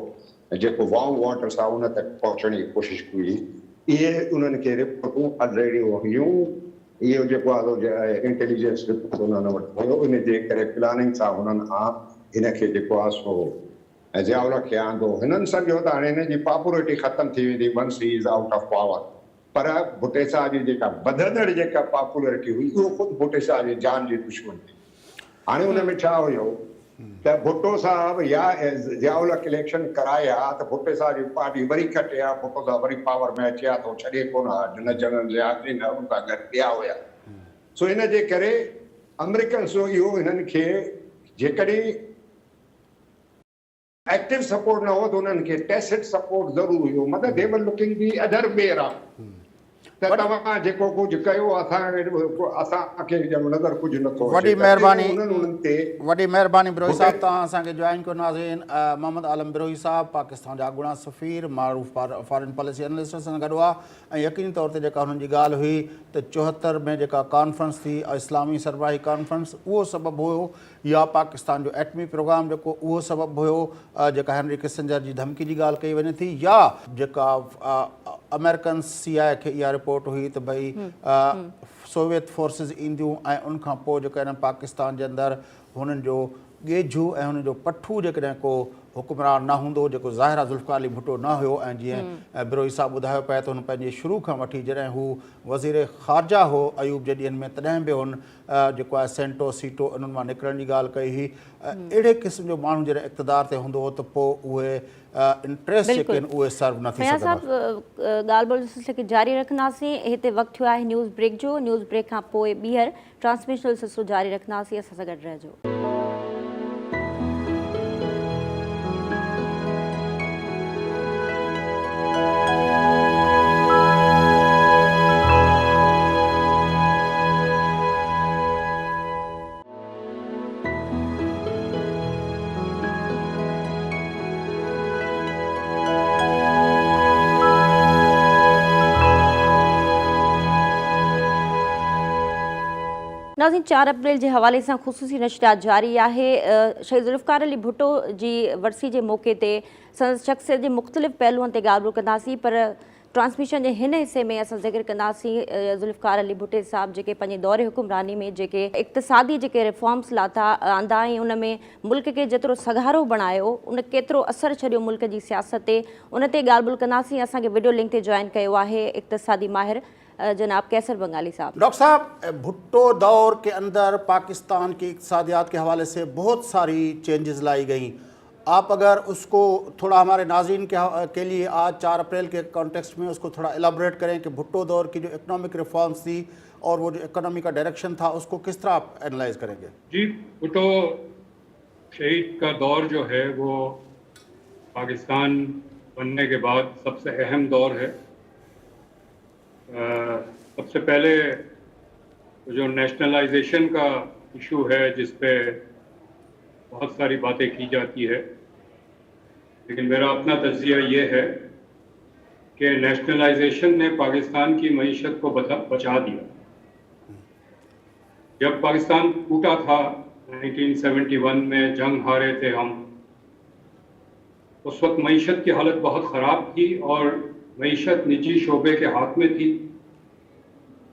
जेको वार्म वाटर्स आहे उन तक पहुचण जी कोशिशि कई। इहे उन्हनि खे रिपोर्टूं ऑलरेडी हुयूं, इहो जेको आहे इंटेलिजेंस रिपोर्ट उन्हनि वटि हुयो, इन जे करे प्लानिंग सां हुननि हिन खे जेको आहे सो ज़ियाउल खे आंदो। हिननि सम्झो त हाणे हिन जी पॉपुलरिटी ख़तमु थी वेंदी once he is out of power, पर भुट्टे साहब जी जेका वधंदड़ जेका पॉपुलरिटी हुई उहो ख़ुदि भुट्टे साहब जी जान जी दुश्मन थी। हाणे हुन में छा हुयो त भुट्टो साहब या ज़ियाउल इलेक्शन कराया त भुट्टे साहब जी पार्टी वरी खटिया, भुट्टो साहब वरी पावर में अचिया त छॾे कोन हा, जिन जनरल ज़ियाउल न उन सां गॾु ॿिया हुया। सो इन जे करे अमेरिकन सो इहो हिननि खे जेकॾहिं एक्टिव सपोर्ट न हो त उन्हनि खे टैसिट सपोर्ट ज़रूरु हुयो, मतिलबु they were looking the other way around त तव्हां जेको कुझु कयो असांखे नज़र कुझु नथो अचे। वॾी महिरबानी, उन्हनि ते वॾी महिरबानी बिरोही साहब, तव्हां असांखे जॉइन कयो। नाज़रीन, मोहम्मद आलम बिरोही साहब पाकिस्तान जा अॻूणा सफ़ीर, मारूफ़ फॉरेन पॉलिसी एनालिस्ट सां गॾु आहे, ऐं यकीनी तौर ते जेका हुननि जी ॻाल्हि हुई त 74 में जेका कॉन्फ्रेंस थी इस्लामी सरबराही कॉन्फ्रेंस, उहो सबबु हुयो, या पाकिस्तान जो एटमी प्रोग्राम जेको उहो सबबु हुयो, जेका हेनरी किसिंजर जी धमकी जी ॻाल्हि कई वञे थी, या जेका अमेरिकन CI खे इहा रिपोर्ट हुई त भई सोवियत फोर्सिस ईंदियूं ऐं उनखां पोइ जेकॾहिं पाकिस्तान जे अंदरि हुननि जो ॻेझू ऐं हुननि जो पठू जेकॾहिं को हुकुमरान न हूंदो, जेको ज़ाहिर आहे ज़ुल्फ़िकार अली भुट्टो न हुयो। ऐं जीअं बिरोही साहब ॿुधायो पिए त हुन पंहिंजे शुरू खां वठी जॾहिं हू वज़ीर ख़ारजा हो अयूब जे ॾींहंनि में, तॾहिं बि हुन जेको आहे सेंटो सीटो उन्हनि मां निकिरण जी ॻाल्हि कई हुई। अहिड़े क़िस्म जो माण्हू जॾहिं इक़्तिदार ते हूंदो हो त पोइ उहे इंट्रस्ट जेके आहिनि उहे सर्व न थी सघंदा। साहब ॻाल्हि ॿोल सिलसिले खे जारी रखंदासीं। हिते वक़्तु थियो आहे न्यूज़ ब्रेक जो। न्यूज़ ब्रेक खां पोइ ॿीहर ट्रांसमिशन सिलसिलो जारी रखंदासीं। असां सां गॾु रहिजो। नाज़रीन, 4 अप्रैल जे हवाले सां ख़ुसूसी नशरियात जारी आहे। शहीद ज़ुल्फ़िकार अली भुट्टो जी वरसी जे मौक़े ते संदसि शख़्सियत जे मुख़्तलिफ़ पहलुअनि ते ॻाल्हि ॿोल कंदासीं, पर ट्रांसमिशन जे हिन हिसे में असां ज़िक्र कंदासीं ज़ुल्फ़िकार अली भुट्टे साहब जेके पंहिंजे दौरे हुकुमरानी में जेके इक़्तिसादी जेके रिफॉर्म्स लाथा आंदा ऐं उन में मुल्क खे जेतिरो सघारो बणायो, उन केतिरो असरु छॾियो मुल्क जी सियासत ते, उन ते ॻाल्हि ॿोल कंदासीं। असांखे वीडियो लिंक ते जॉइन कयो आहे इक़्तिसादी माहिर जनाब कैसर बंगाली साहब। डॉक्टर साहब, भुट्टो दौर के अंदर पाकिस्तान की इक़्तिसादियात के हवाले से बहुत सारी चेंजेस लाई गई। आप अगर उसको थोड़ा हमारे नाज़रीन के लिए आज 4 अप्रैल के कॉन्टेक्स्ट में उसको थोड़ा एलाबोरेट करें कि भुट्टो दौर की जो इकोनॉमिक रिफॉर्म्स थी और वो जो इकोनॉमी का डायरेक्शन था उसको किस तरह आप एनालाइज करेंगे? जी, भुट्टो शहीद का दौर जो है वो पाकिस्तान बनने के बाद सबसे अहम दौर है। सबसे पहले जो नेशनलाइजेशन का इशू है जिस पे बहुत सारी बातें की जाती है, लेकिन मेरा अपना तज्जिया ये है कि नेशनलाइजेशन ने पाकिस्तान की मईशत को बचा दिया। जब पाकिस्तान टूटा था 1971 में, जंग हारे थे हम, उस वक्त मईशत की हालत बहुत ख़राब थी और मईशत निजी शोबे के हाथ में थी।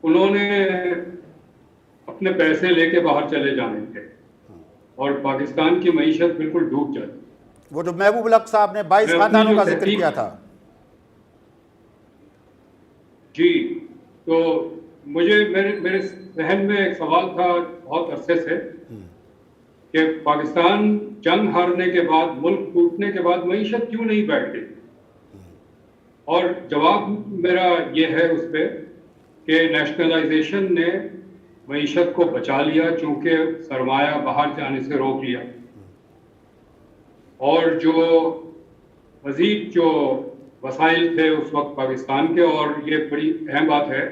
उन्होंने अपने पैसे लेके बाहर चले जाने थे और पाकिस्तान की मईशत बिल्कुल डूब जाती। वो जो महबूब लक साहब ने 22 खानदानों का जिक्र किया था। जी, तो मुझे मेरे जहन में एक सवाल था बहुत अरसे से कि पाकिस्तान जंग हारने के बाद, मुल्क टूटने के बाद मईशत क्यों नहीं बैठ गई। اور جواب میرا یہ ہے اس پہ کہ نیشنلائزیشن نے معیشت کو بچا لیا چونکہ سرمایہ باہر جانے سے روک لیا، اور جو مزید جو وسائل تھے اس وقت پاکستان کے، اور یہ بڑی اہم بات ہے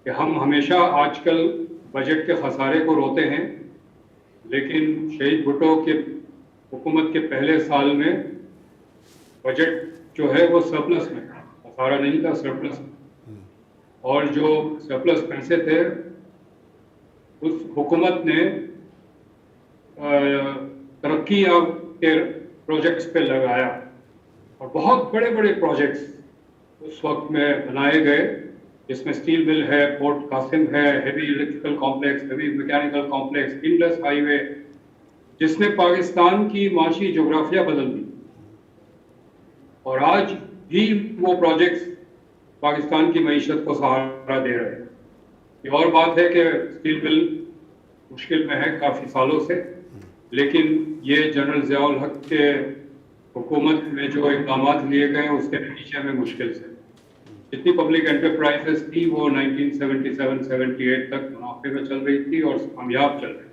کہ ہم ہمیشہ آج کل بجٹ کے خسارے کو روتے ہیں، لیکن شہید بھٹو کے حکومت کے پہلے سال میں بجٹ جو ہے وہ سرپلس میں تھا، خسارہ نہیں تھا، سرپلس میں، اور جو سرپلس پیسے تھے اس حکومت نے ترقی کے پروجیکٹس پہ لگایا، اور بہت بڑے بڑے پروجیکٹس اس وقت میں بنائے گئے، جس میں اسٹیل مل ہے، پورٹ قاسم ہے، heavy electrical complex, heavy mechanical complex, Indus highway, جس نے پاکستان کی معاشی جغرافیہ بدل دی، اور آج بھی وہ پروجیکٹس پاکستان کی معیشت کو سہارا دے رہے ہیں۔ یہ اور بات ہے کہ اسٹیل مل مشکل میں ہے کافی سالوں سے، لیکن یہ جنرل ضیاء الحق کے حکومت میں جو اقدامات لیے گئے اس کے نتیجے میں مشکل سے جتنی پبلک انٹرپرائزز تھی وہ 1977-78 تک منافع میں چل رہی تھی اور کامیاب چل رہی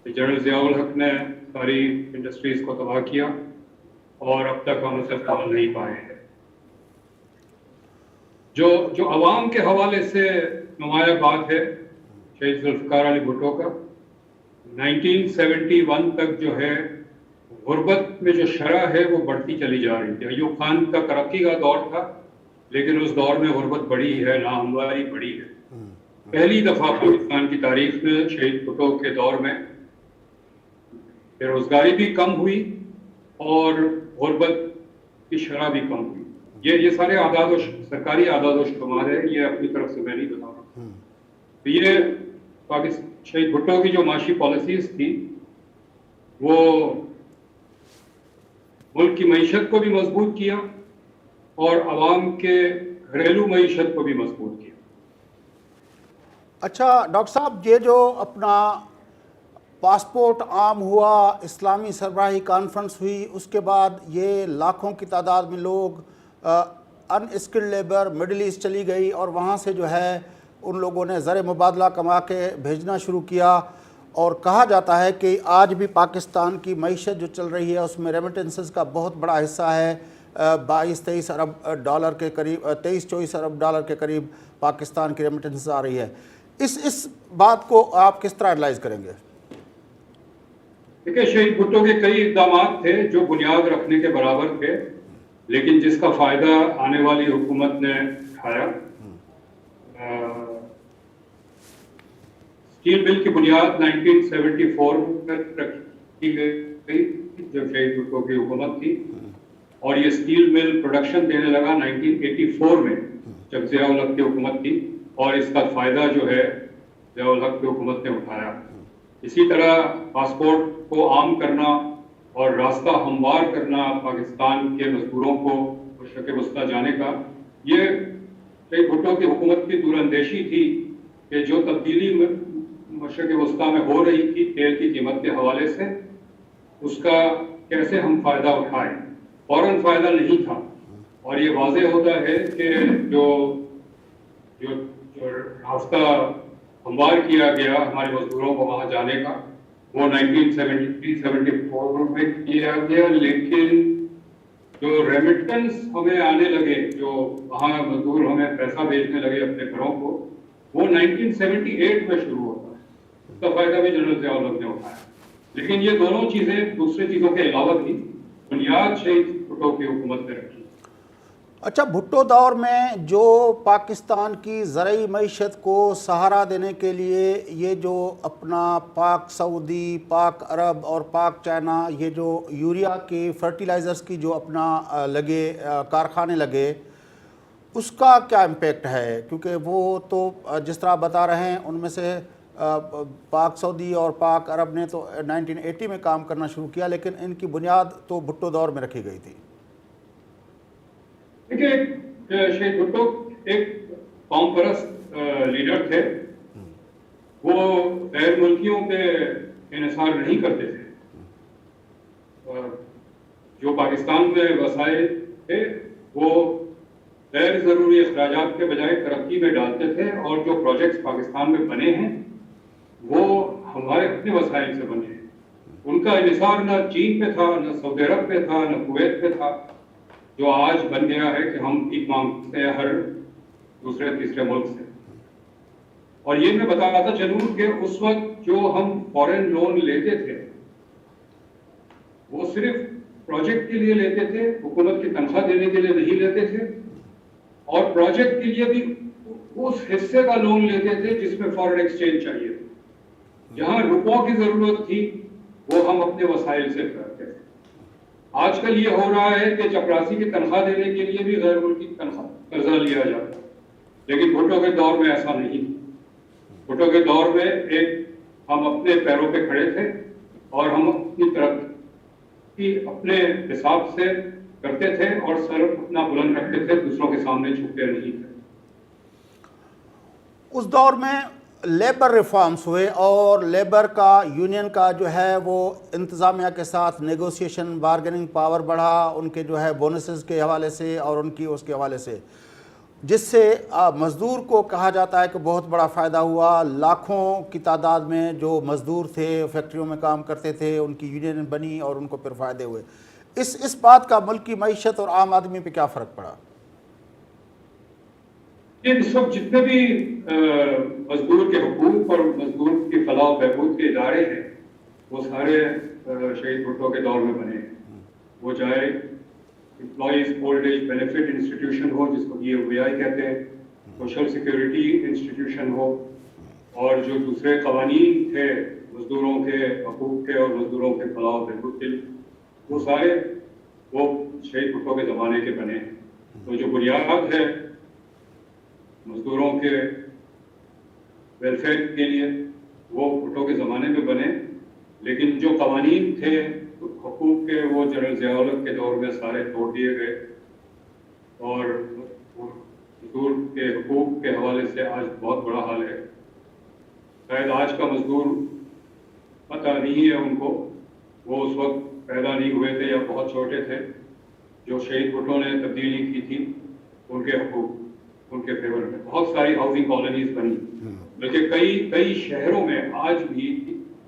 تھی۔ جنرل ضیاء الحق نے ساری انڈسٹریز کو تباہ کیا اور اب تک ہم اسے کام نہیں پائے ہیں۔ جو عوام کے حوالے سے نمایاں بات ہے شہید ذوالفقار علی بھٹو کا، 1971 تک جو ہے غربت میں جو شرح ہے وہ بڑھتی چلی جا رہی تھی۔ ایوب خان کا ترقی کا دور تھا، لیکن اس دور میں غربت بڑھی ہے، ناہمواری بڑھی ہے۔ پہلی دفعہ پاکستان کی تاریخ میں شہید بھٹو کے دور میں بے روزگاری بھی کم ہوئی اور غربت کی شرح بھی کم ہوئی۔ یہ سارے سرکاری اعداد و شمار ہے، یہ اپنی طرف سے میں نہیں بتا رہا۔ تو یہ شہید بھٹو کی جو معاشی پالیسیز تھی وہ ملک کی معیشت کو بھی مضبوط کیا اور عوام کے گھریلو معیشت کو بھی مضبوط کیا۔ اچھا ڈاکٹر صاحب، یہ جو اپنا پاسپورٹ عام ہوا، اسلامی سربراہی کانفرنس ہوئی، اس کے بعد یہ لاکھوں کی تعداد میں لوگ ان اسکلڈ لیبر مڈل ایسٹ چلی گئی اور وہاں سے جو ہے ان لوگوں نے زر مبادلہ کما کے بھیجنا شروع کیا، اور کہا جاتا ہے کہ آج بھی پاکستان کی معیشت جو چل رہی ہے اس میں ریمیٹنسز کا بہت بڑا حصہ ہے۔ 22-23 ارب ڈالر کے قریب، 23-24 ارب ڈالر کے قریب پاکستان کی ریمیٹنسز آ رہی ہے۔ اس بات کو آپ کس طرح انالائز کریں گے؟ دیکھیں، شہید بھٹو کے کئی اقدامات تھے جو بنیاد رکھنے کے برابر تھے، لیکن جس کا فائدہ آنے والی حکومت نے اٹھایا۔ اسٹیل مل کی بنیاد 1974 میں رکھی گئی جب شہید بھٹو کی حکومت تھی، اور یہ اسٹیل مل پروڈکشن دینے لگا 1984 میں جب ضیاء الحق کی حکومت تھی، اور اس کا فائدہ جو ہے ضیاء الحق کی حکومت نے اٹھایا۔ اسی طرح پاسپورٹ کو عام کرنا اور راستہ ہموار کرنا پاکستان کے مزدوروں کو مشرق وسطیٰ جانے کا، یہ شہید بھٹو کی حکومت کی دور اندیشی تھی کہ جو تبدیلی مشرق وسطیٰ میں ہو رہی تھی تیل کی قیمت کے حوالے سے، اس کا کیسے ہم فائدہ اٹھائیں۔ فوراً فائدہ نہیں تھا، اور یہ واضح ہوتا ہے کہ جو راستہ ہموار کیا گیا ہمارے مزدوروں کو وہاں جانے کا، وہ 1973-74 میں کیا گیا، لیکن جو ریمیٹنس ہمیں آنے لگے، جو وہاں مزدور ہمیں پیسہ بھیجنے لگے اپنے گھروں کو، وہ 1978 میں شروع ہوتا ہے۔ اس کا فائدہ بھی جنرل ضیاء الحق نے اٹھایا، لیکن یہ دونوں چیزیں دوسری چیزوں کے علاوہ تھی، بنیاد شہید بھٹو کی حکومت نے رکھی۔ اچھا، بھٹو دور میں جو پاکستان کی زرعی معیشت کو سہارا دینے کے لیے یہ جو اپنا پاک سعودی، پاک عرب اور پاک چائنا، یہ جو یوریا کی فرٹیلائزرز کی جو اپنا لگے کارخانے لگے، اس کا کیا امپیکٹ ہے؟ کیونکہ وہ تو جس طرح بتا رہے ہیں ان میں سے پاک سعودی اور پاک عرب نے تو 1980 میں کام کرنا شروع کیا، لیکن ان کی بنیاد تو بھٹو دور میں رکھی گئی تھی۔ دیکھیں، شہید بھٹو ایک قوم پرست لیڈر تھے، وہ غیر ملکیوں پہ انحصار نہیں کرتے تھے۔ جو پاکستان میں وسائل تھے وہ غیر ضروری اخراجات کے بجائے ترقی میں ڈالتے تھے، اور جو پروجیکٹس پاکستان میں بنے ہیں وہ ہمارے اپنے وسائل سے بنے ہیں. ان کا انحصار نہ چین پہ تھا، نہ سعودی عرب پہ تھا، نہ کویت پہ تھا، جو آج بن گیا ہے کہ ہم بھیک مانگتے ہیں ہر دوسرے تیسرے ملک سے. اور یہ میں بتاتا چلوں کہ اس وقت جو ہم فورن لون لیتے تھے وہ صرف پروجیکٹ کے لیے لیتے تھے، حکومت کی تنخواہ دینے کے لیے نہیں لیتے تھے، اور پروجیکٹ کے لیے بھی اس حصے کا لون لیتے تھے جس میں فورن ایکسچینج چاہیے تھا. جہاں روپوں کی ضرورت تھی وہ ہم اپنے وسائل سے کرتے تھے. آج کل یہ ہو رہا ہے کہ چپراسی کی تنخواہ دینے کے لیے بھی غیر ملکی تنخواہ قرضہ لیا جاتا ہے، لیکن بھٹو کے دور میں ایسا نہیں. بھٹو کے دور میں ہم اپنے پیروں پہ کھڑے تھے اور ہم اپنی ترقی اپنے حساب سے کرتے تھے اور سر اپنا بلند رکھتے تھے، دوسروں کے سامنے جھکتے نہیں تھے. اس دور میں لیبر ریفارمز ہوئے اور لیبر کا یونین کا جو ہے وہ انتظامیہ کے ساتھ نیگوسیشن، بارگیننگ پاور بڑھا ان کے جو ہے بونسز کے حوالے سے اور ان کی اس کے حوالے سے، جس سے مزدور کو کہا جاتا ہے کہ بہت بڑا فائدہ ہوا. لاکھوں کی تعداد میں جو مزدور تھے فیکٹریوں میں کام کرتے تھے ان کی یونین بنی اور ان کو پھر فائدے ہوئے. اس بات کا ملکی معیشت اور عام آدمی پہ کیا فرق پڑا؟ اس وقت جتنے بھی مزدور کے حقوق اور مزدور کی فلاح و بہبود کے ادارے ہیں وہ سارے شہید بھٹو کے دور میں بنے ہیں. وہ چاہے employees old age benefit institution ہو جس کو EOBI کہتے ہیں، سوشل سیکیورٹی انسٹیٹیوشن ہو، اور جو دوسرے قوانین تھے مزدوروں کے حقوق کے اور مزدوروں کے فلاح و بہبود کے، وہ سارے وہ شہید بھٹو کے زمانے کے بنے ہیں. تو جو بنیاد ہے مزدوروں کے ویلفیئر کے لیے وہ بھٹو کے زمانے میں بنے، لیکن جو قوانین تھے حقوق کے وہ جنرل ضیاء الحق کے دور میں سارے توڑ دیے گئے، اور مزدور کے حقوق کے حوالے سے آج بہت بڑا حال ہے. شاید آج کا مزدور پتہ نہیں ہے ان کو، وہ اس وقت پیدا نہیں ہوئے تھے یا بہت چھوٹے تھے جو شہید بھٹو نے تبدیلی کی تھی ان کے حقوق ان کے فیور میں. بہت ساری ہاؤسنگ کالونیز بنی، بلکہ کئی شہروں میں آج بھی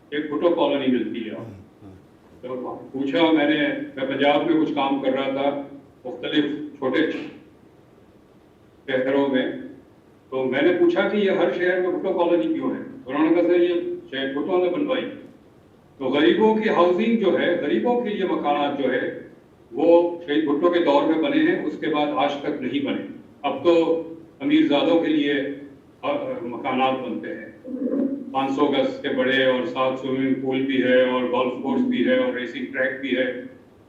ایک بھٹو کالونی ملتی ہے. تو پوچھا میں پنجاب میں کچھ کام کر رہا تھا مختلف چھوٹے شہروں میں، تو میں نے پوچھا کہ یہ ہر شہر میں بھٹو کالونی کیوں ہے؟ انہوں نے کہا سر یہ شہر بھٹو نے بنوائی. تو غریبوں کی ہاؤسنگ جو ہے، غریبوں کے لیے مکانات جو ہے وہ شہید بھٹو کے دور میں بنے ہیں، اس کے بعد آج تک نہیں بنے. اب تو امیر زادوں کے لیے مکانات بنتے ہیں، 500 گز کے بڑے، اور ساتھ سوئمنگ پول بھی ہے اور گولف کورس بھی ہے اور ریسنگ ٹریک بھی ہے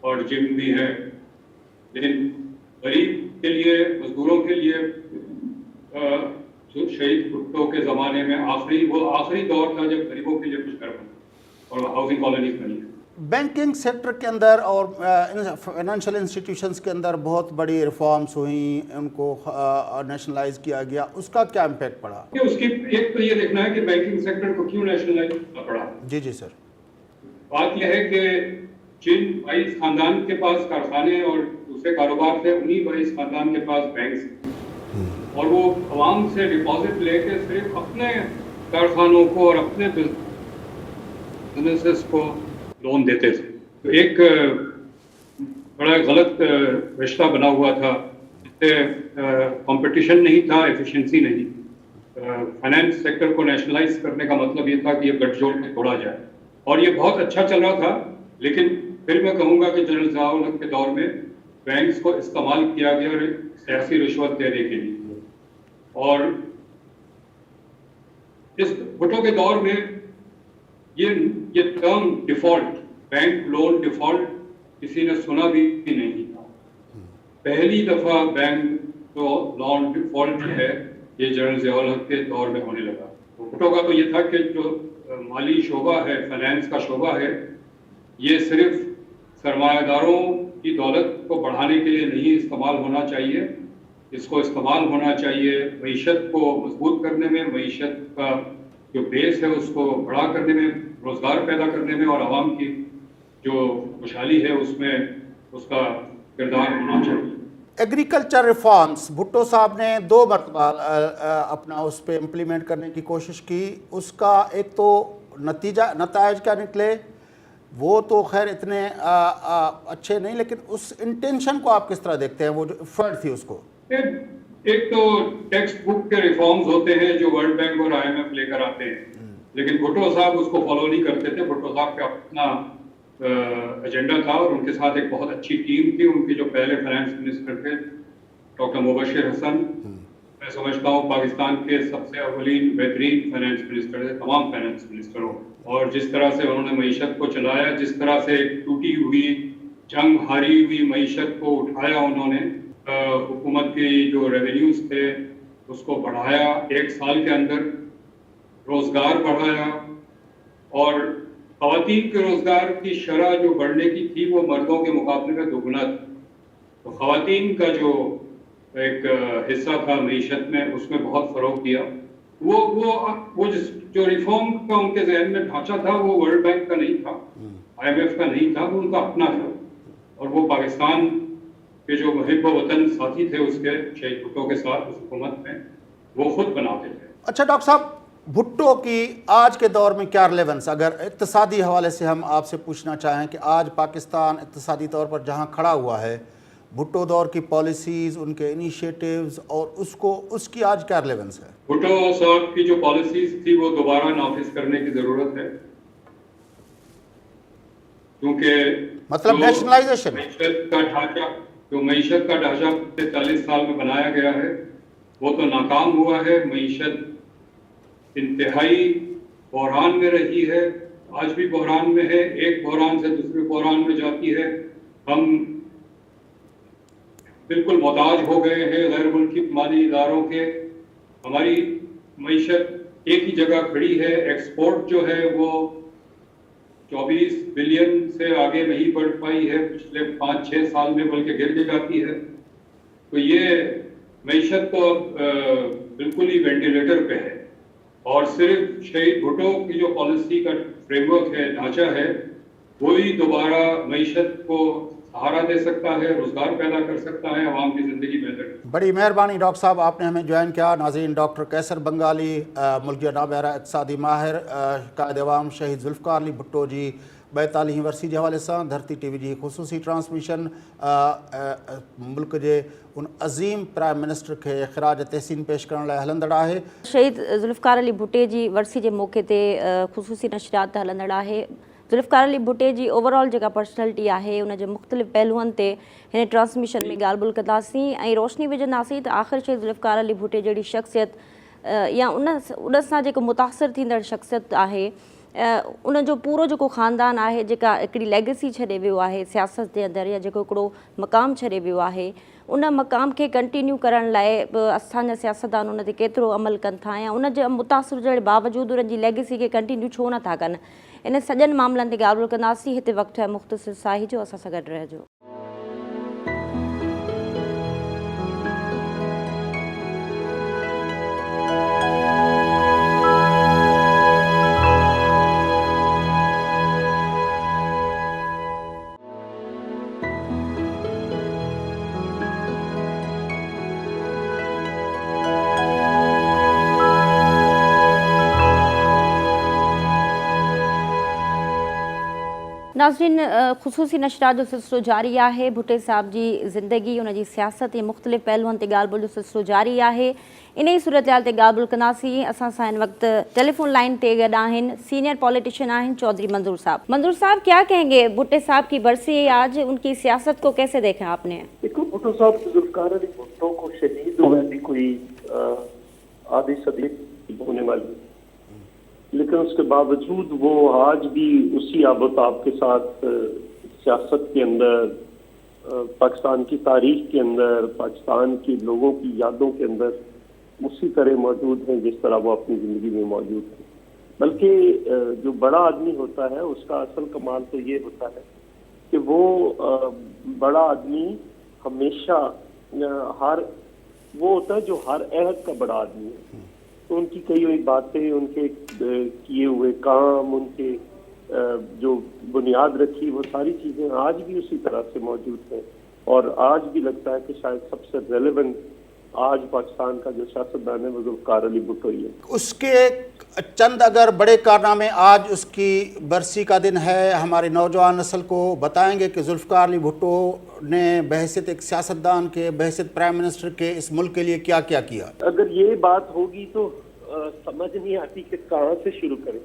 اور جم بھی ہے. لیکن غریب کے لیے، مزدوروں کے لیے جو شہید بھٹو کے زمانے میں آخری دور تھا جب غریبوں کے لیے کچھ کر بنا اور ہاؤسنگ کالونیز بنی ہے. بینکنگ سیکٹر کے اندر اور فائنینشیل انسٹیٹیوشنز کے اندر بہت بڑی ریفارمز ہوئیں، ان کو نیشنلائز کیا گیا، اس کا کیا امپیکٹ پڑا؟ اس کی ایک تو یہ دیکھنا ہے کہ بینکنگ سیکٹر کو کیوں نیشنلائز کرنا پڑا. جی سر. بات یہ ہے کہ جن 22 خاندان کے پاس کارخانے اور دوسرے کاروبار تھے انہی 22 خاندان کے پاس بینکس، اور وہ عوام سے ڈپازٹ لے کے صرف اپنے کارخانوں کو اور اپنے بزنسز کو لون دیتے تھے. تو ایک بڑا غلط رشتہ بنا ہوا تھا، جس سے کمپٹیشن نہیں تھا، ایفیشنسی نہیں. فائنینس سیکٹر کو نیشنلائز کرنے کا مطلب یہ تھا کہ یہ گٹھ جوڑ کے توڑا جائے، اور یہ بہت اچھا چل رہا تھا. لیکن پھر میں کہوں گا کہ جنرل ضیاء الحق کے دور میں بینکس کو استعمال کیا گیا اور سیاسی رشوت دینے کے لیے. اور اس بھٹو کے دور میں یہ term default, bank loan default, کسی نے سنا بھی نہیں تھا. پہلی دفعہ بینک لون ڈیفالٹ جو ہے یہ جنرل ضیاء الحق کے دور میں ہونے لگا. بھٹو کا تو یہ تھا کہ جو مالی شعبہ ہے، فائنینس کا شعبہ ہے، یہ صرف سرمایہ داروں کی دولت کو بڑھانے کے لیے نہیں استعمال ہونا چاہیے، اس کو استعمال ہونا چاہیے معیشت کو مضبوط کرنے میں، معیشت کا جو بیس ہے اس کو بڑا کرنے میں، روزگار پیدا کرنے میں، اور عوام کی جو خوشحالی ہے اس میں اس کا کردار ہونا چاہیے. ایگریکلچر ریفارمز بھٹو صاحب نے 2 مرتبہ اپنا اس پہ امپلیمنٹ کرنے کی کوشش کی. اس کا ایک تو نتائج کیا نکلے وہ تو خیر اتنے اچھے نہیں, لیکن اس انٹینشن کو آپ کس طرح دیکھتے ہیں, وہ جو ایفرٹ تھی اس کو؟ ایک تو ٹیکسٹ بک کے ریفارمز ہوتے ہیں جو ورلڈ بینک اور IMF لے کر آتے ہیں, لیکن بھٹو صاحب اس کو فالو نہیں کرتے تھے. بھٹو صاحب کا اپنا ایجنڈا تھا اور ان کے ساتھ ایک بہت اچھی ٹیم تھی. ان کے جو پہلے فائنانس منسٹر تھے ڈاکٹر مبشر حسن, میں سمجھتا ہوں پاکستان کے سب سے اولین بہترین فائنانس منسٹر تھے تمام فائنانس منسٹروں. اور جس طرح سے انہوں نے معیشت کو چلایا, جس طرح سے ٹوٹی ہوئی جنگ ہاری ہوئی معیشت کو اٹھایا انہوں نے, حکومت کی جو ریونیوز تھے اس کو بڑھایا, 1 سال کے اندر روزگار بڑھایا, اور خواتین کے روزگار کی شرح جو بڑھنے کی تھی وہ مردوں کے مقابلے میں دوگنا تھی. تو خواتین کا جو ایک حصہ تھا معیشت میں اس میں بہت فروغ دیا. وہ جو ریفارم کا ان کے ذہن میں ڈھانچہ تھا وہ ورلڈ بینک کا نہیں تھا, IMF کا نہیں تھا, وہ ان کا اپنا تھا. اور وہ پاکستان کے جو محب وطن ساتھی تھے اس کے شہید بھٹو کے ساتھ اس حکومت میں, وہ خود بناتے تھے. اچھا ڈاکٹر صاحب, بھٹو کی آج کے دور میں کیا ریلیونس, اگر اقتصادی حوالے سے ہم آپ سے پوچھنا چاہیں کہ آج پاکستان اقتصادی طور پر جہاں کھڑا ہوا ہے, بھٹو دور کی پالیسیز, ان کے انیشیٹیوز اور اس کی آج کیا ریلیونس ہے؟ بھٹو صاحب کی جو پالیسیز تھی وہ دوبارہ نافذ کرنے کی ضرورت ہے, کیونکہ مطلب نیشنلائزیشن, معیشت کا ڈھانچہ 40 سال میں بنایا گیا ہے وہ تو ناکام ہوا ہے. معیشت انتہائی بحران میں رہی ہے, آج بھی بحران میں ہے, ایک بحران سے دوسرے بحران میں جاتی ہے. ہم بالکل محتاج ہو گئے ہیں غیر ملکی مالی اداروں کے. ہماری معیشت ایک ہی جگہ کھڑی ہے, ایکسپورٹ جو ہے وہ 24 بلین سے آگے نہیں بڑھ پائی ہے پچھلے 5-6 سال میں, بلکہ گر جاتی ہے. تو یہ معیشت تو بالکل ہی وینٹیلیٹر پہ ہے, اور صرف شہید بھٹو کی جو پالیسی کا فریم ورک ہے, ڈھانچہ ہے, وہی دوبارہ معیشت کو سہارا دے سکتا ہے, روزگار پیدا کر سکتا ہے, عوام کی زندگی بہتر. بڑی مہربانی ڈاکٹر صاحب, آپ نے ہمیں جوائن کیا. ناظرین, ڈاکٹر قیصر بنگالی, ملک جناب اقتصادی ماہر, قائد عوام شہید ذوالفقار علی بھٹو جی 42 ورسی کے حوالے سے دھرتی ٹی وی جی خصوصی ٹرانسمیشن ملک کے ان عظیم پرائم منسٹر کے خراج تحسین پیش کرنے لائے ہلندڑ ہے. شہید ذوالفقار علی بھٹے جی ورسی کے موقع تے خصوصی نشریات ہلندڑ ہے. ذوالفقار علی بھٹے جی اوورآل جگہ پرسنالٹی ہے, ان مختلف پہلوؤں تے ہن ٹرانسمیشن میں ॻाल्हि ॿोल कंदासीं ऐं रोशनी विझंदासीं त आख़िर शहीद ज़ुल्फ़िकार अली भुट्टे जहिड़ी शख़्सियत या उन सां जेको मुतासिर थींदड़ शख़्सियत आहे, उन जो पूरो जेको ख़ानदान आहे, जेका हिकिड़ी लेगेसी छॾे वियो आहे सियासत जे अंदरि, या जेको हिकिड़ो मक़ाम छॾे वियो आहे, उन मक़ाम खे कंटिन्यू करण लाइ असांजा सियासतदान उन ते केतिरो अमल कनि था, या उन जे मुतासिर जहिड़े बावजूदि उन जी लेगेसी खे कंटिन्यू छो नथा कनि. इन सॼनि मामलनि ते ॻाल्हि ॿोल कंदासीं. हिते वक़्तु आहे मुख़्तसिर साही जो, असां सां गॾु रहिजो. नाज़रीन, ख़ुसूसी नशरात जो सिलसिलो जारी है. भुट्टे साहब की ज़िंदगी, उन जी सियासत ऐं मुख़्तलिफ़ पहलुओं ते ॻाल्हि ॿोल जो सिलसिलो जारी है. इन ही सूरत हाल ते ॻाल्हि ॿोल कंदासीं. असां सां हिन वक़्तु टेलीफोन लाइन ते गॾु आहिनि सीनियर पॉलिटिशियन आहिनि चौधरी मंजूर साहब. मंजूर साहब, क्या कहेंगे बुट्टे साहब की बरसी आज, उनकी सियासत को कैसे देखा आपने? देखो, भुट्टो साहब ज़ुल्फ़िकार अली भुट्टो को शहीद होने की कोई आधी सदी होने वाली, लेकिन उसके बावजूद वो आज भी उसी आबोताब के साथ सियासत के अंदर, पाकिस्तान की तारीख के अंदर, पाकिस्तान के लोगों की यादों के अंदर उसी तरह मौजूद हैं जिस तरह वो अपनी ज़िंदगी में मौजूद थे. बल्कि जो बड़ा आदमी होता है उसका असल कमाल तो ये होता है कि वो बड़ा आदमी हमेशा वो होता है जो हर अहद का बड़ा आदमी है. तो उनकी कई हुई बातें, उनके किए हुए काम, उनके जो बुनियाद रखी, वो सारी चीज़ें आज भी उसी तरह से मौजूद हैं. اور آج بھی لگتا ہے کہ شاید سب سے ریلیونٹ آج پاکستان کا جو سیاستدان ہے وہ ذوالفقار علی بھٹو ہی ہے. اس کے چند اگر بڑے کارنامے، آج اس کی برسی کا دن ہے، ہماری نوجوان نسل کو بتائیں گے کہ ذوالفقار علی بھٹو نے بحیثیت ایک سیاستدان کے، بحیثیت پرائم منسٹر کے اس ملک کے لیے کیا کیا کیا؟ اگر یہ بات ہوگی تو سمجھ نہیں آتی کہ کہاں سے شروع کریں.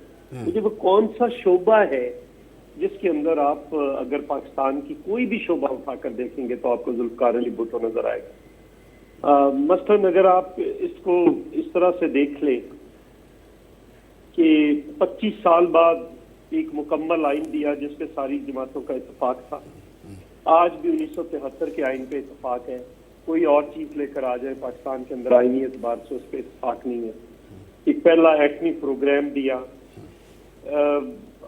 مجھے وہ کون سا شعبہ ہے جس کے اندر آپ اگر پاکستان کی کوئی بھی شعبہ اٹھا کر دیکھیں گے تو آپ کو ذوالفقار علی بھٹو نظر آئے گا. مثلاً اگر آپ اس کو اس طرح سے دیکھ لیں کہ 25 سال بعد ایک مکمل آئین دیا جس پہ ساری جماعتوں کا اتفاق تھا. آج بھی 1973 کے آئین پہ اتفاق ہے. کوئی اور چیز لے کر آ جائے پاکستان کے اندر آئینی اعتبار سے اس پہ اتفاق نہیں ہے. ایک پہلا ایٹمی پروگرام دیا.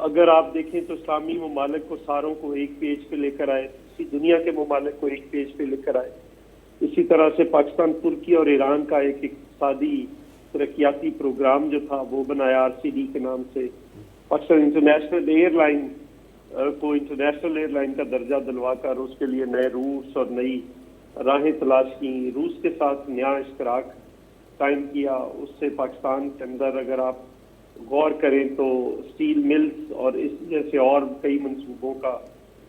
اگر آپ دیکھیں تو اسلامی ممالک کو ساروں کو ایک پیج پہ لے کر آئے، اسی دنیا کے ممالک کو ایک پیج پہ لے کر آئے. اسی طرح سے پاکستان، ترکی اور ایران کا ایک اقتصادی ترقیاتی پروگرام جو تھا وہ بنایا RCD کے نام سے. پاکستان انٹرنیشنل ایئر لائن کو انٹرنیشنل ایئر لائن کا درجہ دلوا کر اس کے لیے نئے روٹس اور نئی راہیں تلاش کی. روس کے ساتھ نیا اشتراک قائم کیا. اس سے پاکستان کے اندر اگر آپ غور کریں تو اسٹیل ملز اور اس جیسے اور کئی منصوبوں کا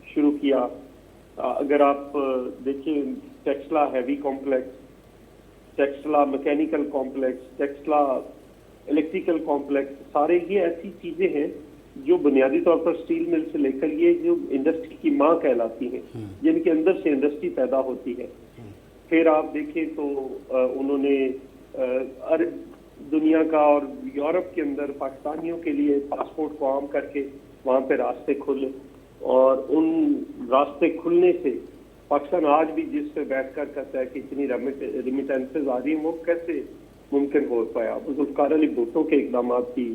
شروع کیا. اگر آپ دیکھیں Taxila heavy complex, Taxila mechanical complex, Taxila electrical complex, سارے یہ ایسی چیزیں ہیں جو بنیادی طور پر اسٹیل مل سے لے کر یہ جو انڈسٹری کی ماں کہلاتی ہیں، جن کے اندر سے انڈسٹری پیدا ہوتی ہے. پھر آپ دیکھیں تو انہوں نے عرب دنیا کا اور یورپ کے اندر پاکستانیوں کے لیے پاسپورٹ کو عام کر کے وہاں پہ راستے کھولے، اور ان راستے کھلنے سے پاکستان آج بھی جس سے بیٹھ کر کہتا ہے کہ اتنی ریمیٹنسز آ رہی ہیں وہ کیسے ممکن ہو پایا؟ ذوالفقار علی بھٹو کے اقدامات کی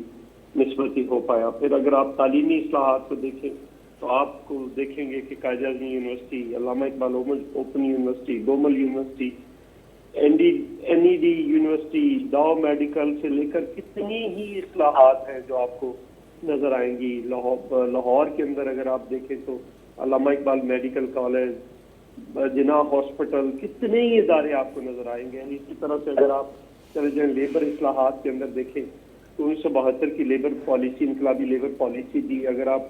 نسبت ہی ہو پایا. پھر اگر آپ تعلیمی اصلاحات کو دیکھیں تو آپ کو دیکھیں گے کہ قائد Azam university, Allama Iqbal open university, دومل university, NED university, Dow medical سے لے کر کتنی ہی اصلاحات ہیں جو آپ کو نظر آئیں گی. لاہور کے اندر اگر آپ دیکھیں تو علامہ Iqbal medical college, Jinnah hospital, کتنے ہی ادارے آپ کو نظر آئیں گے. اسی طرح سے اگر آپ چلے جائیں لیبر اصلاحات کے اندر دیکھیں تو 1972 کی لیبر پالیسی، انقلابی لیبر پالیسی دی. اگر آپ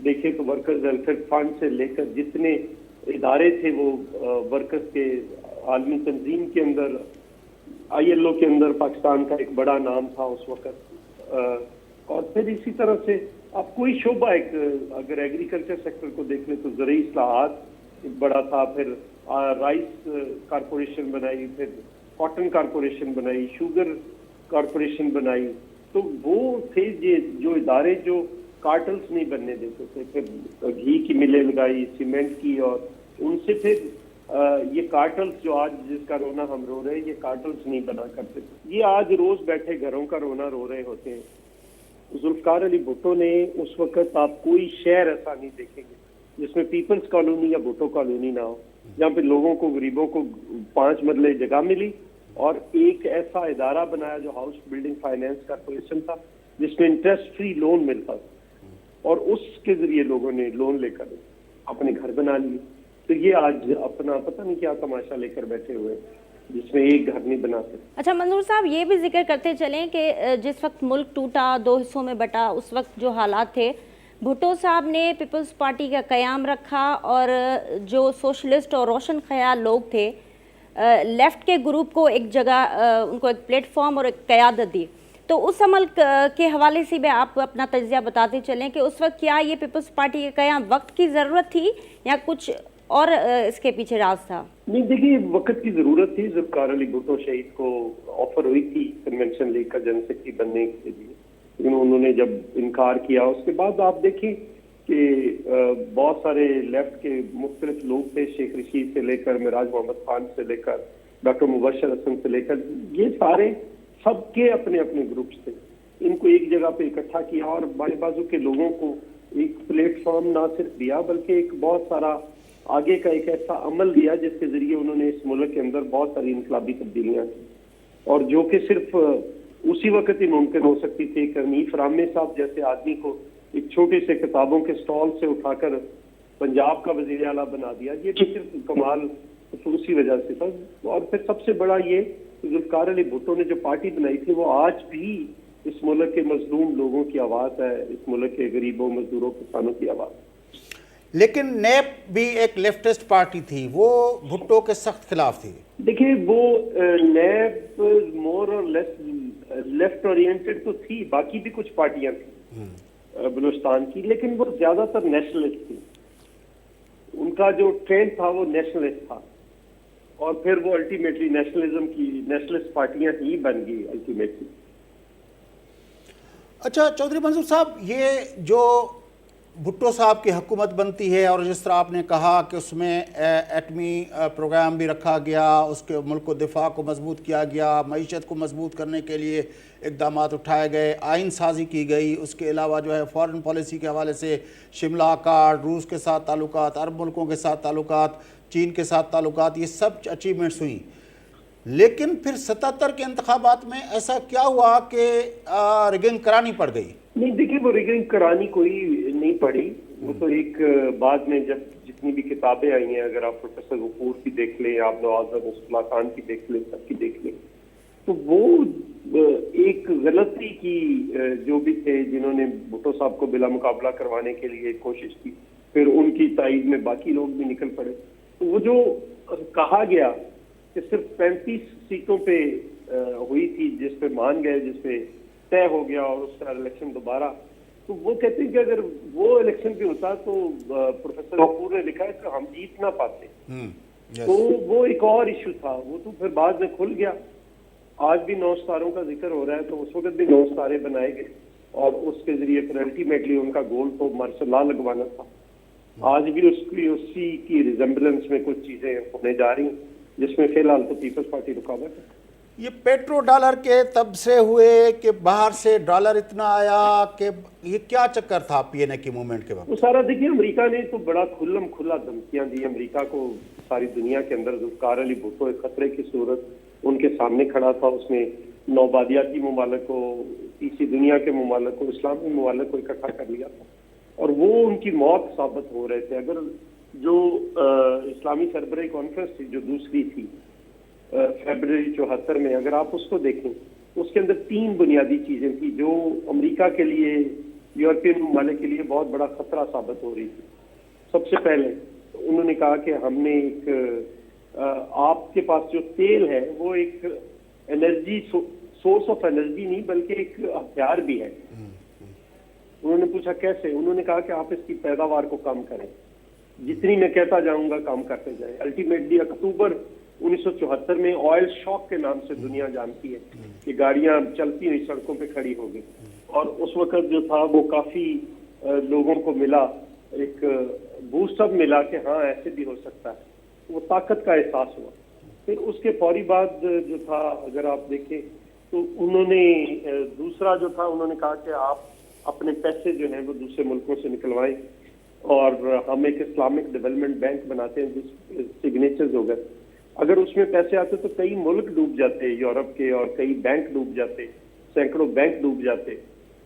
دیکھیں تو ورکرز ویلفیئر فنڈ سے لے کر جتنے ادارے تھے وہ ورکرز کے عالمی تنظیم کے اندر، ILO کے اندر پاکستان کا ایک بڑا نام تھا اس وقت. اور پھر اسی طرح سے آپ کوئی شعبہ ایک اگر ایگریکلچر سیکٹر کو دیکھ لیں تو زرعی اصلاحات بڑا تھا. پھر رائس کارپوریشن بنائی، پھر کاٹن کارپوریشن بنائی، شوگر کارپوریشن بنائی. تو وہ تھے جو ادارے جو کارٹلز نہیں بننے دیتے تھے. پھر گھی کی ملیں لگائی، سیمنٹ کی، اور ان سے پھر یہ کارٹلز جو آج جس کا رونا ہم رو رہے ہیں یہ کارٹلز نہیں بنا کرتے تھے. یہ آج روز بیٹھے گھروں کا رونا رو رہے ہوتے ہیں. ذوالفقار علی بھٹو نے اس وقت آپ کوئی شہر ایسا نہیں دیکھیں گے جس میں پیپلز کالونی یا بھٹو کالونی نہ ہو، جہاں پہ لوگوں کو، غریبوں کو 5 مرلے جگہ ملی اور ایک ایسا ادارہ بنایا جو ہاؤس بلڈنگ فائنینس کارپوریشن تھا جس میں انٹرسٹ فری لون ملتا تھا، اور اس کے ذریعے لوگوں نے لون لے کر اپنے گھر بنا لیے. تو یہ آج اپنا پتہ نہیں کیا تماشا لے کر بیٹھے ہوئے جس میں ایک گھر نہیں بناتے. اچھا منظور صاحب، یہ بھی ذکر کرتے چلیں کہ جس وقت ملک ٹوٹا، 2 حصوں میں بٹا، اس وقت جو حالات تھے، بھٹو صاحب نے پیپلز پارٹی کا قیام رکھا، اور جو سوشلسٹ اور روشن خیال لوگ تھے، لیفٹ کے گروپ کو ایک جگہ، ان کو ایک پلیٹ فارم اور ایک قیادت دی. تو اس عمل کے حوالے سے بھی آپ اپنا تجزیہ بتاتے چلیں کہ اس وقت کیا یہ پیپلز پارٹی کے قیام وقت کی ضرورت تھی یا کچھ اور اس کے پیچھے راز تھا؟ نہیں، دیکھیے وقت کی ضرورت تھی. ذوالفقار علی بھٹو شہید کو آفر ہوئی تھی کنونشن لیگ کا جنرل سیکرٹری بننے کے لیے، لیکن انہوں نے جب انکار کیا اس کے بعد آپ دیکھیں کہ بہت سارے لیفٹ کے مختلف لوگ تھے، شیخ رشید سے لے کر معراج محمد خان سے لے کر ڈاکٹر مبشر حسن سے لے کر، یہ سارے سب کے اپنے اپنے گروپس تھے. ان کو ایک جگہ پہ اکٹھا کیا اور بائیں بازو کے لوگوں کو ایک پلیٹ فارم نہ صرف دیا بلکہ ایک بہت سارا آگے کا ایک ایسا عمل دیا جس کے ذریعے انہوں نے اس ملک کے اندر بہت ساری انقلابی تبدیلیاں کی، اور جو کہ صرف اسی وقت ہی ممکن ہو سکتی تھی. کہ حنیف رامے صاحب جیسے آدمی کو ایک چھوٹے سے کتابوں کے سٹال سے اٹھا کر पंजाब का वजीर आला बना दिया, ये भी सिर्फ कमाल उसी वजह से था। और फिर सबसे बड़ा ये जुल्फकार अली भुट्टो ने जो पार्टी बनाई थी वो आज भी इस मुल्क के मजलूम लोगों की आवाज़ है, इस मुल्क के गरीबों, मजदूरों, किसानों की आवाज़। लेकिन नेप भी एक लेफ्टिस्ट पार्टी थी, वो भुट्टो के सख्त खिलाफ थी। देखिए वो नेप मोर और लेस लेफ्ट ओरिएंटेड तो थी, बाकी भी कुछ पार्टियां थी बलूचिस्तान की, लेकिन वो ज्यादातर नेशनलिस्ट थी। उनका जो ट्रेंड था वो नेशनलिस्ट था, और फिर वो अल्टीमेटली नेशनलिज्म की नेशनलिस्ट पार्टियां ही बन गई अल्टीमेटली। अच्छा चौधरी मंजूर साहब, ये जो भुट्टो साहब की हुकूमत बनती है और जिस तरह आपने कहा कि उसमें एटमी प्रोग्राम भी रखा गया, उसके मुल्क को दिफा को मजबूत किया गया, मईशत को मजबूत करने के लिए इक़दाम उठाए गए, आइन साजी की गई, उसके अलावा जो है फ़ॉरेन पॉलिसी के हवाले से शिमला कार्ड, रूस के साथ ताल्लुकात, अरब मुल्कों के साथ ताल्लुकात, चीन के साथ ताल्लुकात, ये सब अचीवमेंट्स हुई। लेकिन फिर 77 के इंतखाबात में ऐसा क्या हुआ कि रिगिंग करानी पड़ गई? नहीं देखिए, वो रिगिंग करानी कोई नहीं पड़ी, वो तो एक बाद में जब जितनी भी किताबें आई हैं, अगर आप प्रोफेसर गफूर की देख लें, आप नवाज मुस्तफा खान की देख लें, सबकी देख लें, तो वो एक गलती की जो भी थे जिन्होंने भुट्टो साहब को बिला मुकाबला करवाने के लिए कोशिश की, फिर उनकी ताईद में बाकी लोग भी निकल पड़े। तो वो जो कहा गया कि सिर्फ 35 सीटों पे हुई थी जिस पे मान गए, जिस पे तय हो गया और उसका इलेक्शन दोबारा, तो वो कहते हैं कि अगर वो इलेक्शन भी होता तो प्रोफेसर गफूर ने लिखा है कि हम जीत ना पाते। तो वो एक और इशू था, वो तो फिर बाद में खुल गया। आज भी 9 सितारों का जिक्र हो रहा है, तो उस वक्त भी 9 सितारे बनाए गए और उसके जरिए फिर अल्टीमेटली उनका गोल तो मार्शल लॉ लगवाना था। आज भी उसी की रिजेम्बलेंस में कुछ चीजें होने जा रही हैं, जिसमें फिलहाल तो पीपल्स पार्टी रुकावट है। ये पेट्रो डॉलर के तब से हुए कि बाहर से डॉलर इतना आया कि ये क्या चक्कर था पीएनए की मूवमेंट के वक्त? वो सारा देखिए, अमेरिका ने तो बड़ा खुल्लम खुला धमकियां दी अमेरिका को सारी दुनिया के अंदर। जुल्फकार अली भुट्टो एक खतरे की सूरत उनके सामने खड़ा था, उसने नौबादियाती ममालिक को, तीसरी दुनिया के ममालिक को, इस्लामी ममालिक को इकट्ठा कर लिया था और वो उनकी मौत साबित हो रहे थे। अगर जो इस्लामी सरबराही कॉन्फ्रेंस थी जो दूसरी थी फरवरी 74 में, अगर आप उसको देखें, उसके अंदर 3 बुनियादी चीजें थी जो अमेरिका के लिए, यूरोपियन ममालिक के लिए बहुत बड़ा खतरा साबित हो रही थी। सबसे पहले उन्होंने कहा कि हमने एक आपके पास जो तेल है वो एक एनर्जी सोर्स ऑफ एनर्जी नहीं बल्कि एक हथियार भी है। उन्होंने पूछा कैसे? उन्होंने कहा कि आप इसकी पैदावार को कम करें, जितनी मैं कहता जाऊंगा कम करते जाए। अल्टीमेटली अक्टूबर 1974 में ऑयल शॉक के नाम से दुनिया जानती है कि गाड़ियां चलती हुई सड़कों पे खड़ी हो गई, और उस वक्त जो था वो काफी लोगों को मिला, एक बूस्टअप मिला कि हाँ ऐसे भी हो सकता है, वो ताकत का एहसास हुआ। फिर उसके फौरी बाद जो था, अगर आप देखें तो उन्होंने दूसरा जो था, उन्होंने कहा कि आप अपने पैसे जो हैं वो दूसरे मुल्कों से निकलवाएं और हम एक इस्लामिक डेवलपमेंट बैंक बनाते हैं जिस सिग्नेचर्स हो गए। अगर उसमें पैसे आते तो कई मुल्क डूब जाते यूरोप के, और कई बैंक डूब जाते, सैकड़ों बैंक डूब जाते।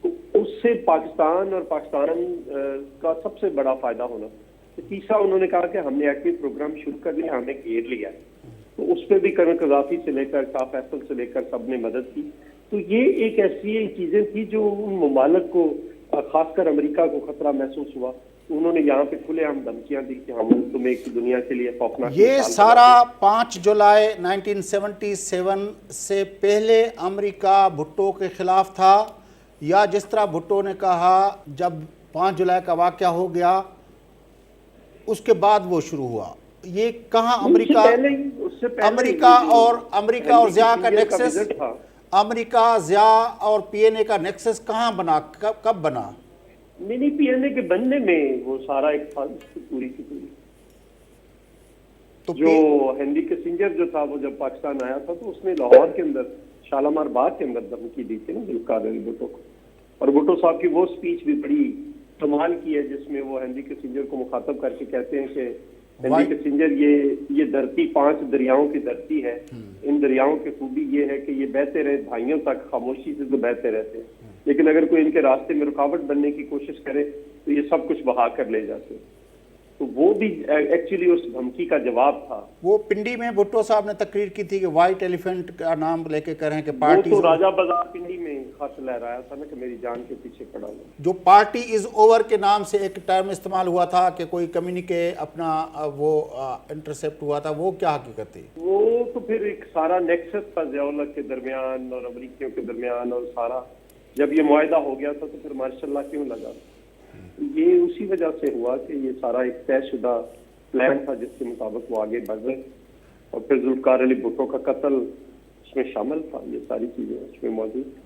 तो उससे पाकिस्तान और पाकिस्तान का सबसे बड़ा फायदा होना। तो तीसरा उन्होंने कहा कि हमने एक्टिव प्रोग्राम शुरू कर लिया, हमने घेर लिया, तो उस पर भी कर्नल कज़ाफ़ी से लेकर शाह फैसल से लेकर सब ने मदद की। तो ये एक ऐसी चीजें थी जो उन ममालिक को, खासकर अमेरिका को खतरा महसूस हुआ। उन्होंने यहाँ पे खुलेआम धमकियां दी कि हम तुम्हें एक दुनिया के लिए खौफनाक। ये सारा 5 जुलाई 1977 से पहले अमेरिका भुट्टो के खिलाफ था, या जिस तरह भुट्टो ने कहा जब 5 जुलाई का वाक़या हो गया उसके बाद वो शुरू हुआ? ये कहाँ अमेरिका और ज़िया का नेक्सस, अमेरिका ज़िया और पीएनए का नेक्सस कहाँ बना, कब बना? नहीं, पीएनए के बनने में वो सारा एक साजिश पूरी की पूरी। तो जो हेनरी किसिंजर जो था वो जब पाकिस्तान आया था तो उसने लाहौर के अंदर शालामार बाग के अंदर धमकी दी थी ना जुल्फकार अली भुट्टो को, और भुट्टो साहब की वो स्पीच भी बड़ी कमाल की है जिसमें वो हेनरी किसिंजर को मुखातब करके कहते हैं कि हेनरी किसिंजर, ये धरती 5 दरियाओं की धरती है, इन दरियाओं की खूबी ये है कि ये बहते रहे भाइयों तक, खामोशी से तो बहते रहते हैं, लेकिन अगर कोई इनके रास्ते में रुकावट बनने की कोशिश करे तो ये सब कुछ बहा कर ले जाते हैं। तो वो भी एक्चुअली उस धमकी का जवाब था। वो पिंडी में भुट्टो साहब ने तकरीर की थी कि वाइट एलिफेंट का नाम लेके कह रहे हैं कि वो पार्टी तो राजा बाजार पिंडी में खत लहराया था ना कि मेरी जान के पीछे खड़ा हूँ। जो पार्टी इज ओवर के नाम से एक टर्म इस्तेमाल हुआ था कि कोई कम्युनिके अपना वो इंटरसेप्ट हुआ था, वो क्या हकीकत थी? वो तो फिर एक सारा नेक्सस था ज़िया-उल-हक के दरमियान और अमरीकियों के दरमियान, और सारा जब ये मुआहदा हो गया था तो फिर मार्शल्लाह क्यों लगा? ये उसी वजह से हुआ कि ये सारा एक तयशुदा प्लान था जिसके मुताबिक वो आगे बढ़ रहे, और फिर जुल्फकार अली भुट्टो का कत्ल इसमें शामिल था। ये सारी चीजें उसमें मौजूद थी।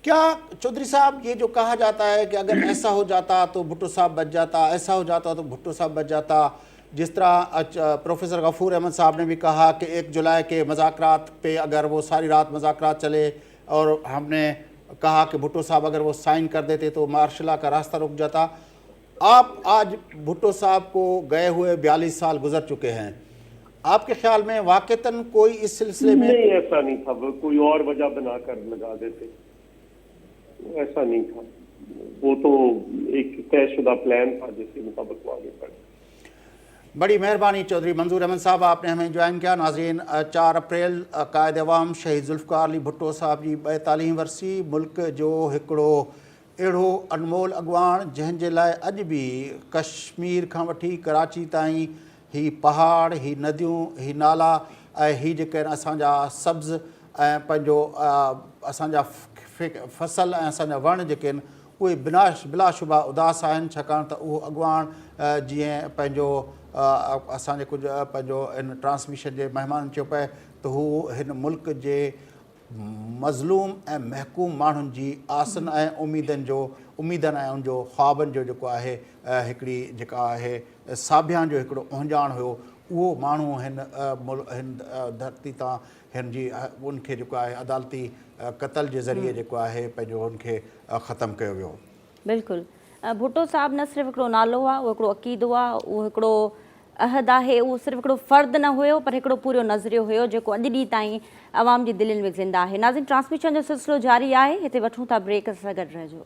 क्या चौधरी साहब ये जो कहा जाता है कि अगर ऐसा हो जाता तो भुट्टो साहब बच जाता, ऐसा हो जाता तो भुट्टो साहब बच जाता, जिस तरह प्रोफेसर गफूर अहमद साहब ने भी कहा कि 1 जुलाई के मज़ाकरात पे अगर वो सारी रात मज़ाकरात चले और हमने कहा कि भुट्टो साहब अगर वो साइन कर देते तो मार्शल का रास्ता रुक जाता। आप आज भुट्टो साहब को गए हुए 42 साल गुजर चुके हैं, आपके ख्याल में वाकईतन कोई इस सिलसिले में? नहीं, ऐसा नहीं था, वो कोई और वजह बनाकर लगा देते, ऐसा नहीं था। वो तो एक तयशुदा प्लान था जिसके मुताबिक वो आगे बढ़े। बड़ी मेहरबानी चौधरी मंजूर अहमद साहब, आपने हमें ज्वाइन किया। नाज़रीन, 4 अप्रैल क़ाइद अवाम शहीद ज़ुल्फ़िकार अली भुट्टो साहब जी 42वीं वरसी, मुल्क जो हिकिड़ो अहिड़ो अनमोल अॻवान जंहिंजे लाइ अॼु बि कश्मीर खां वठी कराची ताईं ही पहाड़, ही नदियूं, ही नाला ऐं ही जेके आहिनि असांजा सब्ज़ ऐं पंहिंजो असांजा फसल ऐं असांजा वण जेके आहिनि उहे बिलाशुबा उदास आहिनि, छाकाणि त उहो अॻवान जीअं पंहिंजो असांजे कुझु पंहिंजो इन ट्रांसमिशन जे महिमान चयो पिए त हू हिन मुल्क जे मज़लूम ऐं महकूम माण्हुनि जी आसन ऐं उमीदनि ऐं उनजो ख़्वाबनि जो जेको आहे हिकिड़ी जेका आहे साभियान जो हिकिड़ो ओंजाण हुयो, उहो माण्हू हिन धरती तां हिन जी उनखे जेको आहे अदालती क़तल जे ज़रिए जेको आहे पंहिंजो उनखे ख़तमु कयो वियो। बिल्कुलु, भुट्टो साहब न सिर्फ़ु हिकिड़ो नालो आहे, उहो हिकिड़ो अक़ीदो आहे, उहो हिकिड़ो अहद आहे, उहो सिर्फ़ु हिकिड़ो फ़र्द न हुयो पर हिकिड़ो पूरो नज़रियो हुयो जेको अॼु ॾींहं ताईं अवाम जी दिलनि में ज़िंदा आहे। नाज़रीन, ट्रांसमिशन जो सिलसिलो जारी आहे, हिते वठूं था ब्रेक, सां गॾु रहिजो।